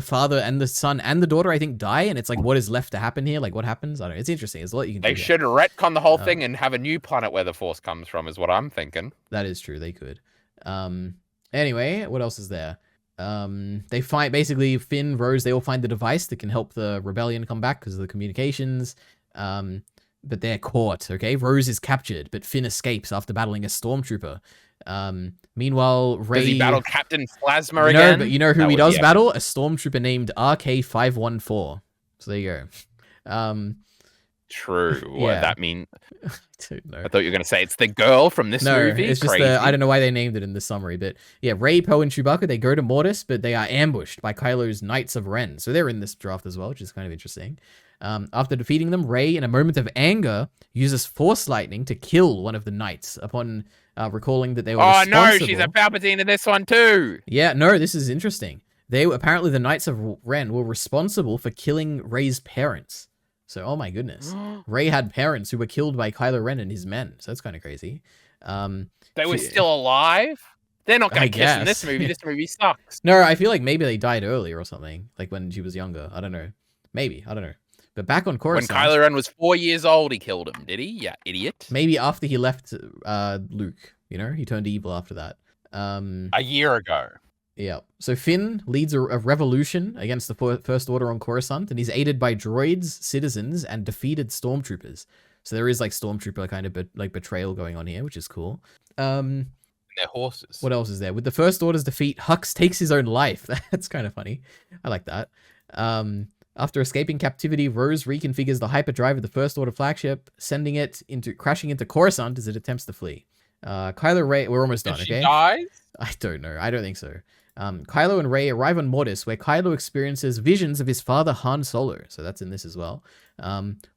father and the son and the daughter, I think, die, and it's like, what is left to happen here? Like, what happens? I don't know. It's interesting. There's a lot you can They do. should retcon the whole thing and have a new planet where the Force comes from, is what I'm thinking. That is true. They could. Anyway, what else is there? They find basically Finn, Rose, they all find the device that can help the rebellion come back because of the communications. But they're caught, okay? Rose is captured, but Finn escapes after battling a stormtrooper. Meanwhile, Rey... Does he battle Captain Phasma No, again? but you know who That he would does be battle? A stormtrooper named RK-514. So there you go. True. Yeah. What that mean? Dude, no. I thought you were going to say it's the girl from this No, movie. it's just Crazy. I don't know why they named it in the summary, but yeah, Rey, Poe, and Chewbacca, they go to Mortis, but they are ambushed by Kylo's Knights of Ren. So they're in this draft as well, which is kind of interesting. After defeating them, Rey, in a moment of anger, uses Force Lightning to kill one of the knights upon recalling that they were Oh responsible. no, she's a Palpatine in this one too. Yeah, no, this is interesting. They were, apparently the Knights of Ren were responsible for killing Rey's parents. So, oh my goodness. Rey had parents who were killed by Kylo Ren and his men. So that's kind of crazy. They were still alive? They're not going I to kiss in this guess. movie. This movie sucks. No, I feel like maybe they died earlier or something. Like when she was younger. I don't know. Maybe. I don't know. But back on When Coruscant. Kylo Ren was 4 years old, he killed him, did he? Yeah, idiot. Maybe after he left Luke. You know, he turned evil after that. A year ago. Yeah. So Finn leads a revolution against the First Order on Coruscant, and he's aided by droids, citizens, and defeated stormtroopers. So there is like stormtrooper kind of like betrayal going on here, which is cool. Their horses. What else is there? With the First Order's defeat, Hux takes his own life. That's kind of funny. I like that. After escaping captivity, Rose reconfigures the hyperdrive of the First Order flagship, sending it crashing into Coruscant as it attempts to flee. Kylo Rey, we're almost done. She Okay. dies? I don't know. I don't think so. Kylo and Rey arrive on Mortis, where Kylo experiences visions of his father Han Solo. So that's in this as well.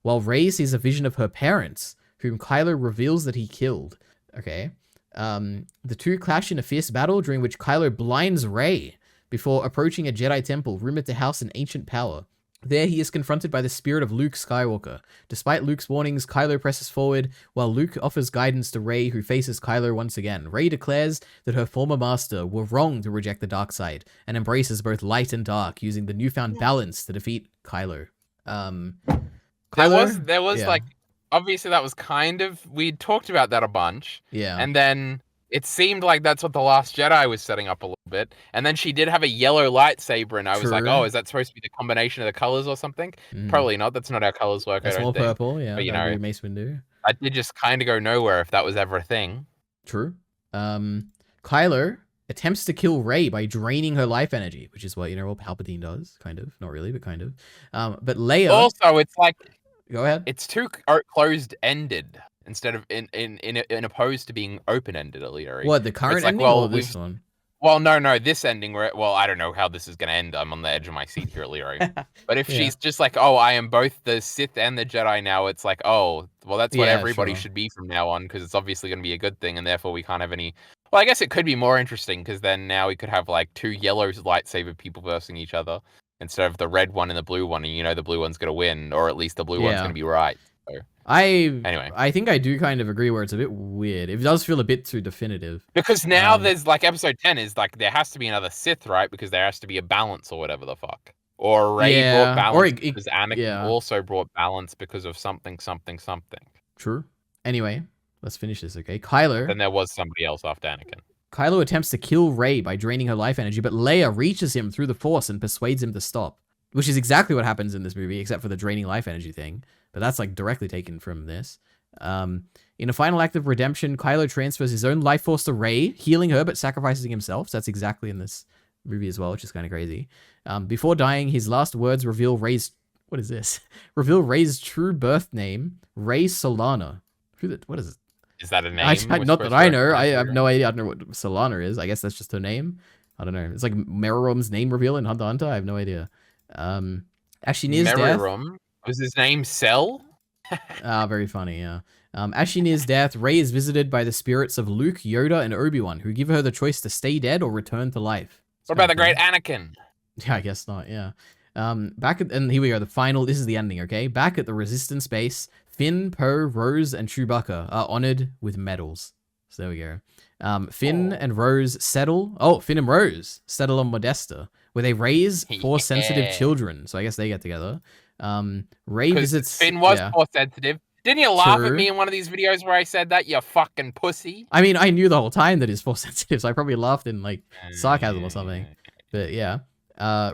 While Rey sees a vision of her parents, whom Kylo reveals that he killed. Okay. The two clash in a fierce battle during which Kylo blinds Rey before approaching a Jedi temple rumored to house an ancient power. There he is confronted by the spirit of Luke Skywalker. Despite Luke's warnings, Kylo presses forward, while Luke offers guidance to Rey, who faces Kylo once again. Rey declares that her former master were wrong to reject the dark side, and embraces both light and dark, using the newfound balance to defeat Kylo. There was yeah. like, obviously that was kind of, we talked about that a bunch. Yeah. And then it seemed like that's what The Last Jedi was setting up a little bit. And then she did have a yellow lightsaber, and I was like, True. oh, is that supposed to be the combination of the colors or something? Probably not. That's not how colors work. That's I don't more think. purple, yeah. But, you That'd know, be Mace Windu. I did just kind of go nowhere if that was ever a thing. True. Kylo attempts to kill Rey by draining her life energy, which is what, you know, what Palpatine does, kind of. Not really, but kind of. But Leia... Also, it's like... Go ahead. It's too closed-ended instead of in opposed to being open-ended earlier. What, the current ending or this one? Well, no, this ending where, well, I don't know how this is going to end. I'm on the edge of my seat here, Leroy. But if she's just like, oh, I am both the Sith and the Jedi now, it's like, oh, well, that's what everybody should be from now on, because it's obviously going to be a good thing, and therefore we can't have any... Well, I guess it could be more interesting, because then now we could have, like, two yellow lightsaber people versing each other, instead of the red one and the blue one, and you know the blue one's going to win, or at least the blue one's going to be right. So, anyway, I think I do kind of agree where it's a bit weird. It does feel a bit too definitive. Because now there's like episode 10 is like there has to be another Sith, right? Because there has to be a balance or whatever the fuck. Or Rey brought balance because Anakin also brought balance because of something. True. Anyway, let's finish this, okay? Kylo. Then there was somebody else after Anakin. Kylo attempts to kill Rey by draining her life energy, but Leia reaches him through the Force and persuades him to stop. Which is exactly what happens in this movie, except for the draining life energy thing. But that's like directly taken from this. In a final act of redemption, Kylo transfers his own life force to Rey, healing her but sacrificing himself. So that's exactly in this movie as well, which is kind of crazy. Before dying, his last words reveal Rey's... What is this? Reveal Rey's true birth name, Rey Solana. What is it? Is that a name? Not that I know. I have no idea. I don't know what Solana is. I guess that's just her name. I don't know. It's like Meryrom's name reveal in Hunter x Hunter. I have no idea. As she nears death... Was his name Cell? Very funny, yeah. As she nears death, Rey is visited by the spirits of Luke, Yoda, and Obi-Wan, who give her the choice to stay dead or return to life. What about the great Anakin? Yeah, I guess not, yeah. And here we go, this is the ending, okay? Back at the Resistance base, Finn, Poe, Rose, and Chewbacca are honored with medals. So there we go. Finn and Rose settle on Modesta, where they raise Force-sensitive children. So I guess they get together. Rey visits... Finn was Force-sensitive. Didn't you laugh at me in one of these videos where I said that, you fucking pussy? I mean, I knew the whole time that he's Force-sensitive, so I probably laughed in, like, sarcasm or something. But yeah.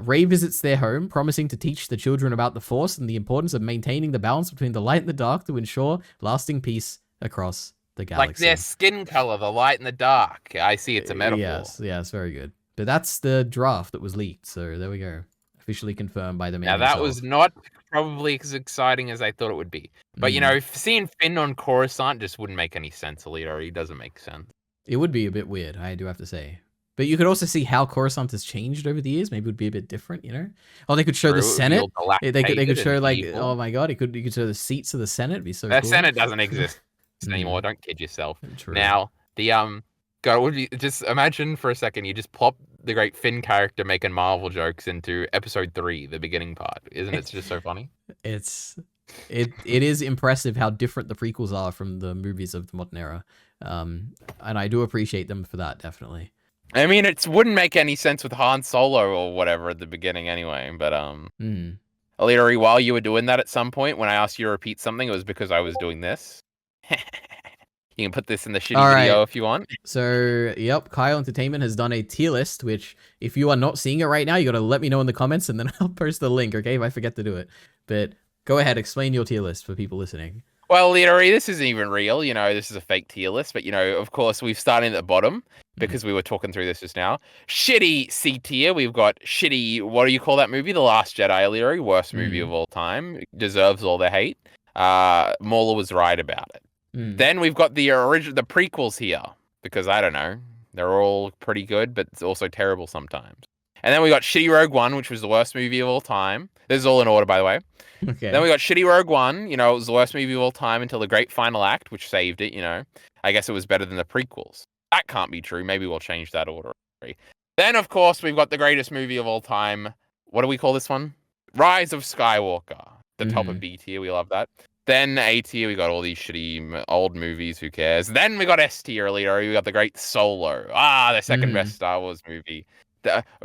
Rey visits their home, promising to teach the children about the Force and the importance of maintaining the balance between the light and the dark to ensure lasting peace across the galaxy. Like their skin color, the light and the dark. I see it's a metaphor. Yes, very good. But that's the draft that was leaked, so there we go. Officially confirmed by the man Now that himself. was not probably as exciting as I thought it would be. But you know, seeing Finn on Coruscant just wouldn't make any sense, Alito. He doesn't make sense. It would be a bit weird, I do have to say. But you could also see how Coruscant has changed over the years. Maybe it would be a bit different, you know? Oh, they could show the True, it would be Senate. all They could dilapidated show and like, evil. oh my god, you could show the seats of the Senate. It'd be so The cool. Senate doesn't exist anymore. Don't kid yourself. True. Now, the God, would you just imagine for a second? You just plop the great Finn character making Marvel jokes into Episode 3, the beginning part. Isn't it just so funny? It is impressive how different the prequels are from the movies of the modern era, and I do appreciate them for that, definitely. I mean, it wouldn't make any sense with Han Solo or whatever at the beginning anyway. But Alita, while you were doing that at some point, when I asked you to repeat something, it was because I was doing this. You can put this in the shitty video if you want. So, yep, Kyle Entertainment has done a tier list, which if you are not seeing it right now, you got to let me know in the comments and then I'll post the link, okay, if I forget to do it. But go ahead, explain your tier list for people listening. Well, Alita, this isn't even real. You know, this is a fake tier list. But, you know, of course, we've started at the bottom because we were talking through this just now. Shitty C tier. We've got shitty, what do you call that movie? The Last Jedi, Alita. Worst movie of all time. Deserves all the hate. Mauler was right about it. Then we've got the prequels here, because I don't know, they're all pretty good, but it's also terrible sometimes. And then we got shitty Rogue One, which was the worst movie of all time. This is all in order, by the way. Okay. Then we got shitty Rogue One. You know, it was the worst movie of all time until the great final act, which saved it. You know, I guess it was better than the prequels. That can't be true. Maybe we'll change that order. Then, of course, we've got the greatest movie of all time. What do we call this one? Rise of Skywalker. The top of B tier. We love that. Then A tier, we got all these shitty old movies. Who cares? Then we got S tier, Alita. We got the great Solo. The second best Star Wars movie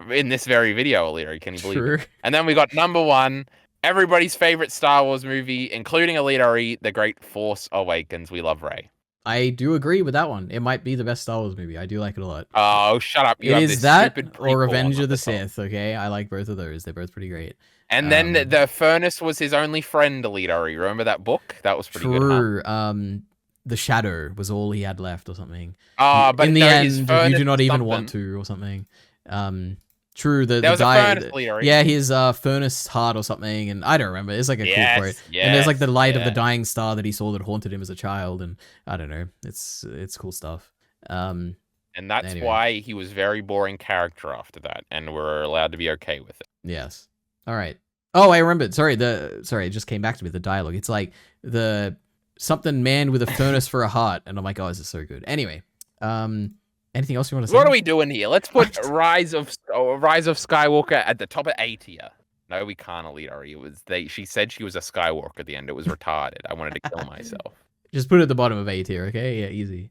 in this very video, Alita. Can you believe it? And then we got number 1, everybody's favorite Star Wars movie, including Alita, The Great Force Awakens. We love Rey. I do agree with that one. It might be the best Star Wars movie. I do like it a lot. Oh, shut up. It is that or Revenge of the Sith, okay? I like both of those. They're both pretty great. And then the furnace was his only friend, Alita. Remember that book? That was pretty good. Huh? The shadow was all he had left or something. But in the end, you do not even want to or something. True, the guy. His furnace heart or something, and I don't remember. It's like a cool quote. And there's like the light of the dying star that he saw that haunted him as a child, and I don't know. It's cool stuff. And that's why he was very boring character after that, and we're allowed to be okay with it. Yes. All right. Oh, I remembered. Sorry, it just came back to me. The dialogue. It's like the something man with a furnace for a heart, and I'm like, oh, this is so good. Anyway, anything else you want to say? What are we doing here? Let's put Rise of Skywalker at the top of A tier. No, we can't, Alita. She said she was a Skywalker at the end. It was retarded. I wanted to kill myself. Just put it at the bottom of A tier, okay? Yeah, easy.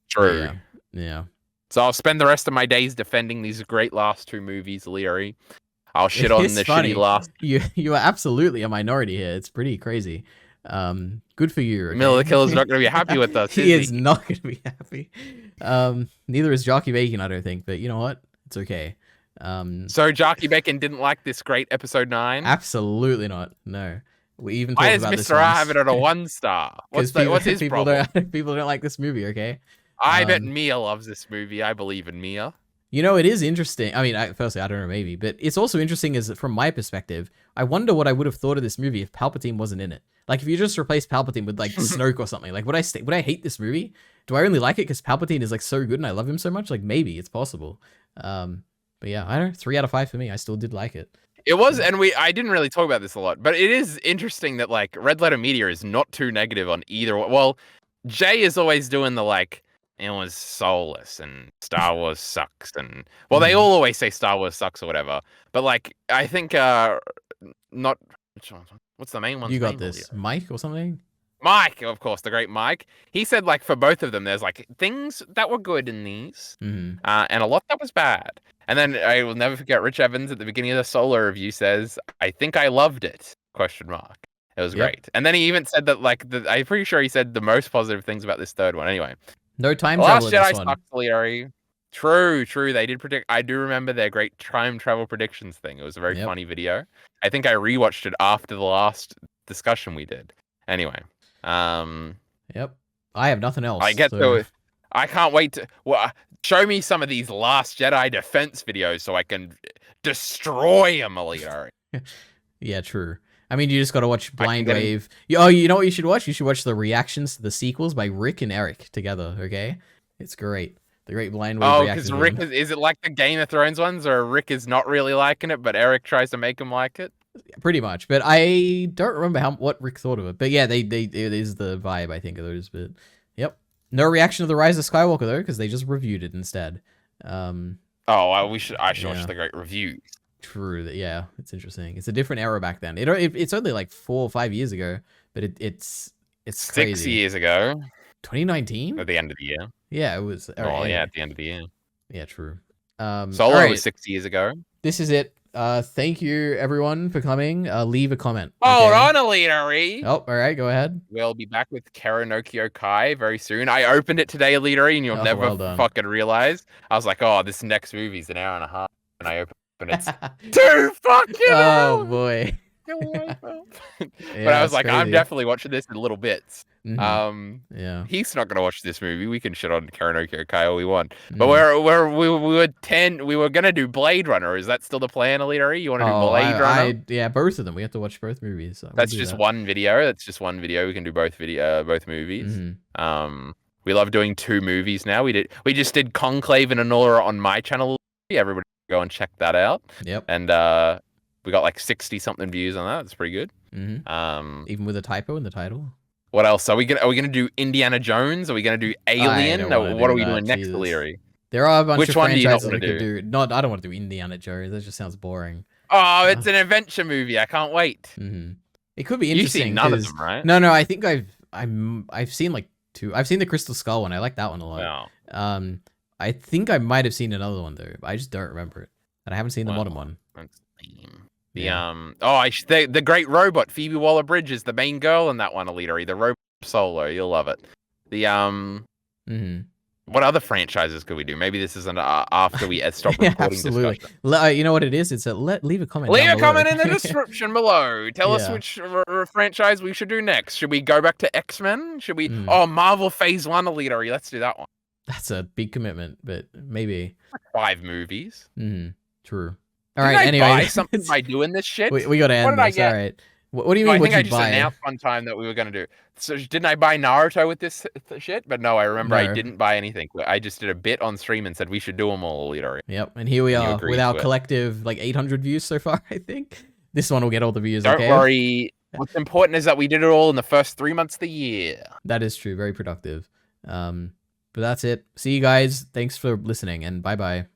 True. Yeah. So I'll spend the rest of my days defending these great last 2 movies, Alita. I'll shit on the shitty last. You are absolutely a minority here. It's pretty crazy. Good for you. Okay? Miller the Killer's not going to be happy with us. He is not going to be happy. Neither is Jockey Bacon, I don't think. But you know what? It's okay. So Jockey Bacon didn't like this great episode 9? Absolutely not. No. We even why is Mr. R have it at a 1 star? What's his problem? People don't like this movie. Okay. I bet Mia loves this movie. I believe in Mia. You know, it is interesting. I mean, firstly, I don't know, maybe, but it's also interesting as from my perspective. I wonder what I would have thought of this movie if Palpatine wasn't in it. Like, if you just replaced Palpatine with like Snoke or something, like would I hate this movie? Do I only like it because Palpatine is like so good and I love him so much? Like, maybe it's possible. But yeah, I don't know. 3 out of 5 for me. I still did like it. It was, and I didn't really talk about this a lot, but it is interesting that like Red Letter Media is not too negative on either. Well, Jay is always doing the like. It was soulless and Star Wars sucks and they all always say Star Wars sucks or whatever. But like I think not what's the main one? You got this, Mike or something? Mike, of course, the great Mike. He said like for both of them, there's like things that were good in these, and a lot that was bad. And then I will never forget Rich Evans at the beginning of the Solo review says, "I think I loved it?" It was great. And then he even said that like I'm pretty sure he said the most positive things about this third one. Anyway. No time travel in this one. Sucks, Leary. True. They did predict. I do remember their great time travel predictions thing. It was a very funny video. I think I rewatched it after the last discussion we did. Anyway. Yep. I have nothing else. I can't wait to show me some of these Last Jedi defense videos so I can destroy them, Alita. Yeah, true. I mean, you just got to watch Blind Wave. You know what you should watch? You should watch the reactions to the sequels by Rick and Eric together, okay? It's great. The Great Blind Wave Oh, reacted because to Rick them. is it like the Game of Thrones ones, or Rick is not really liking it, but Eric tries to make him like it? Pretty much, but I don't remember what Rick thought of it. But yeah, it is the vibe I think of those. But yep, no reaction to the Rise of Skywalker though, because they just reviewed it instead. Oh, I should watch Yeah. the great reviews. True. Yeah, it's interesting. It's a different era back then. It's only like 4 or 5 years ago, but it's crazy. 6 years ago, 2019. at the end of the year. Yeah, it was. Oh, Anyway. yeah, at the end of the year. Yeah, true. Solo alright, was 6 years ago. This is it. Thank you everyone for coming. Leave a comment. Hold okay? on, Elitari. Oh, all right. Go ahead. We'll be back with Karanokio Kai very soon. I opened it today, Elitari, and you'll Oh, never well done. fucking realize. I was like, oh, this next movie's an hour and a half, and I opened it's 2 fucking Oh hours. boy. But Yeah, I was it's like, I'm crazy. definitely watching this in little bits. Mhm. Yeah. He's not gonna watch this movie. We can shit on Karanokio Kai all we want. Mhm. But we were gonna do Blade Runner. Is that still the plan, Elitari? You want to do Blade Runner? Yeah, both of them. We have to watch both movies. So That's just one video. That's just one video. We can do both movies. Mhm. We love doing 2 movies now. We just did Conclave and Anora on my channel. Everybody go and check that out. Yep. And we got like 60 something views on that. That's pretty good. Mhm. Even with a typo in the title. What else? Are we gonna do Indiana Jones? Are we gonna do Alien? What are we doing next, Leary? There are a bunch Which of one do you not franchises wanna we could do. No, I don't want to do Indiana Jones. That just sounds boring. Oh, it's an adventure movie. I can't wait. Mhm. It could be You've interesting. seen none of 'cause- them, right? No, I think I've seen like 2. I've seen the Crystal Skull one. I like that one a lot. No. I think I might have seen another one though, but I just don't remember it. And I haven't seen the modern one. That's lame. Yeah. The Great Robot, Phoebe Waller-Bridge is the main girl in that one, Elitari. The Robot Solo, you'll love it. The Mhm. What other franchises could we do? Maybe this isn't after we stop Yeah, recording absolutely. discussion. You know what it is? It's leave a comment. Leave down a comment below. in the description below. Tell us Yeah. which franchise we should do next. Should we go back to X-Men? Should we? Mm. Oh, Marvel Phase 1, Elitari. Let's do that one. That's a big commitment, but maybe. 5 movies. True. All Didn't right. I Anyway, buy something by doing this shit? we got to What end did I this. get? All right. What do you mean? I What think I you just buy? announced one time that we were gonna do. So didn't I buy Naruto with this shit? But no, I remember I No. didn't buy anything. I just did a bit on stream and said we should do them all, Elitari. Yep. And here we And you are agreed with our to it. collective like 800 views so far. I think this one will get all the views. Don't okay. worry. What's important is that we did it all in the first 3 months of the year. That is true. Very productive. But that's it. See you guys. Thanks for listening, and bye bye.